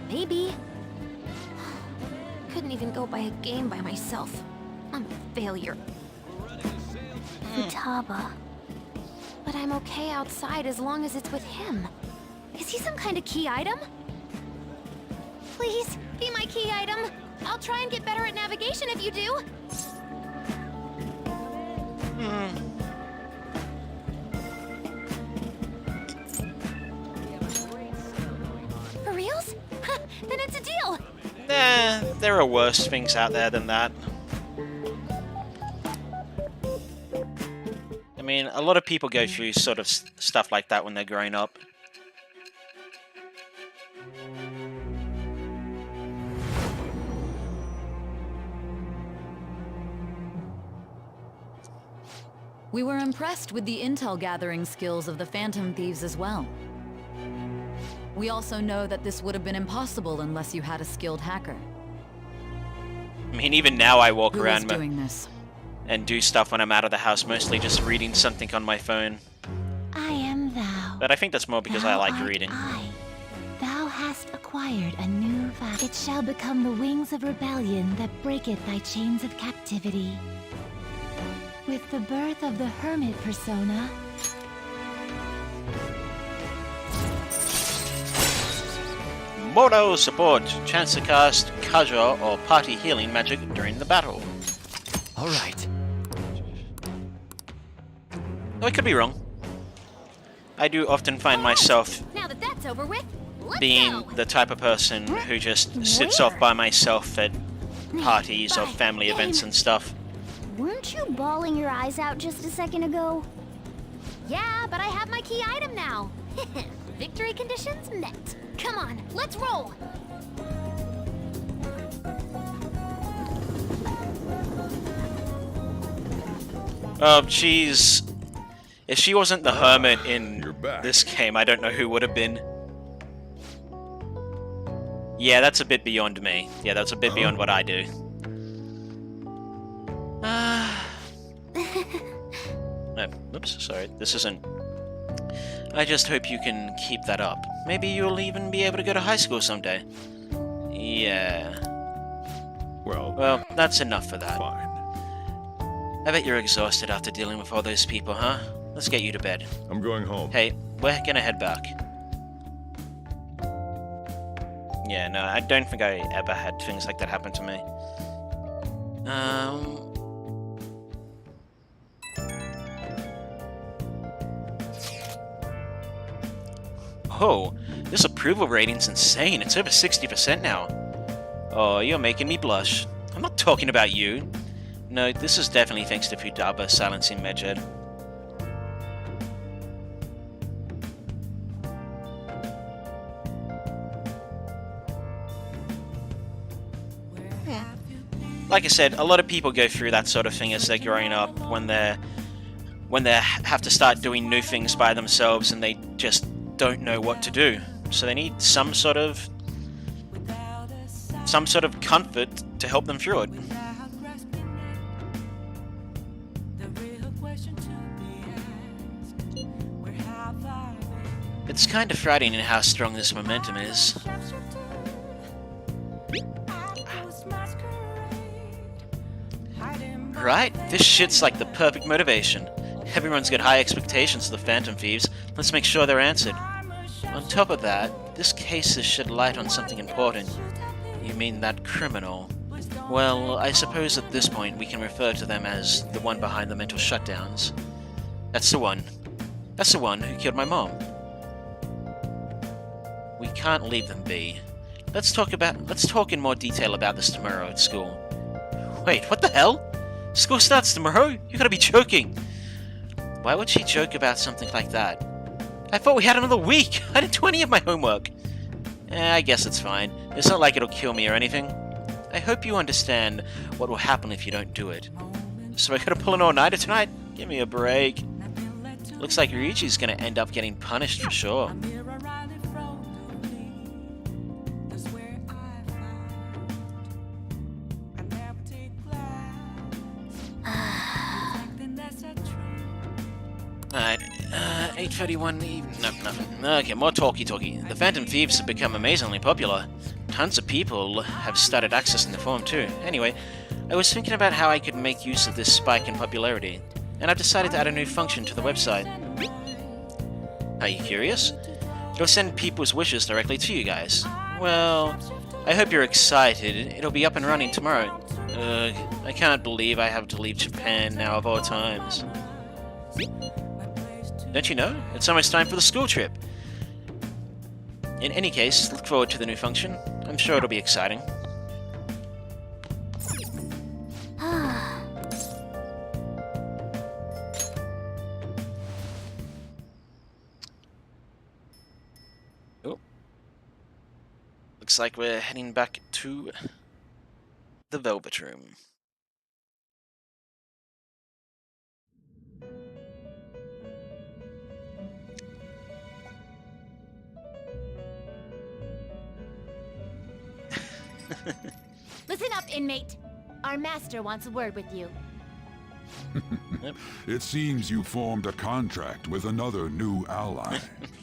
B: Maybe. Couldn't even go by a game by myself. I'm a failure.
C: Futaba.
B: But I'm okay outside as long as it's with him. Is he some kind of key item? Please, be my key item. I'll try and get better at navigation if you do. For reals? Then it's a deal.
A: There are worse things out there than that. I mean, a lot of people go through sort of stuff like that when they're growing up.
L: We were impressed with the intel gathering skills of the Phantom Thieves as well. We also know that this would have been impossible unless you had a skilled hacker.
A: I mean, even now I walk
L: Who is
A: around
L: doing this?
A: and do stuff when I'm out of the house, mostly just reading something on my phone.
M: I am thou.
A: But I think that's more because I
M: Thou
A: like
M: art
A: reading.
M: I. Thou hast acquired a new vow. It shall become the wings of rebellion that breaketh thy chains of captivity. With the birth of the hermit persona,
A: Moto support. Chance to cast Kaja or party healing magic during the battle.
E: All right.
A: Oh, I could be wrong. I do often find myself
B: Now that that's over with, let's
A: being
B: go.
A: the type of person who just sits off by myself at parties or family events and stuff.
C: Weren't you bawling your eyes out just a second ago?
B: Yeah, but I have my key item now. Victory conditions met. Come on, let's roll.
A: Oh, jeez. If she wasn't the hermit in
G: You're back.
A: this game, I don't know who would have been. Yeah, that's a bit beyond me. Yeah, that's a bit beyond what I do. Oh, oops, sorry. This isn't... I just hope you can keep that up. Maybe you'll even be able to go to high school someday. Yeah.
G: Well,
A: that's enough for that.
G: fine.
A: I bet you're exhausted after dealing with all those people, huh? Let's get you to bed.
G: I'm going home.
A: Hey, we're gonna head back. Yeah, no, I don't think I ever had things like that happen to me. Oh, this approval rating's insane. It's over 60% now. Oh, you're making me blush. I'm not talking about you. No, this is definitely thanks to Futaba silencing Medjed. Like I said, a lot of people go through that sort of thing as they're growing up, when they have to start doing new things by themselves and they just don't know what to do. So they need some sort of comfort to help them through it. It's kind of frightening how strong this momentum is. Right? This shit's like the perfect motivation. Everyone's got high expectations of the Phantom Thieves. Let's make sure they're answered. On top of that, this case has shed light on something important. You mean that criminal? Well, I suppose at this point we can refer to them as the one behind the mental shutdowns. That's the one. That's the one who killed my mom. We can't leave them be. Let's talk in more detail about this tomorrow at school. Wait, what the hell? School starts tomorrow? You gotta be joking. Why would she joke about something like that? I thought we had another week. I didn't do any of my homework. I guess it's fine. It's not like it'll kill me or anything. I hope you understand what will happen if you don't do it. So I gotta pull an all-nighter tonight? Give me a break. Looks like Ryuichi's gonna end up getting punished for sure. Alright, 8:31, no, nothing. Okay, more talkie-talkie. The Phantom Thieves have become amazingly popular. Tons of people have started accessing the forum too. Anyway, I was thinking about how I could make use of this spike in popularity, and I've decided to add a new function to the website. Are you curious? It'll send people's wishes directly to you guys. Well, I hope you're excited. It'll be up and running tomorrow. Ugh, I can't believe I have to leave Japan now of all times. Don't you know? It's almost time for the school trip. In any case, look forward to the new function. I'm sure it'll be exciting. Oh. Looks like we're heading back to the Velvet Room.
M: Listen up, inmate. Our master wants a word with you.
D: It seems you formed a contract with another new ally.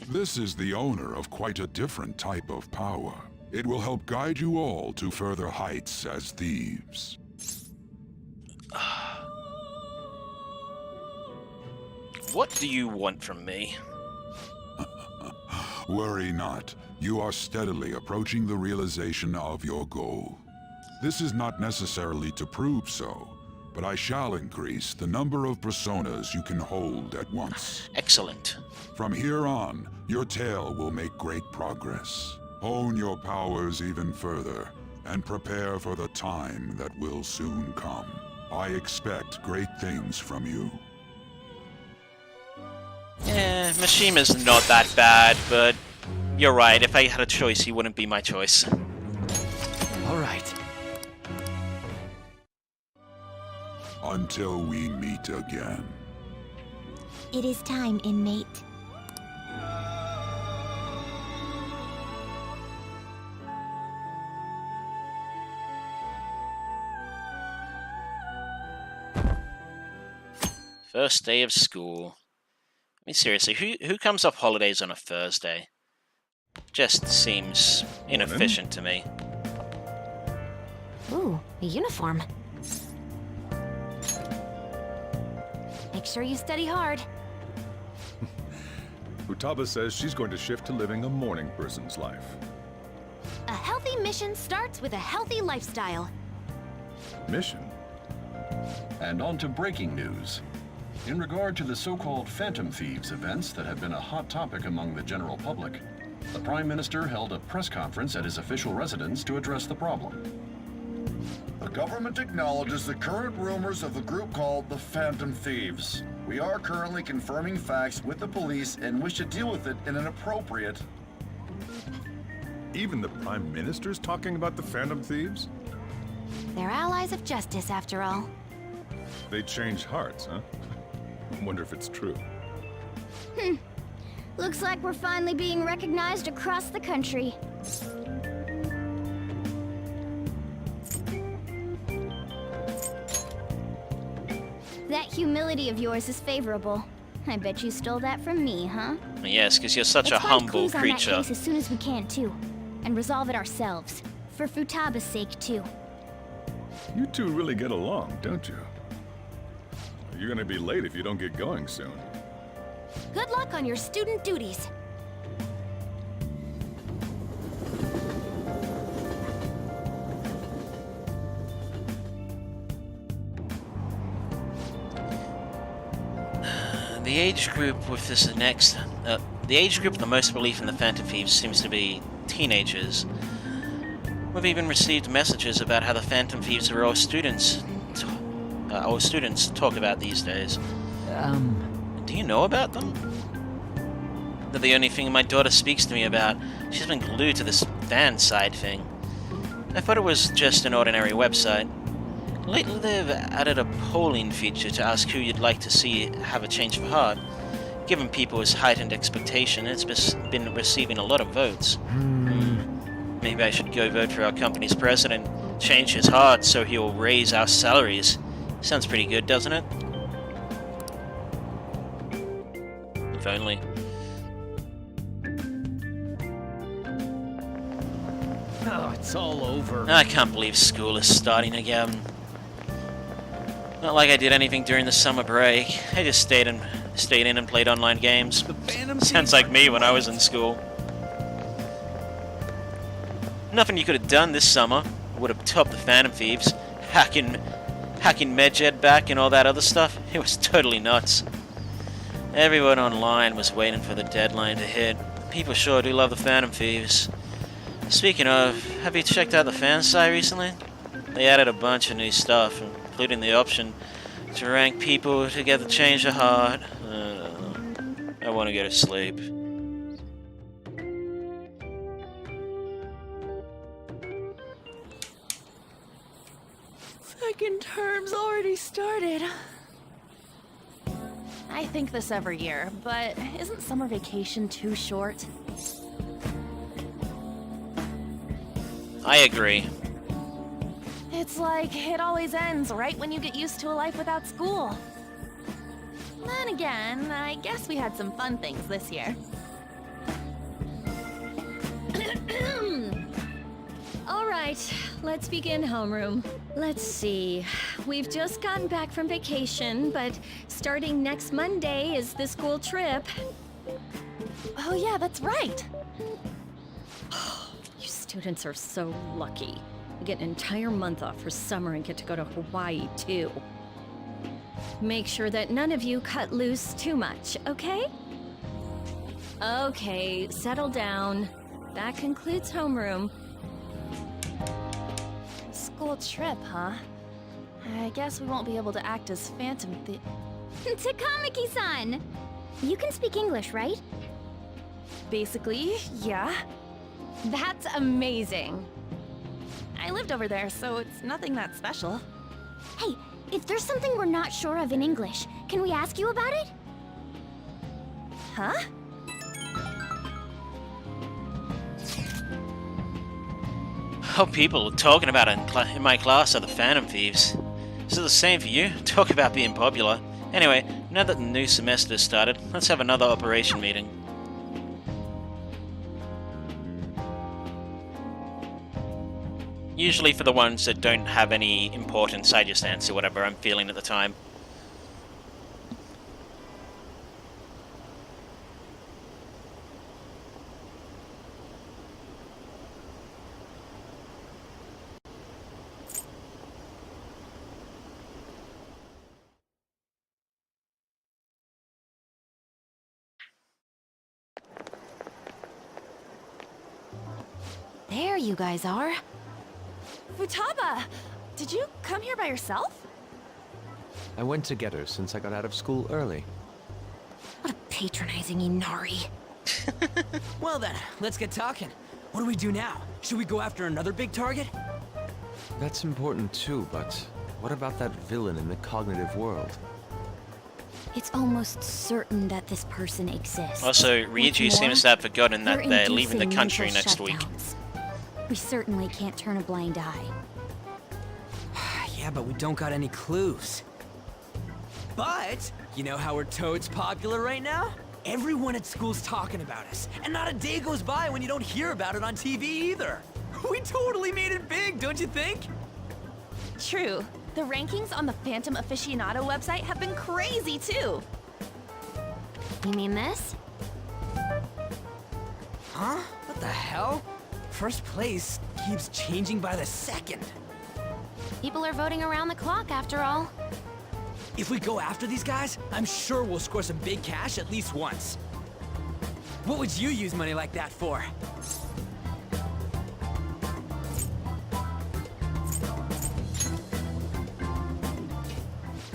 D: This is the owner of quite a different type of power. It will help guide you all to further heights as thieves.
A: What do you want from me?
D: Worry not. You are steadily approaching the realization of your goal. This is not necessarily to prove so, but I shall increase the number of personas you can hold at once.
A: Excellent.
D: From here on, your tale will make great progress. Hone your powers even further, and prepare for the time that will soon come. I expect great things from you.
A: Mishima's not that bad, but you're right. If I had a choice, he wouldn't be my choice.
F: All right.
D: Until we meet again.
M: It is time, inmate.
A: First day of school. I mean, seriously, who comes off holidays on a Thursday? Just seems inefficient to me.
B: Ooh, a uniform. Make sure you study hard.
G: Futaba says she's going to shift to living a morning person's life.
B: A healthy mission starts with a healthy lifestyle.
G: Mission?
K: And on to breaking news. In regard to the so-called Phantom Thieves events that have been a hot topic among the general public, the Prime Minister held a press conference at his official residence to address the problem.
N: The government acknowledges the current rumors of a group called the Phantom Thieves. We are currently confirming facts with the police and wish to deal with it in an appropriate...
G: Even the Prime Minister's talking about the Phantom Thieves?
B: They're allies of justice, after all.
G: They change hearts, huh? I wonder if it's true.
C: Looks like we're finally being recognized across the country. That humility of yours is favorable. I bet you stole that from me, huh?
A: Yes, because you're such a
C: Let's find
A: humble
C: clues on that
A: creature.
C: case as soon as we can, too. And resolve it ourselves. For Futaba's sake, too.
G: You two really get along, don't you? You're gonna be late if you don't get going soon.
B: Good luck on your student duties.
A: The age group with this next... the age group with the most belief in the Phantom Thieves seems to be teenagers. We've even received messages about how the Phantom Thieves are all students talk about these days. Do you know about them? They're the only thing my daughter speaks to me about. She's been glued to this fan side thing. I thought it was just an ordinary website. Lately they've added a polling feature to ask who you'd like to see have a change of heart. Given people's heightened expectation, it's been receiving a lot of votes. Maybe I should go vote for our company's president, change his heart so he'll raise our salaries. Sounds pretty good, doesn't it? If only.
E: Oh, it's all over.
A: I can't believe school is starting again. Not like I did anything during the summer break. I just stayed in and played online games. Sounds like me when I was in school. Nothing you could have done this summer would have topped the Phantom Thieves. Hacking Medjed back and all that other stuff. It was totally nuts. Everyone online was waiting for the deadline to hit. People sure do love the Phantom Thieves. Speaking of, have you checked out the fan site recently? They added a bunch of new stuff, including the option to rank people to get the change of heart. I want to go to sleep.
I: Second term's already started. I think this every year, but isn't summer vacation too short?
A: I agree.
I: It's like it always ends right when you get used to a life without school. Then again, I guess we had some fun things this year.
C: All right, let's begin homeroom. Let's see. We've just gotten back from vacation, but starting next Monday is the school trip.
I: Oh yeah, that's right.
O: You students are so lucky. You get an entire month off for summer and get to go to Hawaii, too.
C: Make sure that none of you cut loose too much, okay? Okay, settle down. That concludes homeroom.
I: School trip, huh? I guess we won't be able to act as Phantom Thieves.
C: Takamaki-san! You can speak English, right?
I: Basically, yeah.
C: That's amazing.
I: I lived over there, so it's nothing that special.
C: Hey, if there's something we're not sure of in English, can we ask you about it?
I: Huh?
A: Oh, people are talking about it in my class are the Phantom Thieves. Is it the same for you? Talk about being popular. Anyway, Now that the new semester started, let's have another operation meeting. Usually for the ones that don't have any importance, I just answer whatever I'm feeling at the time.
B: There you guys are.
I: Futaba! Did you come here by yourself?
H: I went to get her since I got out of school early.
B: What a patronizing Inari.
F: Well then, let's get talking. What do we do now? Should we go after another big target?
H: That's important too, but what about that villain in the cognitive world?
C: It's almost certain that this person exists.
A: Also, Ryuji seems to have forgotten that
C: They're
A: they're leaving the
C: inducing
A: country
C: mental
A: next week.
C: shutdowns. We certainly can't turn a blind eye.
F: Yeah, but we don't got any clues. But, you know how we're toads popular right now? Everyone at school's talking about us, and not a day goes by when you don't hear about it on TV either. We totally made it big, don't you think?
I: True. The rankings on the Phantom Aficionado website have been crazy too.
B: You mean this?
F: Huh? What the hell? First place keeps changing by the second.
B: People are voting around the clock, after all.
F: If we go after these guys, I'm sure we'll score some big cash at least once. What would you use money like that for?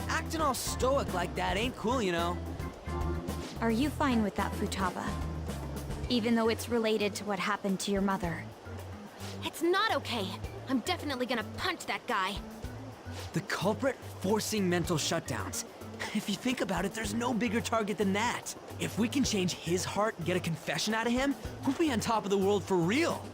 F: Acting all stoic like that ain't cool, you know.
C: Are you fine with that, Futaba? Even though it's related to what happened to your mother.
B: It's not okay. I'm definitely gonna punch that guy.
F: The culprit forcing mental shutdowns. If you think about it, there's no bigger target than that. If we can change his heart and get a confession out of him, we'll be on top of the world for real.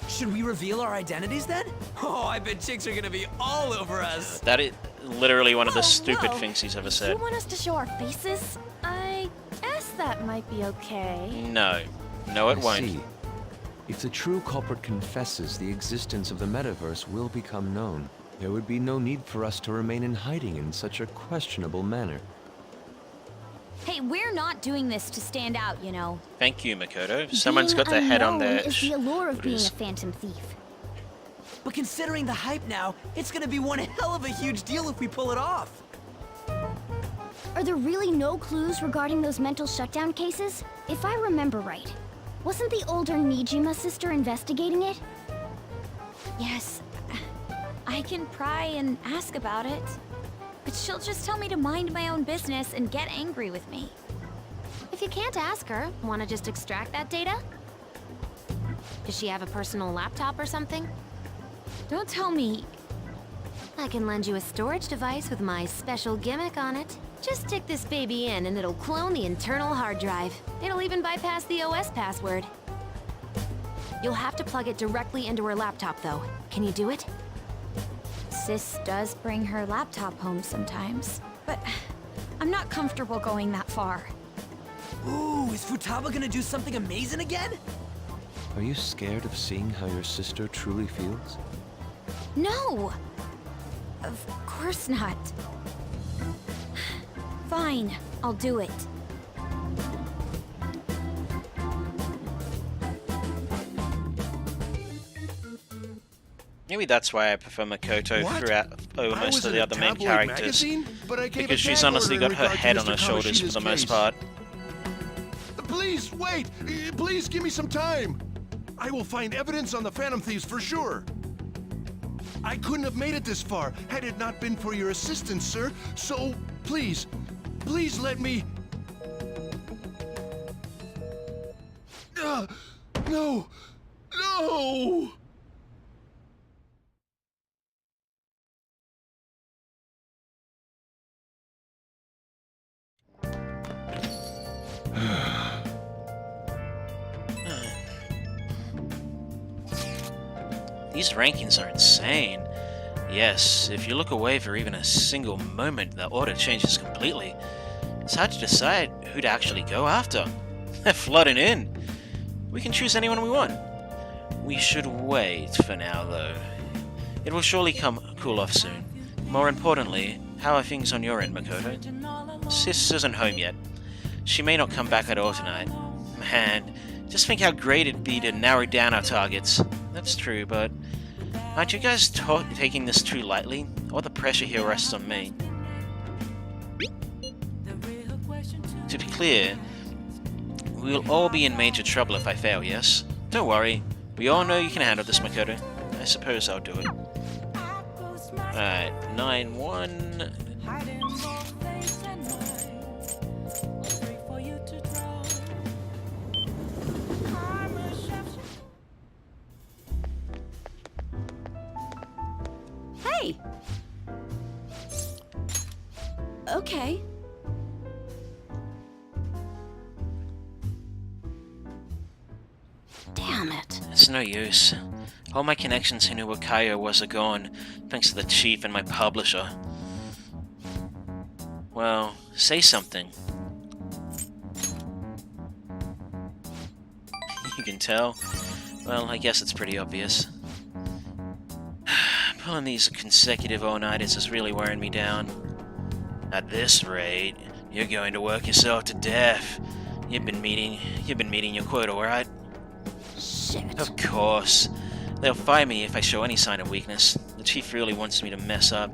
F: Should we reveal our identities then? Oh, I bet chicks are gonna be all over us.
A: That is literally one of the stupid
I: whoa.
A: things he's ever
I: You
A: said.
I: want us to show our faces? I guess that might be okay.
A: No. No, it
H: I
A: won't.
H: see. If the true culprit confesses, the existence of the metaverse will become known. There would be no need for us to remain in hiding in such a questionable manner.
C: Hey, we're not doing this to stand out, you know.
A: Thank you, Makoto. Someone's
C: Being
A: got their head on
C: unknown
A: their
C: is the allure of being a
A: shoulders.
C: phantom thief.
F: But considering the hype now, it's gonna be one hell of a huge deal if we pull it off.
C: Are there really no clues regarding those mental shutdown cases? If I remember right, wasn't the older Nijima sister investigating it? Yes, I can pry and ask about it. But she'll just tell me to mind my own business and get angry with me.
B: If you can't ask her, wanna just extract that data? Does she have a personal laptop or something?
C: Don't tell me.
B: I can lend you a storage device with my special gimmick on it. Just stick this baby in and it'll clone the internal hard drive. It'll even bypass the OS password. You'll have to plug it directly into her laptop though. Can you do it?
C: Sis does bring her laptop home sometimes, but I'm not comfortable going that far.
F: Ooh, is Futaba gonna do something amazing again?
H: Are you scared of seeing how your sister truly feels?
C: No! Of course not. Fine, I'll do it.
A: Maybe that's why I prefer Makoto
P: What?
A: throughout over
P: I
A: most
P: was
A: of
P: in
A: the
P: a
A: other main
P: tabloid
A: characters.
P: magazine, but I gave a
A: Because she's
P: gag
A: honestly
P: order
A: got
P: in
A: her
P: regard to
A: head on
P: Mr.
A: her shoulders for
P: Kawashida's
A: the most
P: case.
A: part.
P: Please, wait! Please give me some time! I will find evidence on the Phantom Thieves for sure. I couldn't have made it this far had it not been for your assistance, sir. So, please, please let me... No! No!
A: These rankings are insane. Yes, if you look away for even a single moment, the order changes completely. It's hard to decide who to actually go after. They're flooding in. We can choose anyone we want. We should wait for now, though. It will surely cool off soon. More importantly, how are things on your end, Makoto? Sis isn't home yet. She may not come back at all tonight. Man, just think how great it'd be to narrow down our targets. That's true, but aren't you guys taking this too lightly? All the pressure here rests on me. To be clear, we'll all be in major trouble if I fail, yes? Don't worry. We all know you can handle this, Makoto. I suppose I'll do it. Alright, 9-1.
O: Hey! Okay. Damn it.
A: It's no use. All my connections who knew what Kaio was are gone, thanks to the chief and my publisher. Well, say something. You can tell? Well, I guess it's pretty obvious. Pulling these consecutive all-nighters is really wearing me down. At this rate, you're going to work yourself to death. You've been meeting your quota, right?
O: Shit.
A: Of course. They'll fire me if I show any sign of weakness. The chief really wants me to mess up,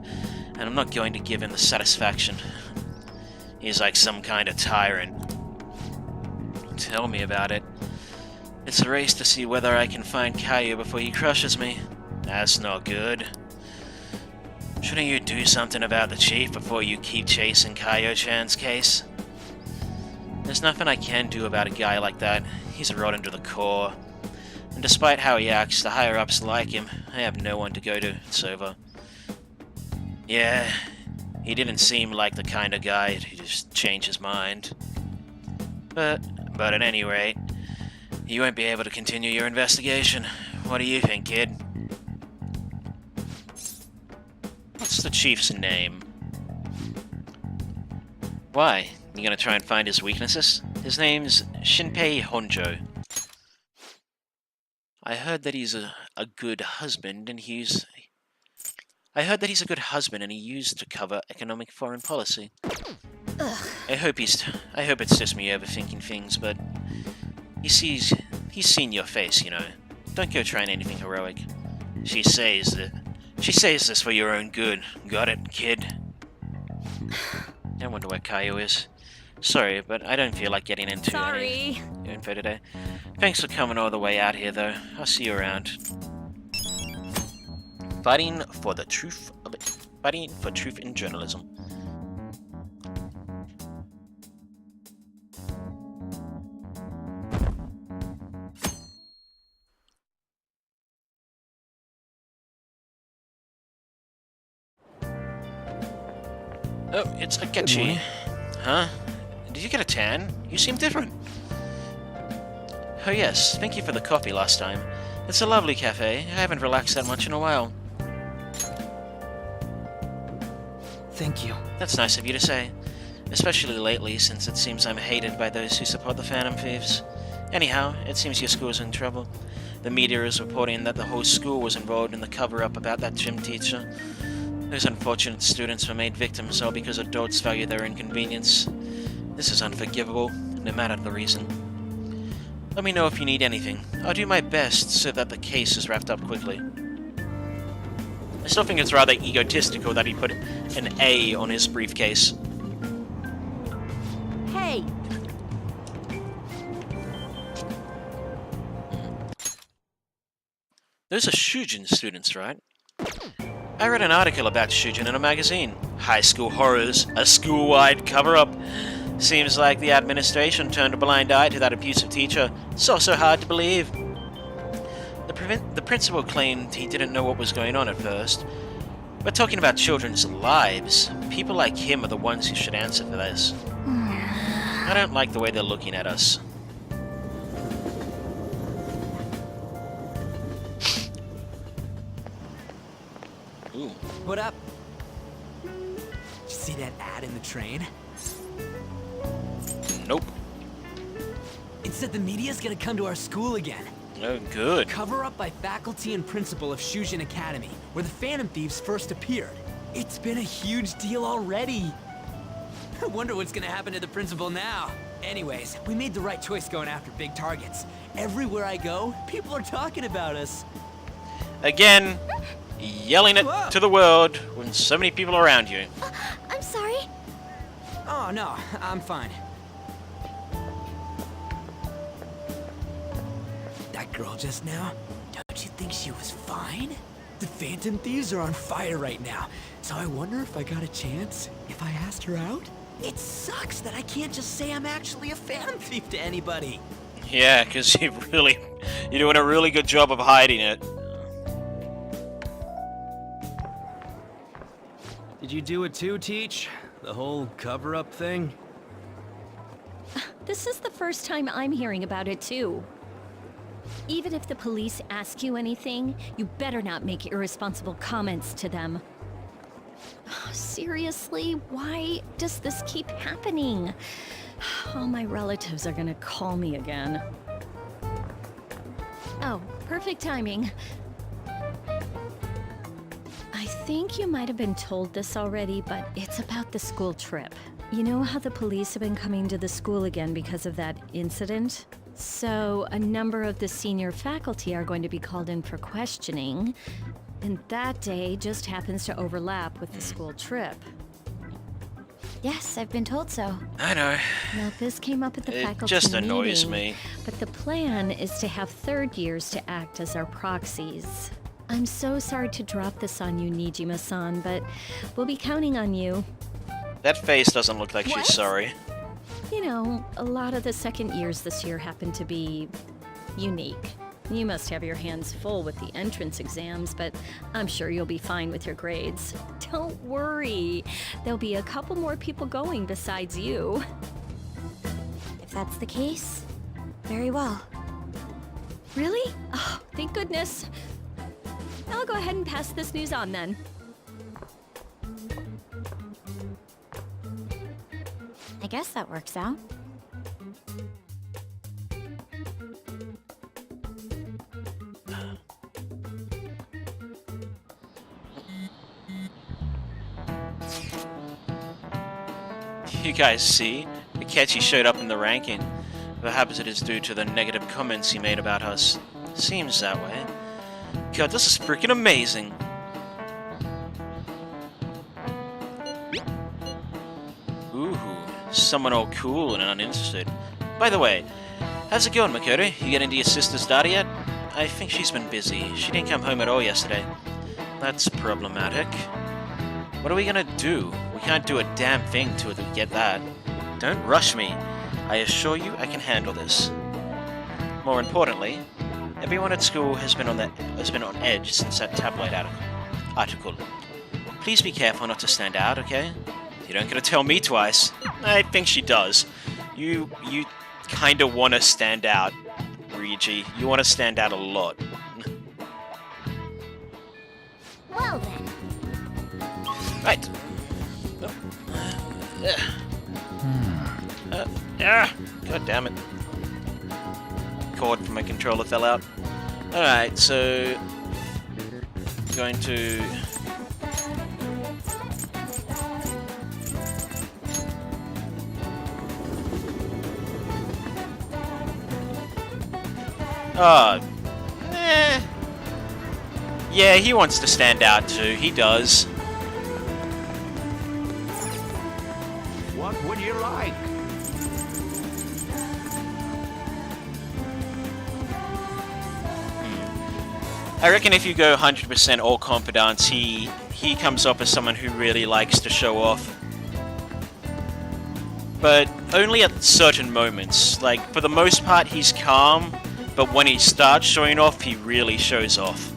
A: and I'm not going to give him the satisfaction. He's like some kind of tyrant. Tell me about it. It's a race to see whether I can find Kaio before he crushes me. That's not good. Shouldn't you do something about the chief before you keep chasing Kaio-chan's case? There's nothing I can do about a guy like that. He's rotten to the core. And despite how he acts, the higher-ups like him. I have no one to go to. It's over. Yeah, he didn't seem like the kind of guy who just changed his mind. But at any rate, you won't be able to continue your investigation. What do you think, kid? What's the chief's name? Why? You gonna try and find his weaknesses? His name's Shinpei Honjo. I heard that he's a good husband, and he used to cover economic foreign policy.
O: Ugh.
A: I hope it's just me overthinking things, but he's seen your face, you know. Don't go trying anything heroic. She says this for your own good. Got it, kid? I wonder where Kaio is. Sorry, but I don't feel like getting into any info today. Thanks for coming all the way out here, though. I'll see you around. Fighting for truth in journalism. Oh, it's Akechi. Huh? Did you get a tan? You seem different. Oh yes, thank you for the coffee last time. It's a lovely cafe. I haven't relaxed that much in a while.
F: Thank you.
A: That's nice of you to say. Especially lately, since it seems I'm hated by those who support the Phantom Thieves. Anyhow, it seems your school's in trouble. The media is reporting that the whole school was involved in the cover-up about that gym teacher. Those unfortunate students were made victims all because adults value their inconvenience. This is unforgivable, no matter the reason. Let me know if you need anything. I'll do my best so that the case is wrapped up quickly. I still think it's rather egotistical that he put an A on his briefcase.
O: Hey!
A: Those are Shujin students, right? I read an article about Shujin in a magazine. High school horrors, a school-wide cover-up. Seems like the administration turned a blind eye to that abusive teacher. It's also hard to believe. The principal claimed he didn't know what was going on at first. We're talking about children's lives. People like him are the ones who should answer for this. I don't like the way they're looking at us. Ooh.
F: What up? Did you see that ad in the train?
A: Nope.
F: It said the media's gonna come to our school again.
A: Oh, good.
F: Cover up by faculty and principal of Shujin Academy, where the Phantom Thieves first appeared. It's been a huge deal already. I wonder what's gonna happen to the principal now. Anyways, we made the right choice going after big targets. Everywhere I go, people are talking about us.
A: Again, yelling it to the world when so many people are around you.
C: I'm sorry.
F: Oh, no, I'm fine. That girl just now, don't you think she was fine? The Phantom Thieves are on fire right now, so I wonder if I got a chance if I asked her out? It sucks that I can't just say I'm actually a Phantom Thief to anybody.
A: Yeah, because you're doing a really good job of hiding it.
E: Did you do it too, Teach? The whole cover-up thing?
O: This is the first time I'm hearing about it, too. Even if the police ask you anything, you better not make irresponsible comments to them. Seriously, why does this keep happening? All my relatives are gonna call me again. Oh, perfect timing. I think you might have been told this already, but it's about the school trip. You know how the police have been coming to the school again because of that incident? So, a number of the senior faculty are going to be called in for questioning, and that day just happens to overlap with the school trip.
C: Yes, I've been told so.
A: I know.
O: Now, this came up at the faculty
A: It just annoys
O: meeting,
A: me.
O: but the plan is to have third years to act as our proxies. I'm so sorry to drop this on you, Nijima-san, but we'll be counting on you.
A: That face doesn't look like she's sorry.
O: You know, a lot of the second years this year happen to be unique. You must have your hands full with the entrance exams, but I'm sure you'll be fine with your grades. Don't worry. There'll be a couple more people going besides you.
C: If that's the case, very well.
O: Really? Oh, thank goodness. I'll go ahead and pass this news on then.
C: I guess that works out.
A: You guys see? Akechi showed up in the ranking. Perhaps it is due to the negative comments he made about us. Seems that way. God, this is freaking amazing. Ooh, someone all cool and uninterested. By the way, how's it going, Makoto? You getting to your sister's data yet? I think she's been busy. She didn't come home at all yesterday. That's problematic. What are we gonna do? We can't do a damn thing till we get that. Don't rush me. I assure you I can handle this. More importantly, everyone at school has been on edge since that tabloid article. Please be careful not to stand out, okay? You don't gotta tell me twice. I think she does. You kinda wanna stand out, Ryuji. You wanna stand out a lot.
C: Well then.
A: Right. God damn it. Cord from my controller fell out. Alright, so... going to... Yeah, he wants to stand out too. He does.
J: What would you like?
A: I reckon if you go 100% all confidence, he comes off as someone who really likes to show off. But only at certain moments. Like, for the most part, he's calm, but when he starts showing off, he really shows off.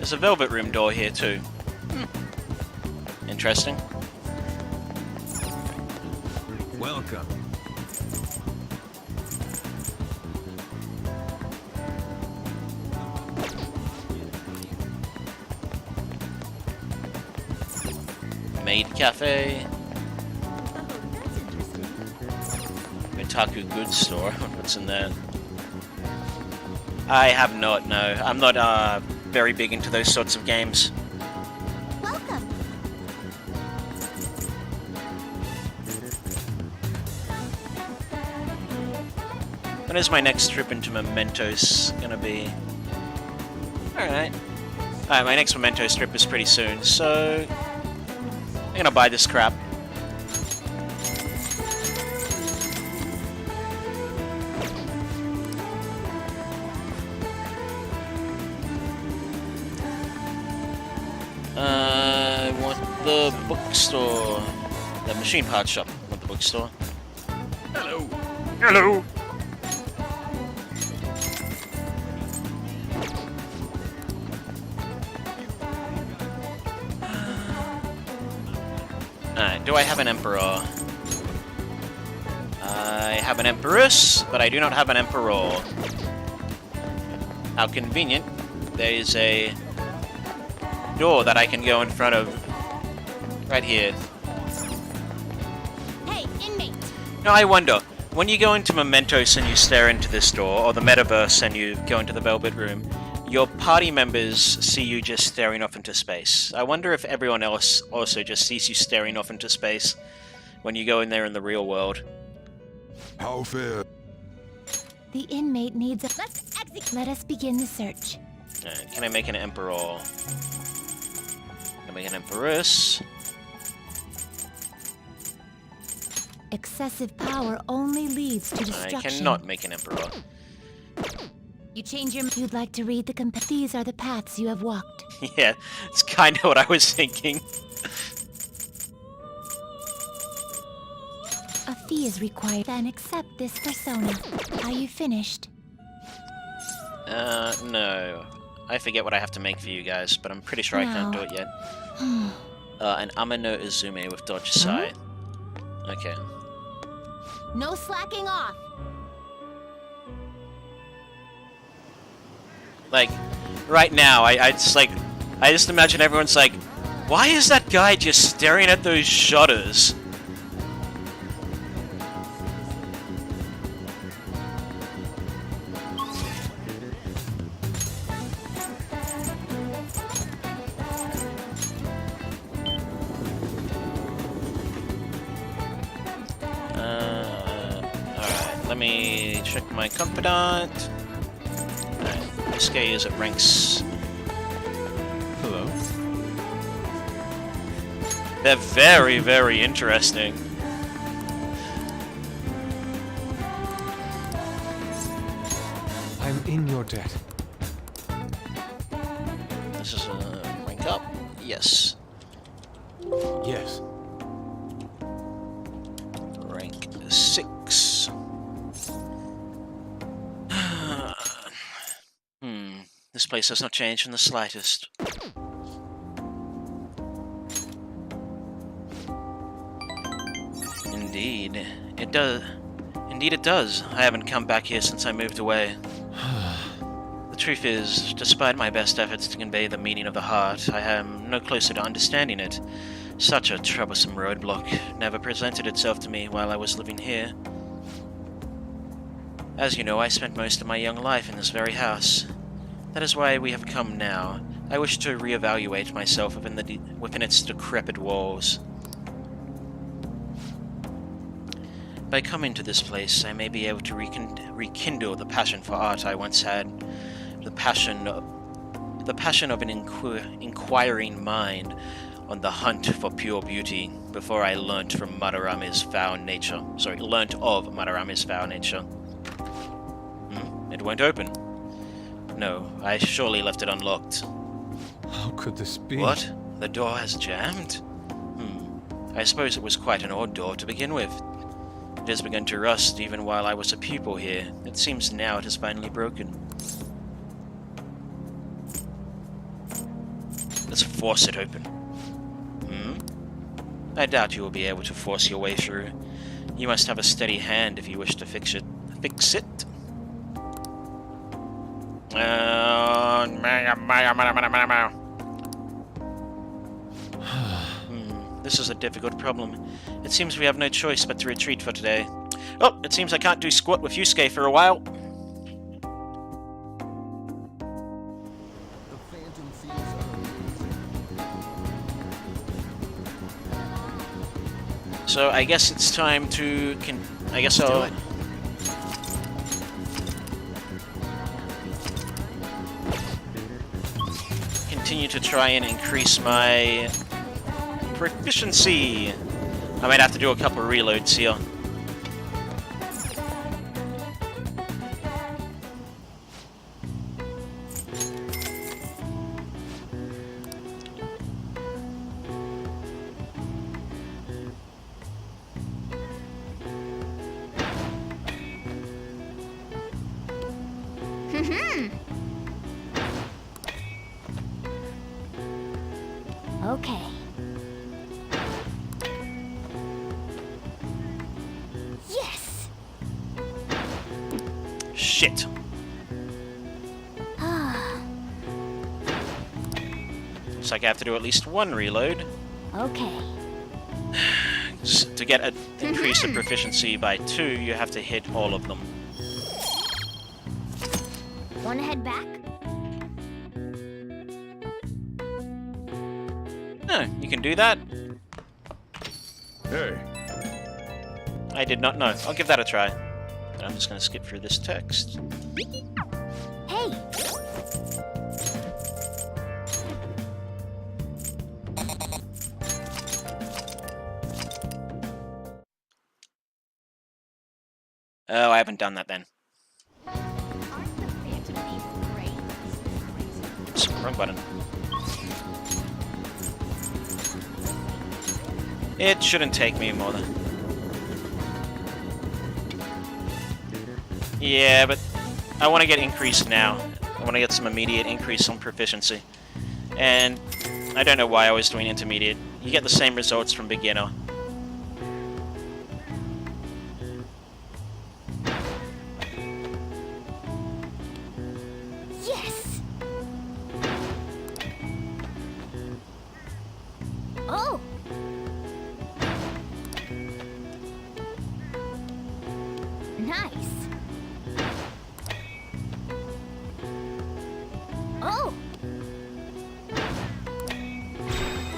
A: There's a Velvet Room door here too. Interesting.
E: Welcome.
A: Maid Cafe. Otaku Goods Store. What's in there? I have not, no. I'm not very big into those sorts of games.
C: Welcome.
A: When is my next trip into Mementos gonna be? Alright. Alright, my next Mementos trip is pretty soon, so I'm gonna buy this crap. I want the bookstore. The machine part shop. I want the bookstore.
G: Hello.
A: Hello. Alright, do I have an emperor? I have an empress, but I do not have an emperor. How convenient. There is a door that I can go in front of. Right here.
C: Hey, inmate!
A: Now I wonder, when you go into Mementos and you stare into this door, or the metaverse and you go into the Velvet Room, your party members see you just staring off into space. I wonder if everyone else also just sees you staring off into space when you go in there in the real world.
D: How fair.
M: The inmate needs a... Let's exit. Let us begin the search.
A: Can I make an emperor? Can I make an empress?
M: Excessive power only leads to
A: I
M: destruction.
A: cannot make an emperor.
M: You change your... You'd like to read the These are the paths you have walked.
A: Yeah, it's kind of what I was thinking.
M: A fee is required. Then accept this persona. Are you finished?
A: No. I forget what I have to make for you guys, but I'm pretty sure I can't do it yet. An Amano Izume with Dodge Scythe. Okay.
C: No slacking off.
A: Like, right now, I just imagine everyone's like, why is that guy just staring at those shutters? Alright, let me check my confidant. This guy is at ranks.
H: Hello.
A: They're very, very interesting.
H: I'm in your debt.
A: This is a rank up? Yes.
H: Yes.
A: Rank 6. This place has not changed in the slightest. Indeed. It does. Indeed it does. I haven't come back here since I moved away. The truth is, despite my best efforts to convey the meaning of the heart, I am no closer to understanding it. Such a troublesome roadblock never presented itself to me while I was living here. As you know, I spent most of my young life in this very house. That is why we have come now. I wish to reevaluate myself within its decrepit walls. By coming to this place, I may be able to rekindle the passion for art I once had. The passion of an inquiring mind on the hunt for pure beauty before I learnt of Madarame's foul nature. It won't open. No, I surely left it unlocked.
H: How could this be?
A: What? The door has jammed? I suppose it was quite an odd door to begin with. It has begun to rust even while I was a pupil here. It seems now it has finally broken. Let's force it open. I doubt you will be able to force your way through. You must have a steady hand if you wish to fix it. This is a difficult problem. It seems we have no choice but to retreat for today. Oh, it seems I can't do squat with Yusuke for a while. So I guess it's time to... I guess I'll... continue to try and increase my proficiency. I might have to do a couple of reloads here.
C: Okay. Yes!
A: Shit. Looks like I have to do at least one reload.
C: Okay.
A: To get an increase of proficiency by 2, you have to hit all of them.
C: Wanna head back?
A: You can do that?
G: Hey.
A: I did not know. I'll give that a try. But I'm just going to skip through this text.
C: Hey!
A: Oh, I haven't done that then. Oops, wrong button. It shouldn't take me more than... Yeah, but I want to get increased now. I want to get some immediate increase on proficiency. And I don't know why I was doing intermediate. You get the same results from beginner.
C: Yes! Oh! Nice. Oh!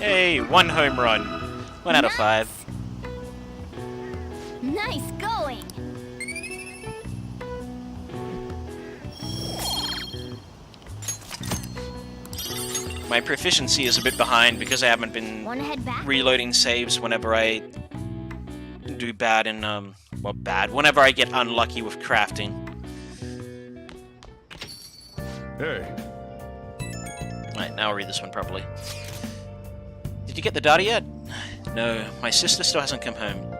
A: Hey, 1 home run. 1 out of 5.
C: Nice going!
A: My proficiency is a bit behind because I haven't been
C: Wanna head back?
A: reloading saves whenever I do bad in, well, bad. Whenever I get unlucky with crafting.
G: Hey.
A: Right, now I'll read this one properly. Did you get the data yet? No, my sister still hasn't come home.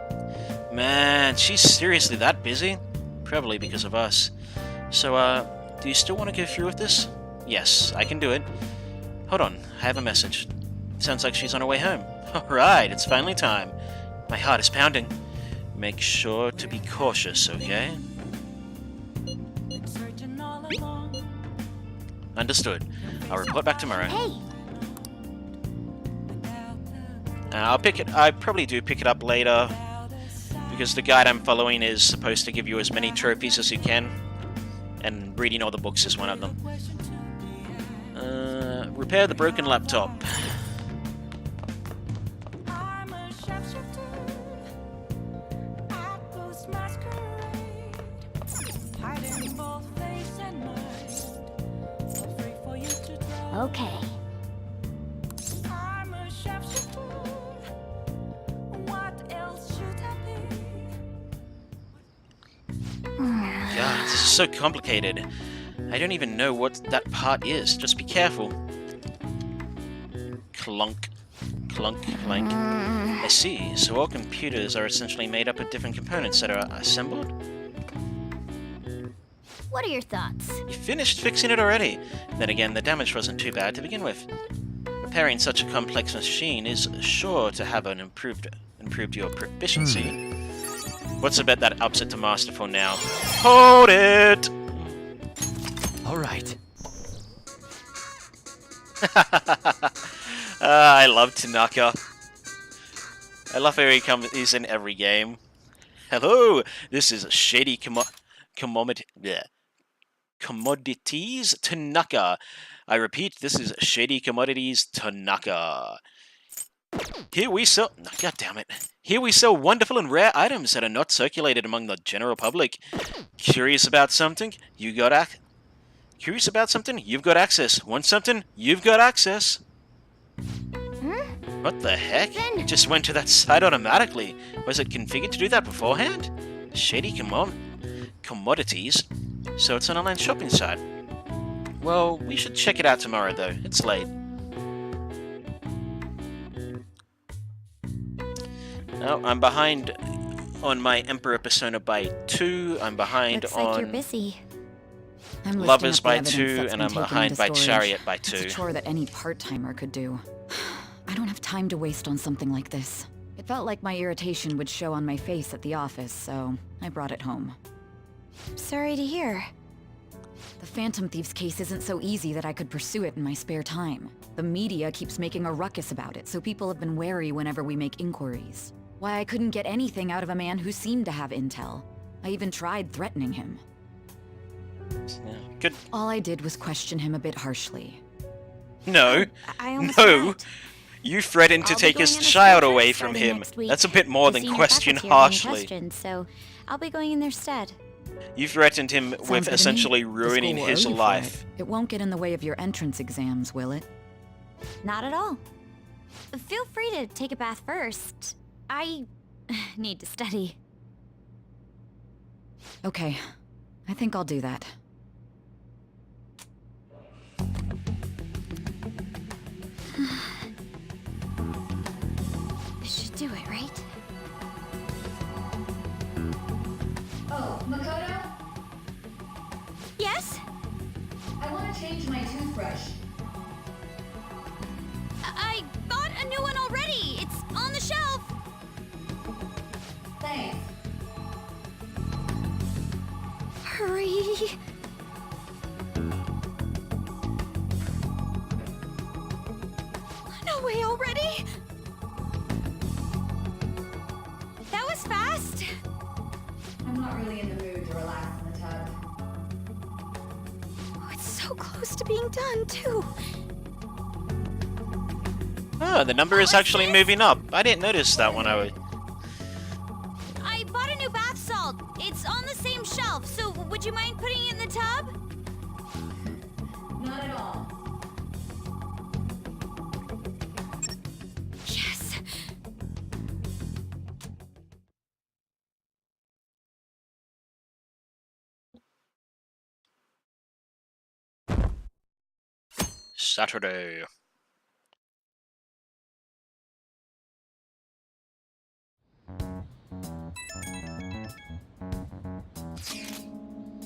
A: Man, she's seriously that busy? Probably because of us. So, do you still want to go through with this? Yes, I can do it. Hold on, I have a message. Sounds like she's on her way home. Alright, it's finally time. My heart is pounding. Make sure to be cautious, okay? Understood. I'll report back tomorrow.
C: Hey!
A: I probably do pick it up later, because the guide I'm following is supposed to give you as many trophies as you can, and reading all the books is one of them. Repair the broken laptop.
C: Okay.
A: God, this is so complicated. I don't even know what that part is. Just be careful. Clunk. Clunk, clank. I see. So all computers are essentially made up of different components that are assembled?
C: What are your thoughts?
A: You finished fixing it already. Then again, the damage wasn't too bad to begin with. Repairing such a complex machine is sure to have an improved your proficiency. What's a bet that ups it to masterful now? Hold it!
F: All right.
A: I love Tanaka. I love how he's in every game. Hello, this is Shady Commodities Tanaka. I repeat, this is Shady Commodities Tanaka. Here we sell... God damn it. Here we sell wonderful and rare items that are not circulated among the general public. Curious about something? Curious about something? You've got access. Want something? You've got access. What the heck? It just went to that site automatically. Was it configured to do that beforehand? Shady Commodities? So it's an online shopping site. Well, we should check it out tomorrow though. It's late. No, I'm behind on my Emperor Persona by 2. I'm behind
C: Looks
A: on
C: like you're busy.
L: I'm
A: Lovers
L: listing up the
A: by
L: evidence
A: 2,
L: that's
A: and
L: been
A: I'm
L: taken
A: behind
L: into
A: by
L: storage.
A: Chariot by 2.
L: It's a chore that any part-timer could do. I don't have time to waste on something like this. It felt like my irritation would show on my face at the office, so I brought it home.
C: Sorry to hear.
L: The Phantom Thieves case isn't so easy that I could pursue it in my spare time. The media keeps making a ruckus about it, so people have been wary whenever we make inquiries. Why I couldn't get anything out of a man who seemed to have intel. I even tried threatening him.
A: Good.
L: All I did was question him a bit harshly.
A: No. No. You threatened to take his child away from him. That's a bit more than question harshly.
C: So I'll be going in their stead.
A: You threatened him
L: Sounds
A: with
L: good to me.
A: essentially
L: The
A: ruining
L: school will
A: his
L: owe you for
A: life.
L: It won't get in the way of your entrance exams, will it?
C: Not at all. Feel free to take a bath first. I need to study.
L: Okay. I think I'll do that.
C: This should do it, right?
Q: Oh, Makoto?
C: Yes?
Q: I want to change my toothbrush.
C: I got a new one already. It's on the shelf.
Q: Thanks.
C: Hurry. No way already. That was fast.
Q: I'm not really in the mood to relax in the tub.
C: Oh, it's so close to being done, too.
A: Oh, the number is actually moving up. I didn't notice that when I was...
C: I bought a new bath salt. It's on the same shelf, so would you mind putting it in the tub?
Q: Not at all.
C: Yes.
A: Saturday.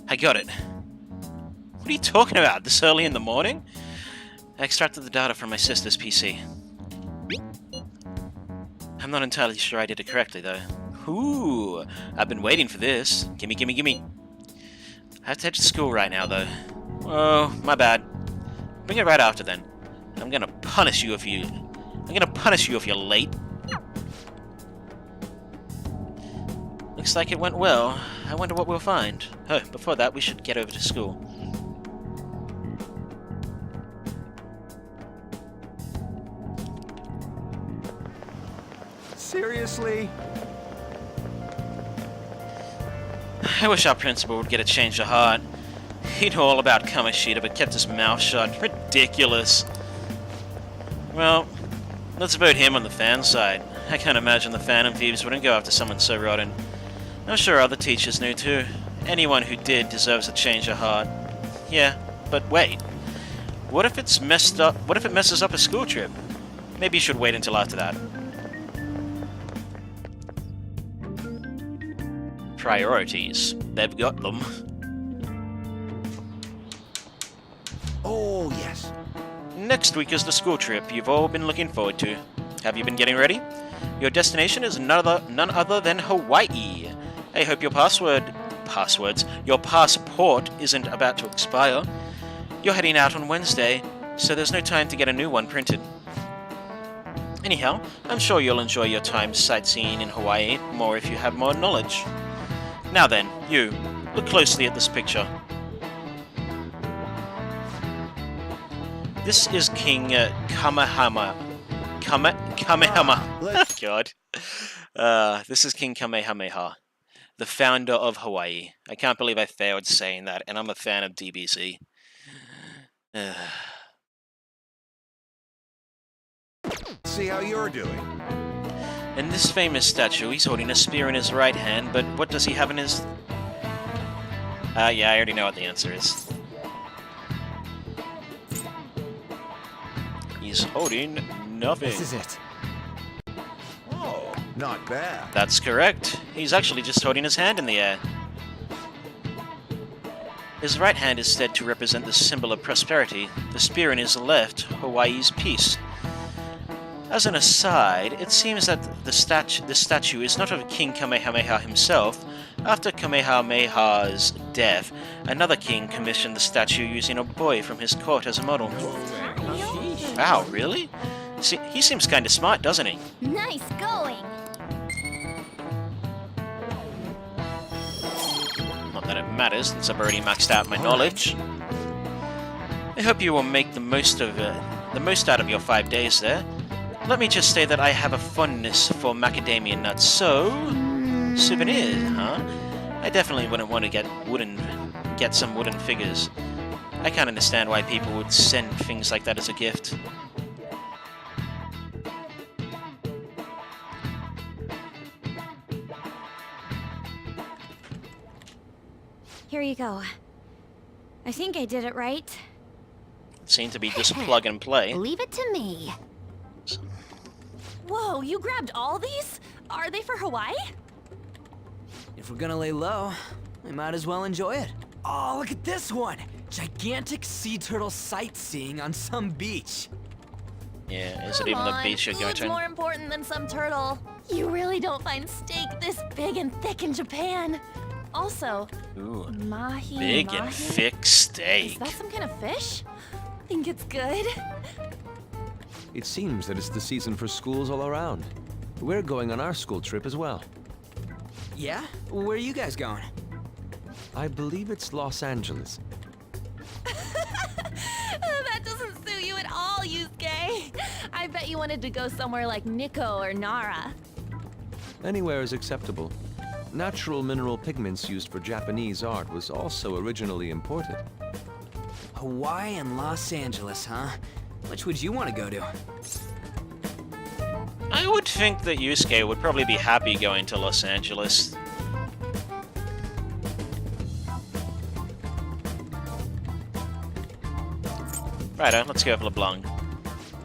A: I got it. What are you talking about? This early in the morning? I extracted the data from my sister's PC. I'm not entirely sure I did it correctly, though. Ooh, I've been waiting for this. Gimme, gimme, gimme. I have to head to school right now, though. Oh, my bad. Bring it right after, then. I'm gonna punish you if you're late. Looks like it went well. I wonder what we'll find. Oh, before that, we should get over to school.
H: Seriously?
A: I wish our principal would get a change of heart. He knew all about Kamoshida, but kept his mouth shut. Ridiculous. Well, let's vote him on the fan side. I can't imagine the Phantom Thieves wouldn't go after someone so rotten. I'm sure other teachers knew too. Anyone who did deserves a change of heart. Yeah, but wait. What if it's messed up? What if it messes up a school trip? Maybe you should wait until after that. Priorities. They've got them.
P: Oh, yes.
A: Next week is the school trip you've all been looking forward to. Have you been getting ready? Your destination is none other than Hawaii. I hope your your passport isn't about to expire. You're heading out on Wednesday, so there's no time to get a new one printed. Anyhow, I'm sure you'll enjoy your time sightseeing in Hawaii more if you have more knowledge. Now then, you, look closely at this picture. This is King Kamehameha. God. This is King Kamehameha, the founder of Hawaii. I can't believe I failed saying that, and I'm a fan of DBZ.
R: See how you're doing.
A: In this famous statue, he's holding a spear in his right hand, but what does he have in his... yeah, I already know what the answer is. He's holding nothing.
R: This is it. Oh, not bad.
A: That's correct. He's actually just holding his hand in the air. His right hand is said to represent the symbol of prosperity, the spear in his left, Hawaii's peace. As an aside, it seems that the statue is not of King Kamehameha himself. After Kamehameha's death, another king commissioned the statue using a boy from his court as a model. Wow, really? See, he seems kinda smart, doesn't he?
C: Nice going!
A: Not that it matters, since I've already maxed out my knowledge. I hope you will make the most out of your 5 days there. Let me just say that I have a fondness for macadamia nuts, so... Souvenir, huh? I definitely wouldn't want to get some wooden figures. I can't understand why people would send things like that as a gift.
C: Here you go. I think I did it right.
A: Seem to be just plug and play.
C: Leave it to me.
I: Whoa, you grabbed all these? Are they for Hawaii?
F: If we're gonna lay low, we might as well enjoy it. Oh, look at this one! Gigantic sea turtle sightseeing on some beach.
A: Yeah, is it even the beach you're going
I: It's
A: to?
I: more important than some turtle. You really don't find steak this big and thick in Japan. Also,
A: Ooh,
I: mahi.
A: big and thick steak.
I: Is that some kind of fish? Think it's good?
H: It seems that it's the season for schools all around. We're going on our school trip as well.
F: Yeah? Where are you guys going?
H: I believe it's Los Angeles.
I: That doesn't suit you at all, Yusuke. I bet you wanted to go somewhere like Nikko or Nara.
H: Anywhere is acceptable. Natural mineral pigments used for Japanese art was also originally imported.
F: Hawaii and Los Angeles, huh? Which would you want to go to?
A: I would think that Yusuke would probably be happy going to Los Angeles. Righto, let's go for LeBlanc.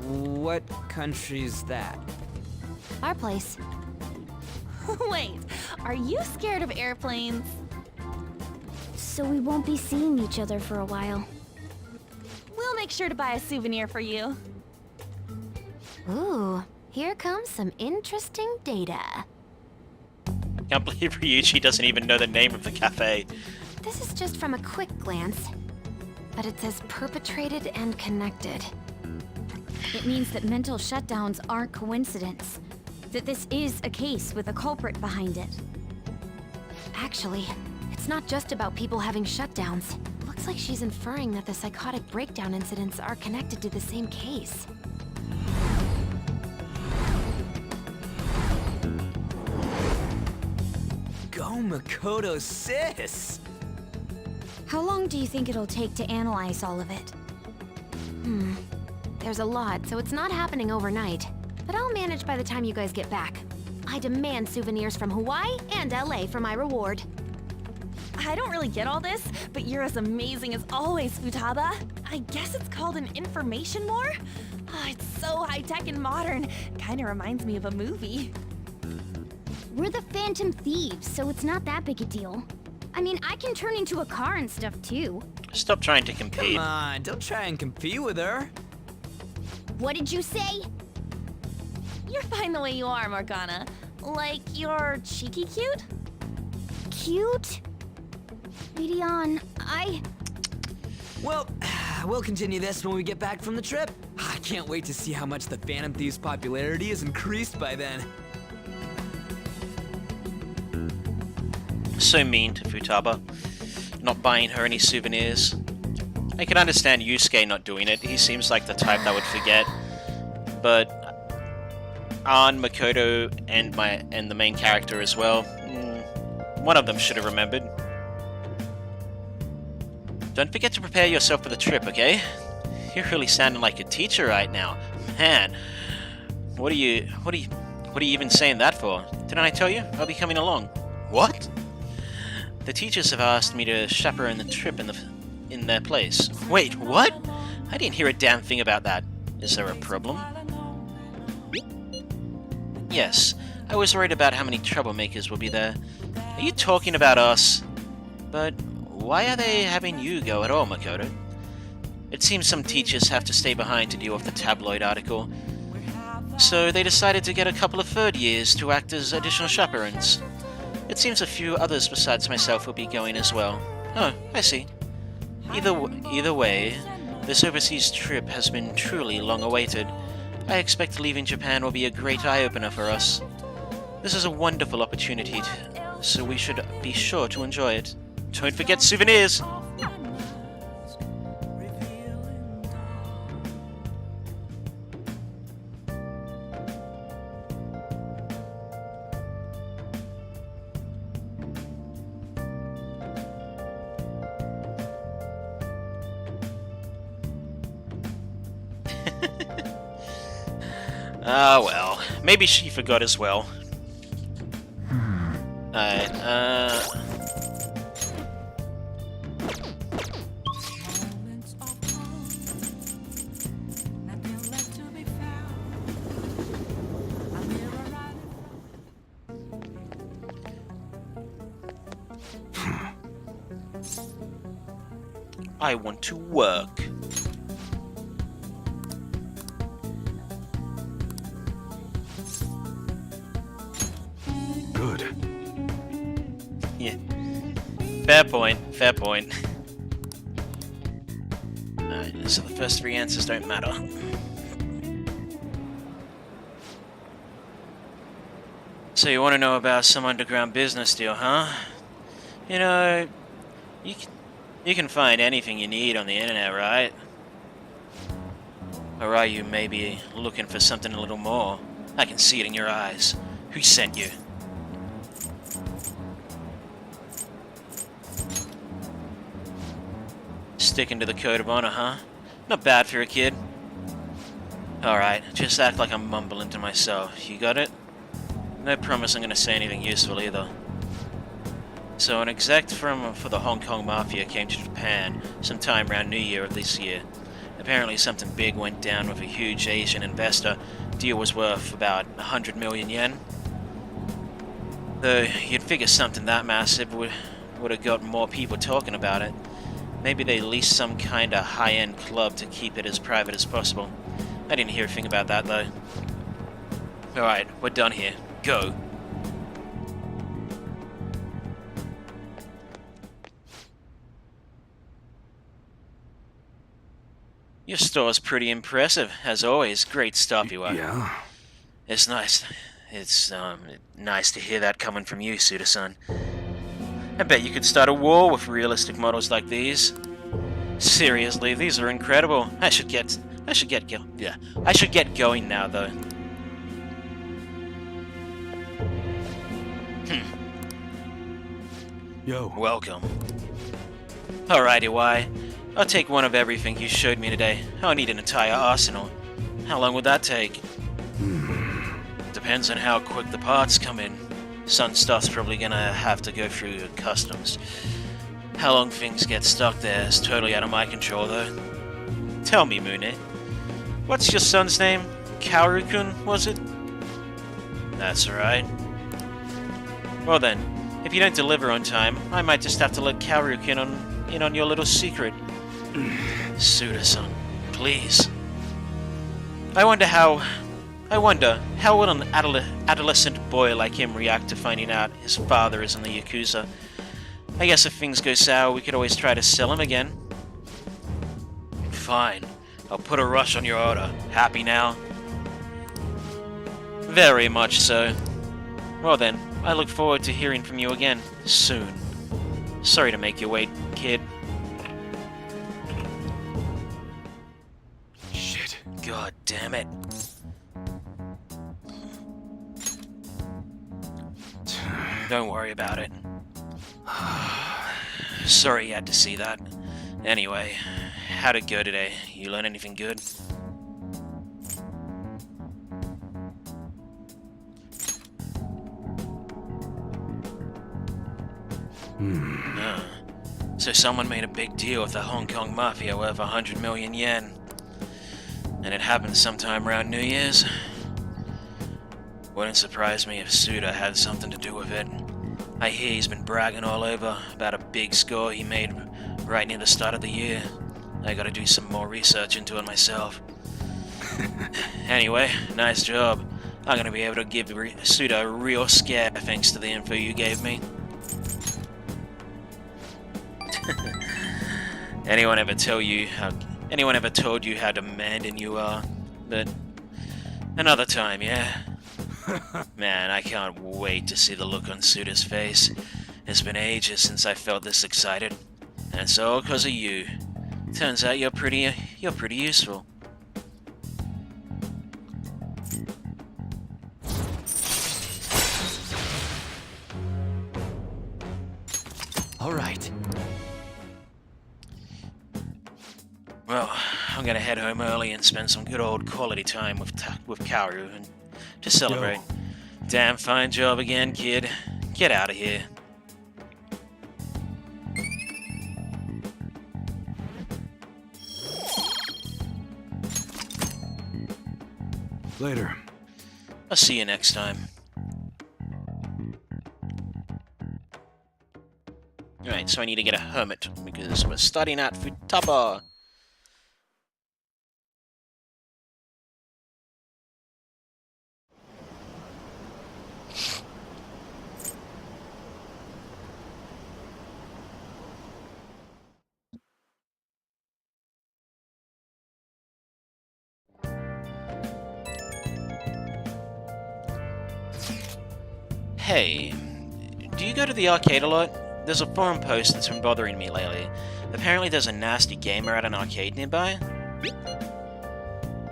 F: What country's that?
C: Our place.
I: Wait, are you scared of airplanes?
C: So we won't be seeing each other for a while.
I: We'll make sure to buy a souvenir for you.
B: Ooh, here comes some interesting data.
A: Can't believe Ryuichi doesn't even know the name of the cafe.
B: This is just from a quick glance, but it says perpetrated and connected.
C: It means that mental shutdowns aren't coincidence. That this is a case with a culprit behind it.
B: Actually, it's not just about people having shutdowns. Looks like she's inferring that the psychotic breakdown incidents are connected to the same case.
F: Go Makoto, sis!
C: How long do you think it'll take to analyze all of it?
B: There's a lot, so it's not happening overnight. But I'll manage by the time you guys get back. I demand souvenirs from Hawaii and LA for my reward.
I: I don't really get all this, but you're as amazing as always, Futaba. I guess it's called an information war? Oh, it's so high-tech and modern. Kinda reminds me of a movie.
C: We're the Phantom Thieves, so it's not that big a deal. I mean, I can turn into a car and stuff too.
A: Stop trying to compete.
F: Come on, don't try and compete with her.
C: What did you say?
I: You're fine the way you are, Morgana. Like, you're cheeky cute?
C: Cute? Leon,
S: Well, we'll continue this when we get back from the trip. I can't wait to see how much the Phantom Thieves' popularity has increased by then.
A: So mean to Futaba, not buying her any souvenirs. I can understand Yusuke not doing it, he seems like the type that would forget. But Ann, Makoto, and the main character as well, one of them should have remembered. Don't forget to prepare yourself for the trip, okay? You're really sounding like a teacher right now. Man, what are you even saying that for? Didn't I tell you? I'll be coming along. What? The teachers have asked me to chaperone the trip in their place. Wait, what? I didn't hear a damn thing about that. Is there a problem? Yes, I was worried about how many troublemakers will be there. Are you talking about us? But why are they having you go at all, Makoto? It seems some teachers have to stay behind to deal with the tabloid article. So they decided to get a couple of third years to act as additional chaperones. It seems a few others besides myself will be going as well. Oh, I see. Either way, this overseas trip has been truly long awaited. I expect leaving Japan will be a great eye-opener for us. This is a wonderful opportunity, so we should be sure to enjoy it. Don't forget souvenirs! Ah, well. Maybe she forgot as well. Alright, I want to work.
G: Good.
A: Yeah. Fair point, fair point. Alright, so the first three answers don't matter. So you want to know about some underground business deal, huh? You know, you can find anything you need on the internet, right? Or are you maybe looking for something a little more? I can see it in your eyes. Who sent you? Sticking to the code of honor, huh? Not bad for a kid. Alright, just act like I'm mumbling to myself. You got it? No promise I'm gonna say anything useful either. So an exec for the Hong Kong Mafia came to Japan sometime around New Year of this year. Apparently something big went down with a huge Asian investor. Deal was worth about 100 million yen. Though you'd figure something that massive would have got more people talking about it. Maybe they leased some kind of high-end club to keep it as private as possible. I didn't hear a thing about that though. Alright, we're done here. Go. Your store's pretty impressive, as always. Great stuff you are.
G: Yeah?
A: It's nice. It's, nice to hear that coming from you, Suda-san. I bet you could start a war with realistic models like these. Seriously, these are incredible. I should get going now, though.
G: Yo.
A: Welcome. Alrighty, why? I'll take one of everything you showed me today. I'll need an entire arsenal. How long would that take? Depends on how quick the parts come in. Some stuff's probably gonna have to go through customs. How long things get stuck there is totally out of my control, though. Tell me, Mune. What's your son's name? Kaoru-kun, was it? That's right. Well then, if you don't deliver on time, I might just have to let Kaoru-kun in on your little secret. Suda-san, please. I wonder how would an adolescent boy like him react to finding out his father is in the Yakuza. I guess if things go sour, we could always try to sell him again. Fine. I'll put a rush on your order. Happy now? Very much so. Well then, I look forward to hearing from you again, soon. Sorry to make you wait, kid.
E: Shit.
A: God damn it. Don't worry about it. Sorry you had to see that. Anyway, how'd it go today? You learn anything good? No. So someone made a big deal with the Hong Kong Mafia worth 100 million yen. And it happened sometime around New Year's. Wouldn't surprise me if Suda had something to do with it. I hear he's been bragging all over about a big score he made right near the start of the year. I gotta do some more research into it myself. Anyway, nice job. I'm gonna be able to give Suda a real scare thanks to the info you gave me. Anyone ever told you how demanding you are? But another time, yeah? Man, I can't wait to see the look on Suda's face. It's been ages since I felt this excited. And it's all because of you. Turns out you're pretty useful.
E: All right.
A: Well, I'm gonna head home early and spend some good old quality time with Kaoru and to celebrate. Damn fine job again, kid. Get out of here.
E: Later.
A: I'll see you next time. Alright, so I need to get a hermit because we're starting at Futaba. Hey, do you go to the arcade a lot? There's a forum post that's been bothering me lately. Apparently there's a nasty gamer at an arcade nearby.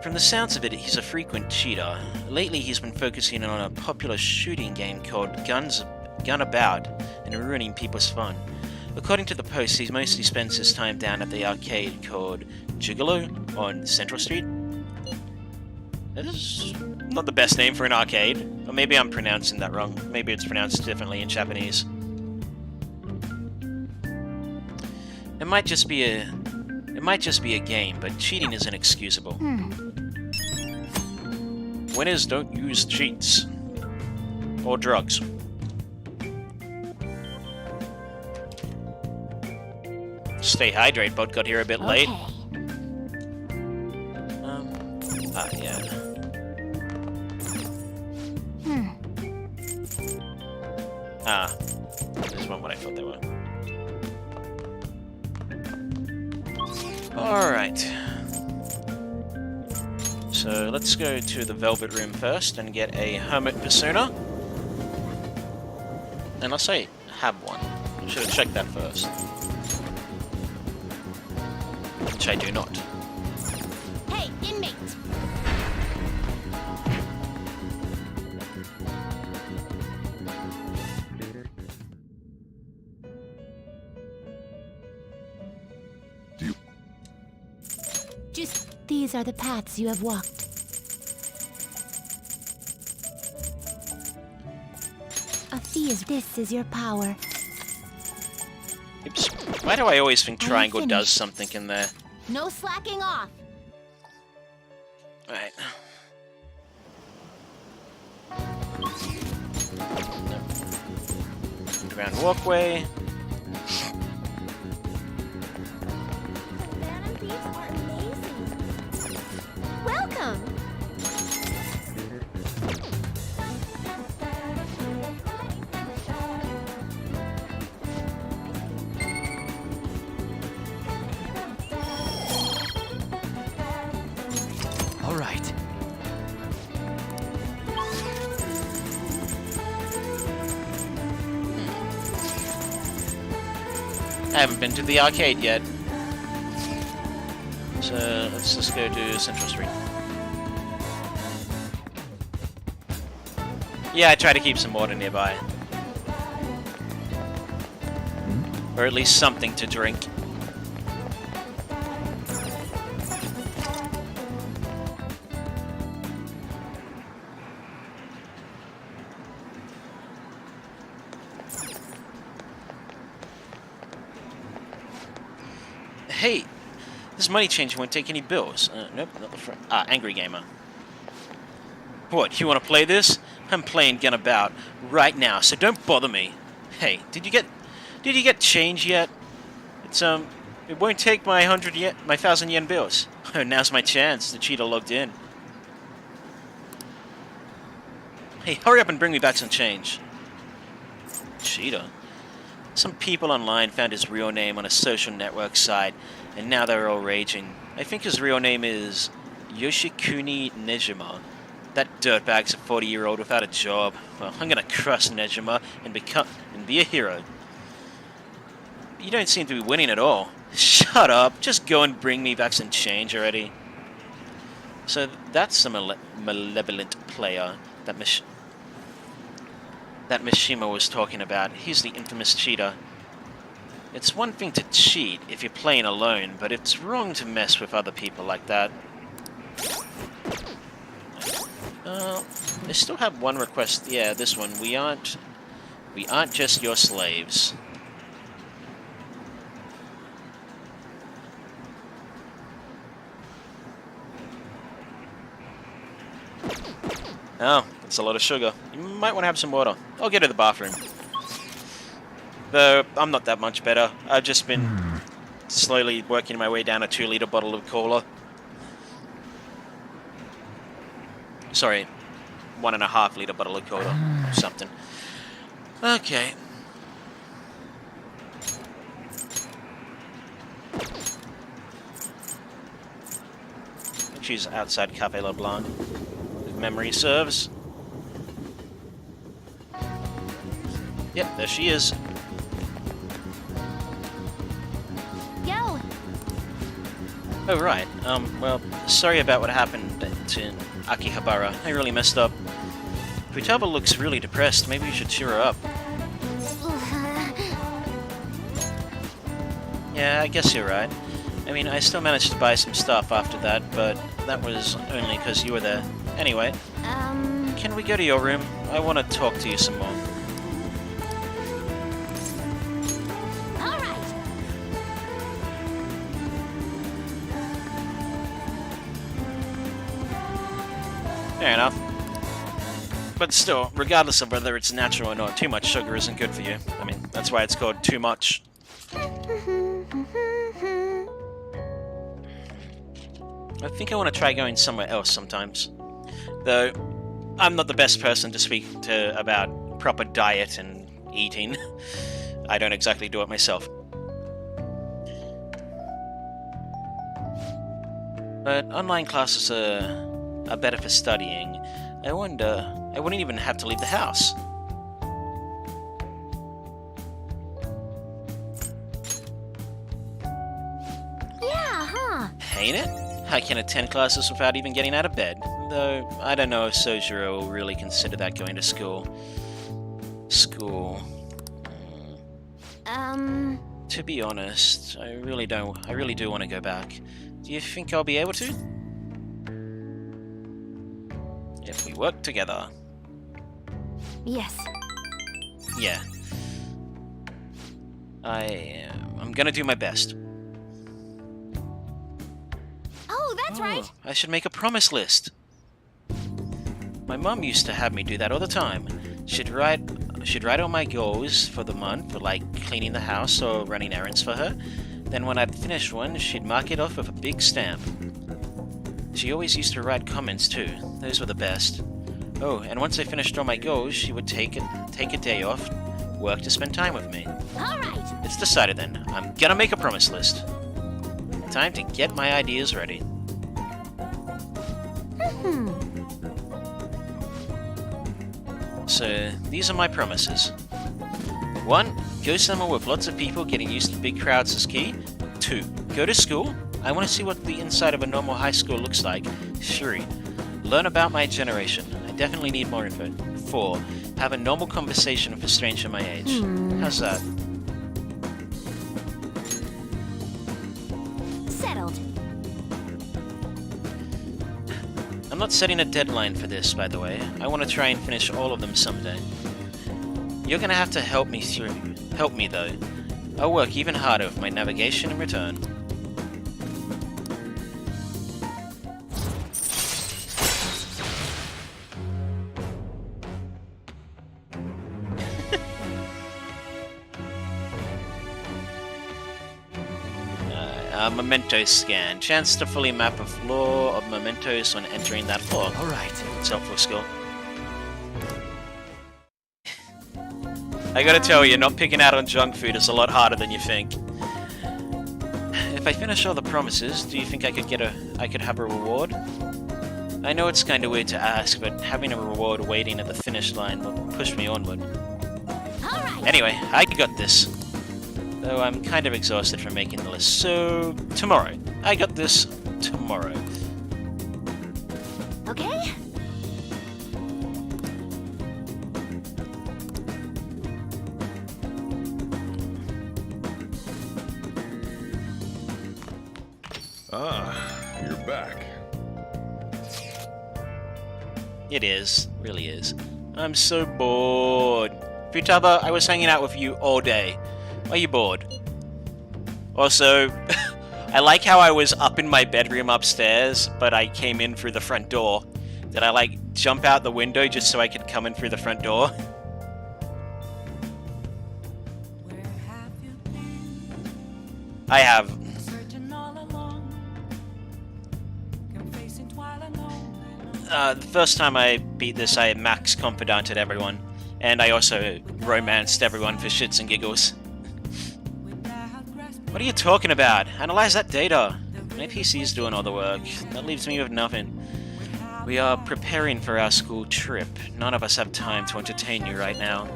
A: From the sounds of it, he's a frequent cheater. Lately he's been focusing on a popular shooting game called Gunabout and ruining people's fun. According to the post, he mostly spends his time down at the arcade called Gigolo on Central Street. That is not the best name for an arcade. Or maybe I'm pronouncing that wrong. Maybe it's pronounced differently in Japanese. It might just be a game, but cheating is inexcusable. Winners don't use cheats. Or drugs. Stay hydrated, but got here a bit late. Yeah. These weren't what I thought they were. Alright. So let's go to the Velvet Room first and get a Hermit Persona. And I'll say, have one. Should have checked that first. Which I do not.
C: Hey, inmate!
M: These are the paths you have walked. This is your power.
A: Oops. Why do I always think triangle does something in there?
C: No slacking off.
A: Alright. Underground walkway.
C: Welcome.
A: I haven't been to the arcade yet. So let's just go to Central Street. Yeah, I try to keep some water nearby. Or at least something to drink. Hey, this money changer won't take any bills. Nope, not the front. Ah, Angry Gamer. What, you want to play this? I'm playing Gunabout right now, so don't bother me. Hey, did you get change yet? It's it won't take my 1,000 yen bills. Oh, now's my chance. The cheetah logged in. Hey, hurry up and bring me back some change. Cheetah? Some people online found his real name on a social network site, and now they're all raging. I think his real name is Yoshikuni Nejima. That dirtbag's a 40-year-old without a job. Well, I'm gonna crush Nejima and be a hero. You don't seem to be winning at all. Shut up. Just go and bring me back some change already. So that's a malevolent player that Mishima was talking about. He's the infamous cheater. It's one thing to cheat if you're playing alone, but it's wrong to mess with other people like that. I still have one request. Yeah, this one. We aren't just your slaves. Oh, that's a lot of sugar. You might want to have some water. I'll get to the bathroom. Though, I'm not that much better. I've just been slowly working my way down a 2-liter bottle of cola. Sorry, 1.5-liter bottle of cola or something. Okay. She's outside Cafe LeBlanc. If memory serves. Yep, there she is.
C: Yo!
A: Oh, right. Well, sorry about what happened to Akihabara. I really messed up. Futaba looks really depressed. Maybe you should cheer her up. Yeah, I guess you're right. I mean, I still managed to buy some stuff after that, but that was only because you were there. Anyway, can we go to your room? I want to talk to you some more.
C: Alright!
A: Fair enough. But still, regardless of whether it's natural or not, too much sugar isn't good for you. I mean, that's why it's called too much. I think I want to try going somewhere else sometimes. Though, I'm not the best person to speak to about proper diet and eating. I don't exactly do it myself. But online classes are better for studying. I wonder, I wouldn't even have to leave the house.
C: Yeah, huh?
A: Ain't it? I can attend classes without even getting out of bed. Though, I don't know if Sojiro will really consider that going to school. To be honest, I really do want to go back. Do you think I'll be able to? If we work together.
B: Yes.
A: Yeah. I'm gonna do my best.
C: Oh, that's right!
A: I should make a promise list. My mom used to have me do that all the time. She'd write all my goals for the month, like cleaning the house or running errands for her. Then when I'd finish one, she'd mark it off with a big stamp. She always used to write comments too. Those were the best. Oh, and once I finished all my goals, she would take a day off, work to spend time with me.
C: Alright!
A: It's decided then. I'm gonna make a promise list. Time to get my ideas ready. So, these are my promises. 1. Go somewhere with lots of people. Getting used to big crowds is key. 2. Go to school. I want to see what the inside of a normal high school looks like. 3. Learn about my generation. I definitely need more info. 4. Have a normal conversation with a stranger my age. How's that?
C: Settled.
A: I'm not setting a deadline for this, by the way. I want to try and finish all of them someday. You're gonna have to help me through. Help me, though. I'll work even harder with my navigation in return. Memento scan. Chance to fully map a floor of mementos when entering that floor.
F: Alright.
A: It's helpful skill. I gotta tell you, not picking out on junk food is a lot harder than you think. If I finish all the promises, do you think I could have a reward? I know it's kinda weird to ask, but having a reward waiting at the finish line will push me onward. Anyway, I got this. Though I'm kind of exhausted from making the list, so tomorrow. I got this tomorrow.
C: Okay.
G: Ah, you're back.
A: It is, really is. I'm so bored. Futaba, I was hanging out with you all day. Are you bored? Also, I like how I was up in my bedroom upstairs, but I came in through the front door. Did I, like, jump out the window just so I could come in through the front door? I have. The first time I beat this, I max confidented everyone. And I also romanced everyone for shits and giggles. What are you talking about? Analyze that data. My PC's doing all the work. That leaves me with nothing. We are preparing for our school trip. None of us have time to entertain you right now.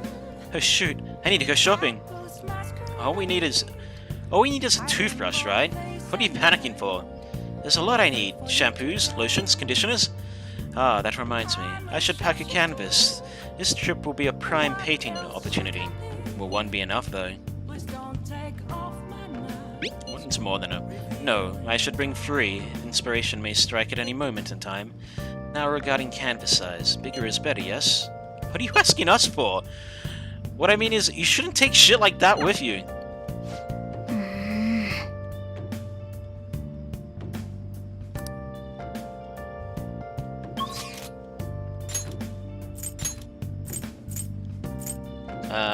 A: Oh shoot, I need to go shopping. All we need is a toothbrush, right? What are you panicking for? There's a lot I need. Shampoos, lotions, conditioners. Ah, that reminds me. I should pack a canvas. This trip will be a prime painting opportunity. Will one be enough, though? One's more than a... No, I should bring 3. Inspiration may strike at any moment in time. Now regarding canvas size. Bigger is better, yes? What are you asking us for? What I mean is, you shouldn't take shit like that with you.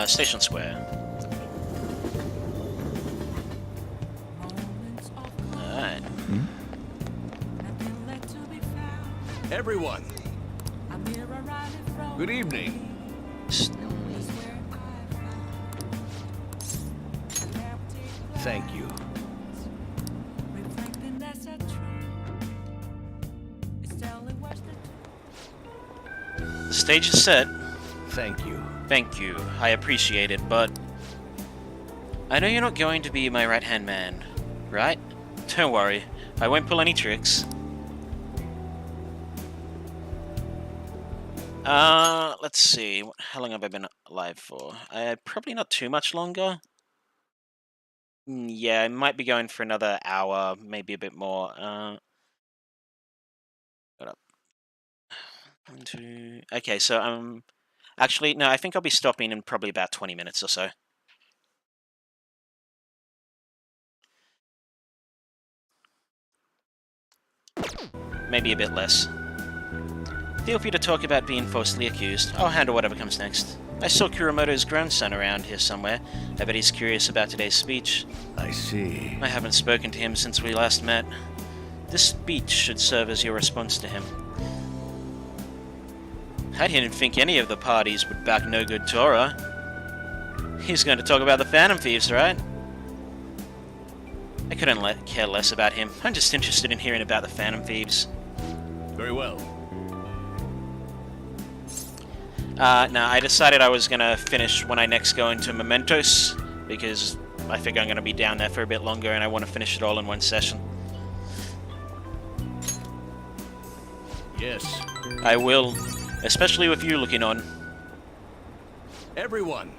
A: Station Square. Alright.
P: Everyone. Good evening. Thank you.
A: The stage is set.
P: Thank you.
A: Thank you. I appreciate it, but... I know you're not going to be my right-hand man, right? Don't worry. I won't pull any tricks. Let's see. How long have I been alive for? Probably not too much longer. Yeah, I might be going for another hour, maybe a bit more. Hold up. 1, 2... Okay, so, actually, no, I think I'll be stopping in probably about 20 minutes or so. Maybe a bit less. Feel free to talk about being falsely accused. I'll handle whatever comes next. I saw Kuramoto's grandson around here somewhere. I bet he's curious about today's speech.
P: I see.
A: I haven't spoken to him since we last met. This speech should serve as your response to him. I didn't think any of the parties would back No Good Tora. He's going to talk about the Phantom Thieves, right? I couldn't care less about him. I'm just interested in hearing about the Phantom Thieves.
P: Very well.
A: Nah, I decided I was gonna finish when I next go into Mementos, because I figure I'm gonna be down there for a bit longer and I want to finish it all in one session.
P: Yes.
A: I will, especially with you looking on.
P: Everyone.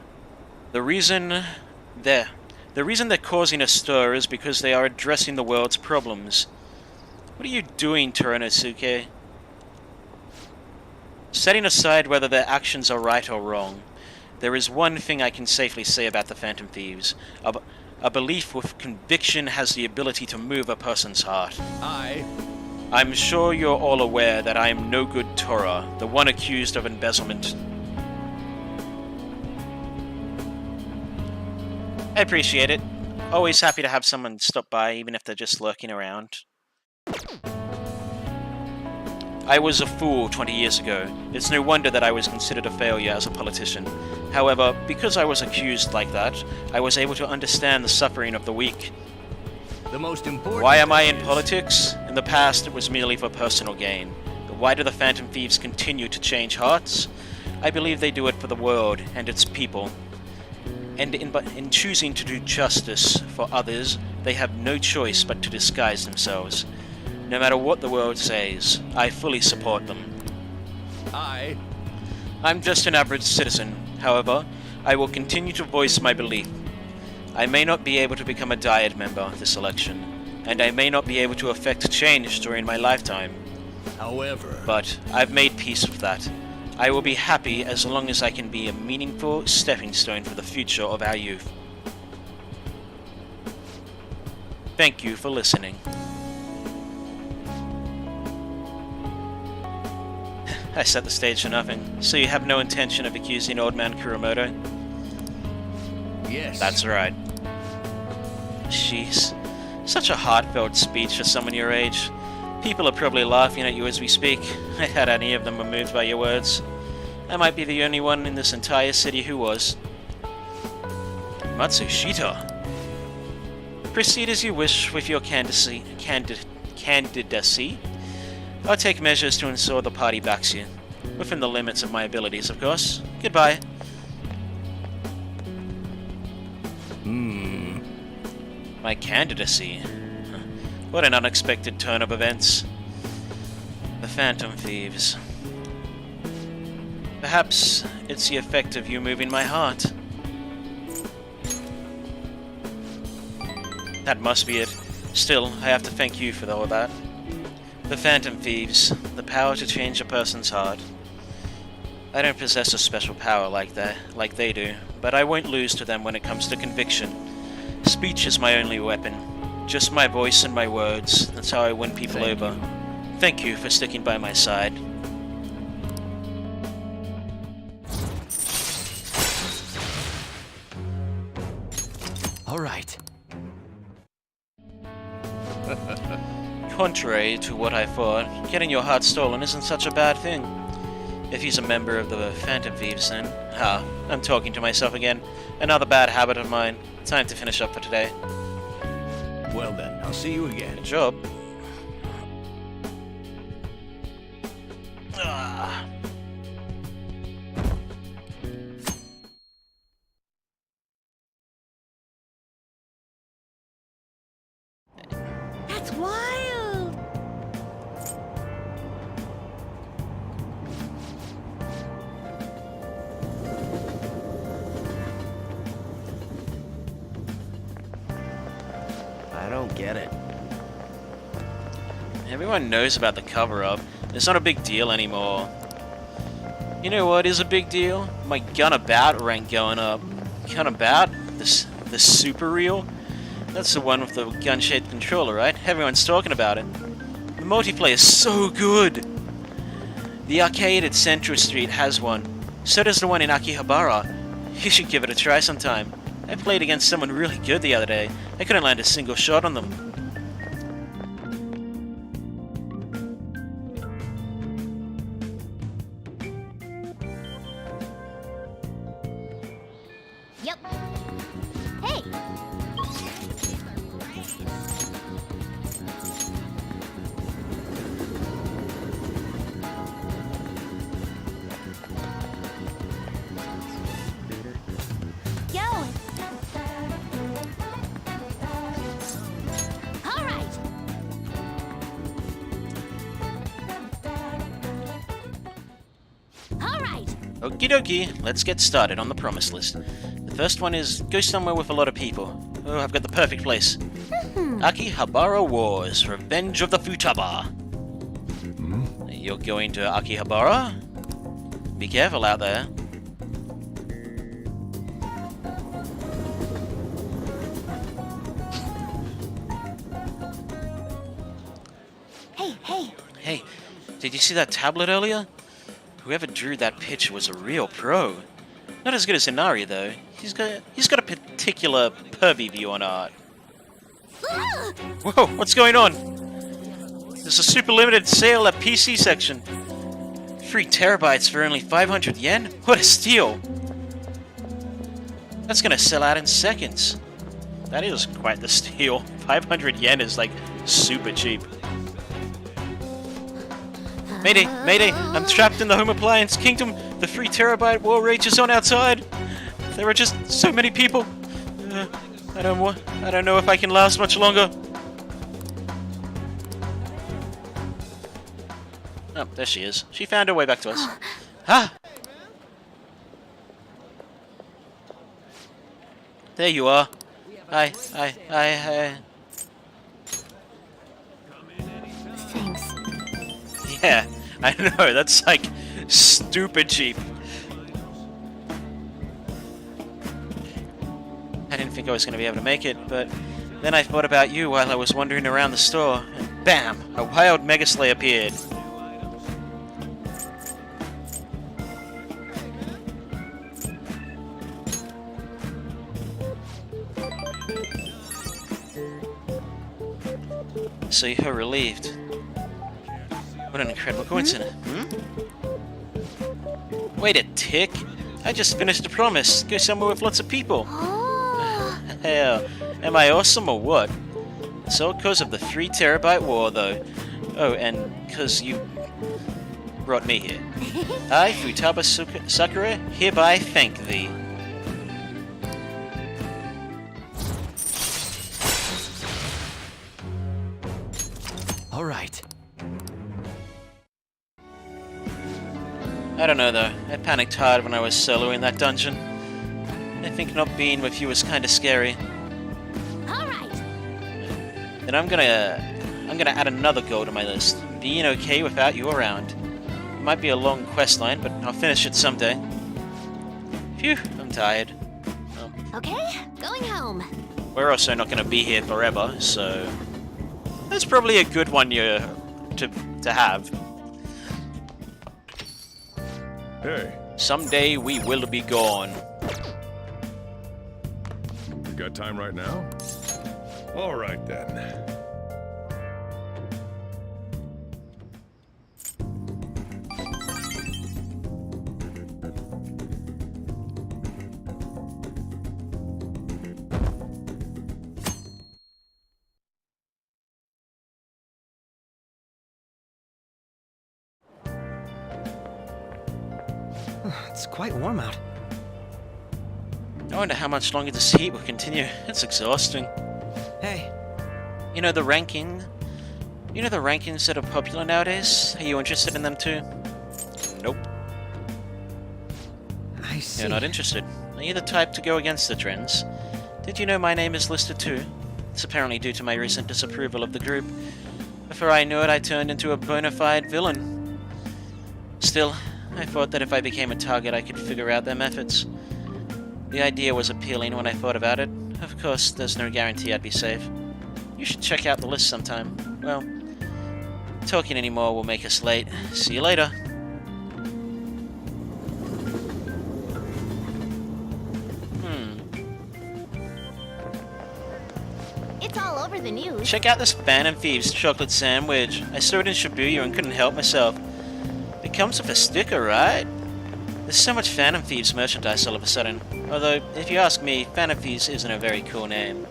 A: The reason they're causing a stir is because they are addressing the world's problems. What are you doing, Toranosuke? Setting aside whether their actions are right or wrong, there is one thing I can safely say about the Phantom Thieves. A belief with conviction has the ability to move a person's heart. I'm sure you're all aware that I am no good Tora, the one accused of embezzlement. I appreciate it. Always happy to have someone stop by, even if they're just lurking around. I was a fool 20 years ago. It's no wonder that I was considered a failure as a politician. However, because I was accused like that, I was able to understand the suffering of the weak.
P: The most important.
A: Why am I in politics? In the past, it was merely for personal gain. But why do the Phantom Thieves continue to change hearts? I believe they do it for the world and its people. And in choosing to do justice for others, they have no choice but to disguise themselves. No matter what the world says, I fully support them. I'm just an average citizen. However, I will continue to voice my belief. I may not be able to become a Dyad member this election, and I may not be able to effect change during my lifetime.
P: However...
A: But I've made peace with that. I will be happy as long as I can be a meaningful stepping stone for the future of our youth. Thank you for listening. I set the stage for nothing. So you have no intention of accusing Old Man Kuromoto?
P: Yes.
A: That's right. Jeez. Such a heartfelt speech for someone your age. People are probably laughing at you as we speak. I doubt any of them were moved by your words. I might be the only one in this entire city who was. Matsushita. Proceed as you wish with your candidacy. I'll take measures to ensure the party backs you. Within the limits of my abilities, of course. Goodbye. My candidacy? What an unexpected turn of events. The Phantom Thieves. Perhaps it's the effect of you moving my heart. That must be it. Still, I have to thank you for all that. The Phantom Thieves, the power to change a person's heart. I don't possess a special power like they do, but I won't lose to them when it comes to conviction. Speech is my only weapon. Just my voice and my words. That's how I win people over. Thank you for sticking by my side.
S: All right.
A: Contrary to what I thought, getting your heart stolen isn't such a bad thing. If he's a member of the Phantom Thieves, then... I'm talking to myself again. Another bad habit of mine. Time to finish up for today.
P: Well then, I'll see you again.
A: Good job.
C: That's wild!
R: I don't get it.
A: Everyone knows about the cover-up. It's not a big deal anymore. You know what is a big deal? My Gunabout rank going up. Gunabout? The super reel? That's the one with the gun-shaped controller, right? Everyone's talking about it. The multiplayer is so good! The arcade at Central Street has one. So does the one in Akihabara. You should give it a try sometime. I played against someone really good the other day. I couldn't land a single shot on them.
C: Yep. Hey!
A: Okie dokie, let's get started on the promise list. The first one is go somewhere with a lot of people. Oh, I've got the perfect place. Akihabara Wars, Revenge of the Futaba. You're going to Akihabara? Be careful out there. Hey, did you see that tablet earlier? Whoever drew that picture was a real pro. Not as good as Inari though. He's got a particular pervy view on art. Whoa, what's going on? There's a super limited sale at PC section. 3 terabytes for only 500 yen? What a steal! That's gonna sell out in seconds. That is quite the steal. 500 yen is like super cheap. Mayday! Mayday! I'm trapped in the home appliance kingdom! The 3 terabyte war rages on outside! There are just so many people! I don't know if I can last much longer. Oh, there she is. She found her way back to us. Ah! There you are. Hi.
B: Thanks.
A: Yeah, I know, that's like stupid cheap. I didn't think I was going to be able to make it, but then I thought about you while I was wandering around the store, and bam! A wild Megaslay appeared. So you're relieved. What an incredible coincidence. Wait a tick. I just finished a promise. Go somewhere with lots of people. Hell, am I awesome or what? It's all because of the 3 terabyte war though. Oh, and because you brought me here. I, Futaba Sakura, hereby thank thee.
F: All right.
A: I don't know though, I panicked hard when I was solo in that dungeon. I think not being with you was kinda scary.
C: Alright.
A: Then I'm gonna add another goal to my list. Being okay without you around. It might be a long quest line, but I'll finish it someday. Phew, I'm tired.
B: Okay, going home.
A: We're also not gonna be here forever, so that's probably a good one year to have.
G: Hey.
A: Someday we will be gone.
G: You got time right now? All right then.
F: It's quite warm out.
A: I wonder how much longer this heat will continue. It's exhausting.
F: Hey.
A: You know the ranking? You know the rankings that are popular nowadays? Are you interested in them too? Nope.
F: I see.
A: You're not interested. Are you the type to go against the trends? Did you know my name is listed too? It's apparently due to my recent disapproval of the group. Before I knew it, I turned into a bona fide villain. Still, I thought that if I became a target, I could figure out their methods. The idea was appealing when I thought about it. Of course, there's no guarantee I'd be safe. You should check out the list sometime. Well, talking anymore will make us late. See you later.
B: It's all over the news.
A: Check out this Phantom Thieves chocolate sandwich. I saw it in Shibuya and couldn't help myself. It comes with a sticker, right? There's so much Phantom Thieves merchandise all of a sudden. Although, if you ask me, Phantom Thieves isn't a very cool name.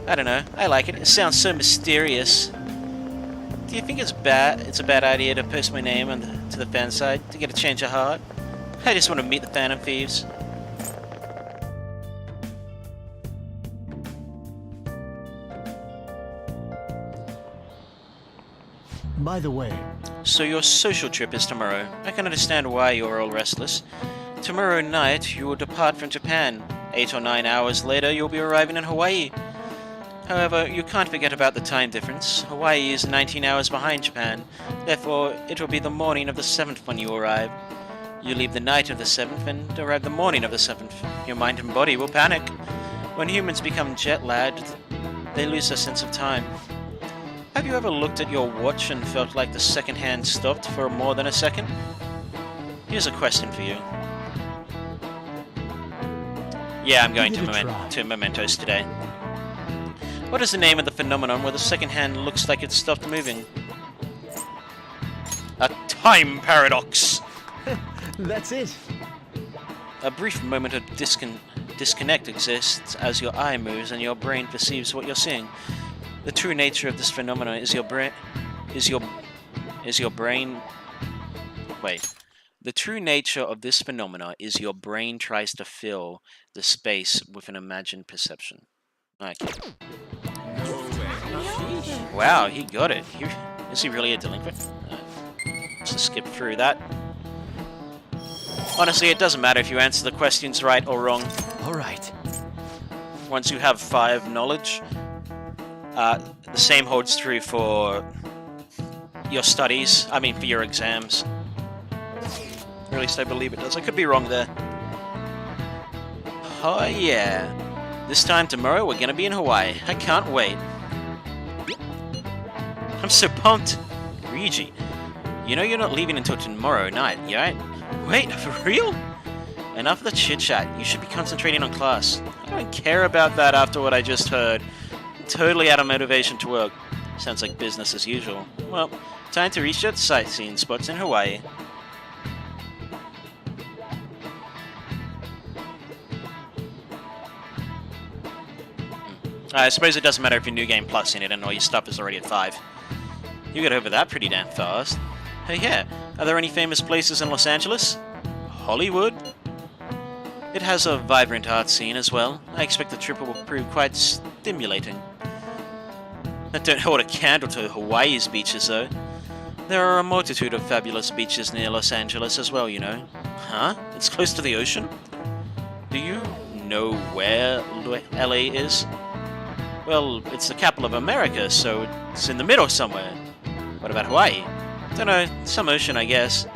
A: I don't know, I like it. It sounds so mysterious. Do you think it's a bad idea to post my name to the fan site to get a change of heart? I just want to meet the Phantom Thieves.
T: By the way,
A: So your social trip is tomorrow. I can understand why you're all restless. Tomorrow night, you will depart from Japan. 8 or 9 hours later, you'll be arriving in Hawaii. However, you can't forget about the time difference. Hawaii is 19 hours behind Japan. Therefore, it will be the morning of the 7th when you arrive. You leave the night of the 7th and arrive the morning of the 7th. Your mind and body will panic. When humans become jet-lagged, they lose their sense of time. Have you ever looked at your watch and felt like the second hand stopped for more than a second? Here's a question for you. Yeah, I'm going to Mementos today. What is the name of the phenomenon where the second hand looks like it stopped moving? A time paradox!
F: That's it.
A: A brief moment of disconnect exists as your eye moves and your brain perceives what you're seeing. The true nature of this phenomenon is your brain. The true nature of this phenomena is your brain tries to fill the space with an imagined perception. Okay. Wow, he got it. Is he really a delinquent? Let's just skip through that. Honestly, it doesn't matter if you answer the questions right or wrong.
F: Alright.
A: Once you have 5 knowledge, the same holds true for your studies. I mean, for your exams. Or at least I believe it does. I could be wrong there. Oh yeah. This time tomorrow, we're gonna be in Hawaii. I can't wait. I'm so pumped. Ryuji, you know you're not leaving until tomorrow night, right? Wait, for real? Enough of the chit-chat. You should be concentrating on class. I don't care about that after what I just heard. I'm totally out of motivation to work. Sounds like business as usual. Well, time to research sightseeing spots in Hawaii. I suppose it doesn't matter if you're New Game Plus in it and all your stuff is already at 5. You got over that pretty damn fast. Hey, yeah, are there any famous places in Los Angeles? Hollywood? It has a vibrant art scene as well. I expect the trip will prove quite stimulating. That don't hold a candle to Hawaii's beaches, though. There are a multitude of fabulous beaches near Los Angeles as well, you know. Huh? It's close to the ocean? Do you know where LA is? Well, it's the capital of America, so it's in the middle somewhere. What about Hawaii? Don't know, some ocean, I guess.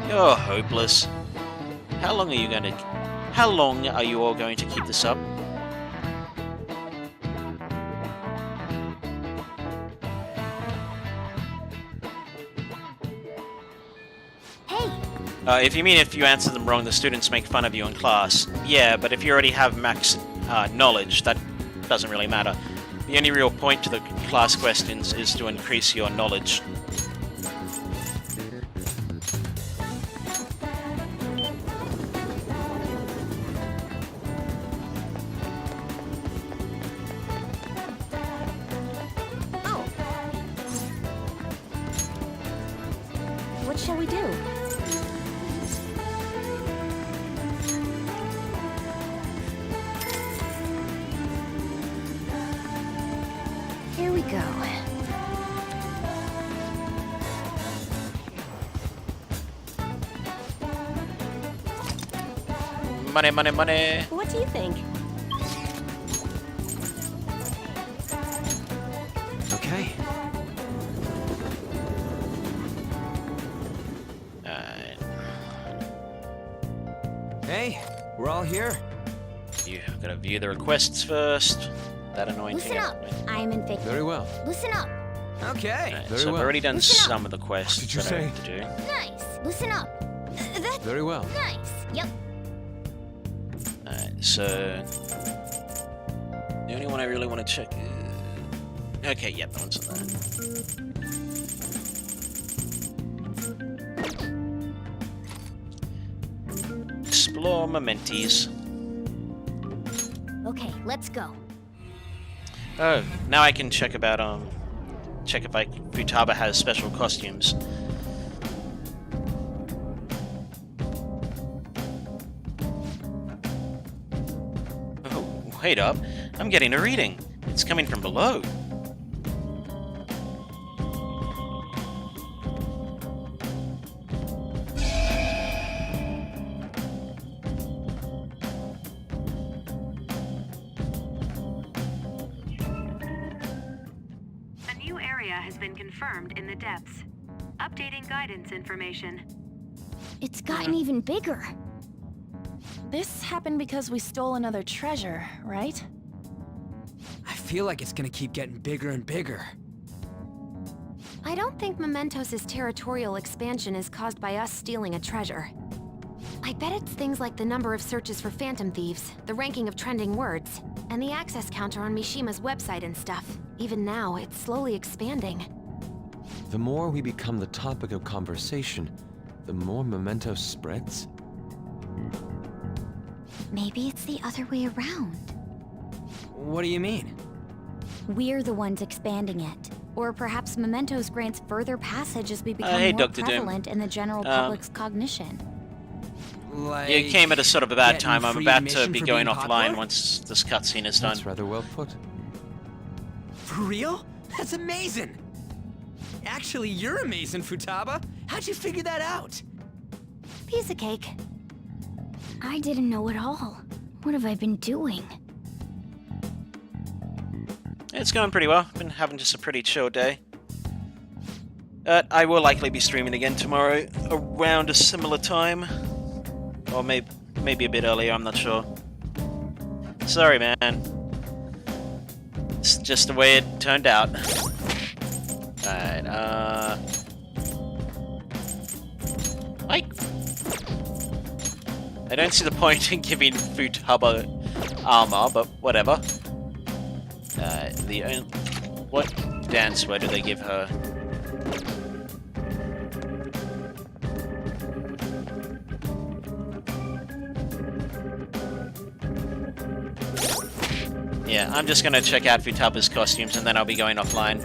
A: You're hopeless. How long are you all going to keep this up?
C: Hey!
A: If you answer them wrong, the students make fun of you in class. Yeah, but if you already have max knowledge, that doesn't really matter. The only real point to the class questions is to increase your knowledge.
C: Oh. What shall we do? Here we go.
A: Money, money, money.
O: What do you think?
H: Okay. Hey, we're all here.
A: You gotta view the requests first. That annoying
C: Listen
A: thing.
C: up. I am in
H: Very well.
C: Listen up.
H: Okay.
A: Right,
H: Very
A: so I've
H: well.
A: already done
C: Listen up.
A: some of the quests
G: What did you
A: that I
G: say?
A: have to do.
C: Nice. Listen up. That's
H: Very well.
C: nice. Yep.
A: Alright, so the only one I really want to check is... Okay, yep, that one's on there. Explore Mementos.
C: Okay, let's go.
A: Oh, now I can check about check if Futaba has special costumes. Oh, wait up. I'm getting a reading. It's coming from below.
B: area has been confirmed in the depths. Updating guidance information.
C: It's gotten even bigger.
I: This happened because we stole another treasure, right?
S: I feel like it's gonna keep getting bigger and bigger.
B: I don't think Mementos' territorial expansion is caused by us stealing a treasure. I bet it's things like the number of searches for Phantom Thieves, the ranking of trending words, and the access counter on Mishima's website and stuff. Even now, it's slowly expanding.
H: The more we become the topic of conversation, the more Mementos spreads.
C: Maybe it's the other way around.
S: What do you mean?
C: We're the ones expanding it. Or perhaps Mementos grants further passage as we become
A: hey,
C: more
A: Dr. Doom.
C: prevalent in the general public's cognition.
S: Like,
A: You came at a sort of a bad
S: getting
A: time. I'm
S: free
A: about to
S: admission
A: be
S: for
A: going
S: being
A: offline
S: popular?
A: once this cutscene is done.
H: That's rather well put.
S: For real? That's amazing! Actually, you're amazing, Futaba. How'd you figure that out?
B: Piece of cake.
C: I didn't know at all. What have I been doing?
A: It's going pretty well. Been having just a pretty chill day. I will likely be streaming again tomorrow around a similar time. Or maybe a bit earlier, I'm not sure. Sorry, man. It's just the way it turned out. Alright, I don't see the point in giving Futaba armor, but whatever. What dancewear do they give her? Yeah, I'm just gonna check out Futaba's costumes and then I'll be going offline.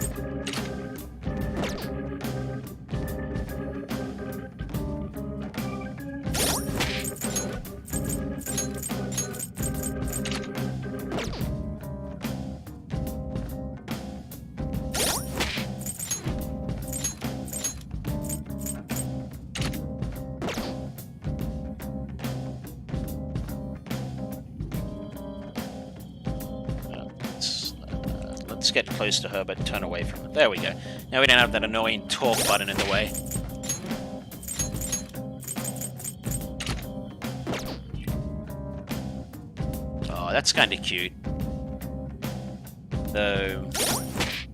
A: Let's get close to her, but turn away from her. There we go. Now we don't have that annoying talk button in the way. Oh, that's kind of cute. Though,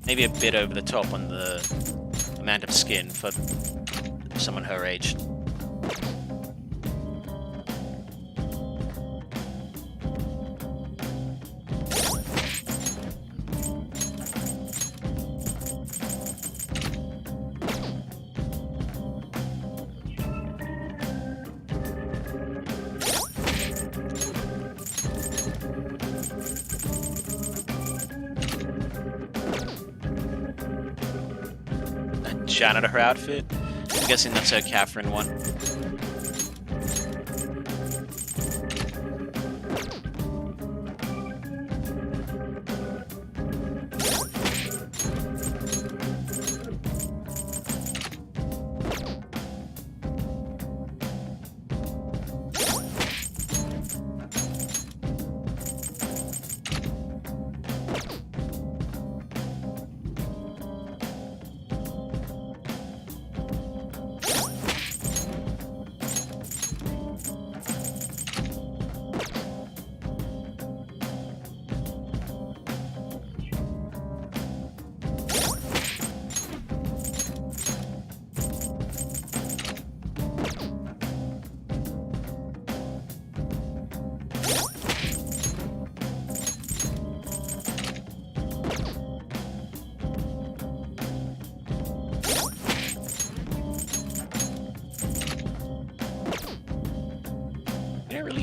A: maybe a bit over the top on the amount of skin for someone her age. Janitor outfit. I'm guessing that's her Catherine one.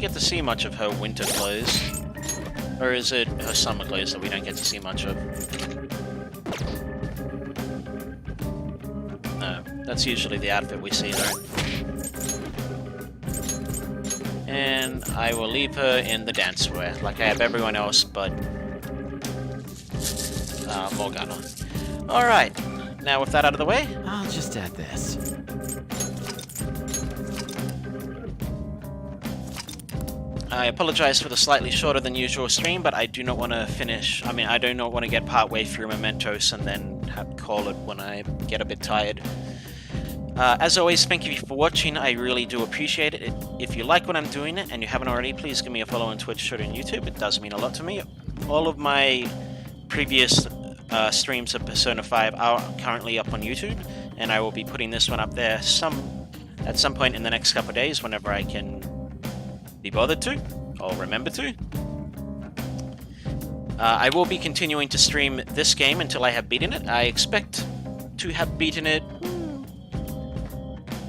A: Get to see much of her winter clothes, or is it her summer clothes that we don't get to see much of? No, that's usually the outfit we see her in. And I will leave her in the dancewear, like I have everyone else but Morgana. Alright, now with that out of the way,
T: I'll just add this.
A: I apologize for the slightly shorter than usual stream, but I do not want to finish. I mean, I do not want to get part way through Mementos and then call it when I get a bit tired. As always, thank you for watching. I really do appreciate it. If you like what I'm doing and you haven't already, please give me a follow on Twitch, Twitter, and YouTube. It does mean a lot to me. All of my previous streams of Persona 5 are currently up on YouTube, and I will be putting this one up there at some point in the next couple of days whenever I can be bothered to, or remember to. I will be continuing to stream this game until I have beaten it. I expect to have beaten it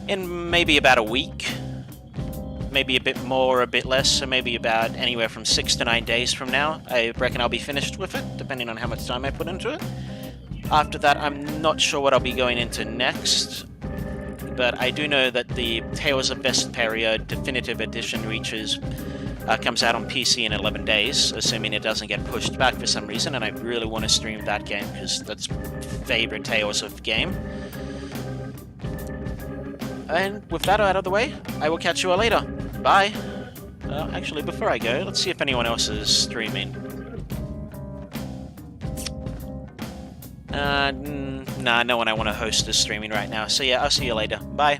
A: in maybe about a week. Maybe a bit more or a bit less, so maybe about anywhere from 6 to 9 days from now. I reckon I'll be finished with it, depending on how much time I put into it. After that, I'm not sure what I'll be going into next, but I do know that the Tales of Vesperia Definitive Edition comes out on PC in 11 days, assuming it doesn't get pushed back for some reason, and I really want to stream that game, because that's my favorite Tales of game. And with that out of the way, I will catch you all later. Bye! Actually, before I go, let's see if anyone else is streaming. Nah, no one I want to host is streaming right now, so yeah, I'll see you later. Bye!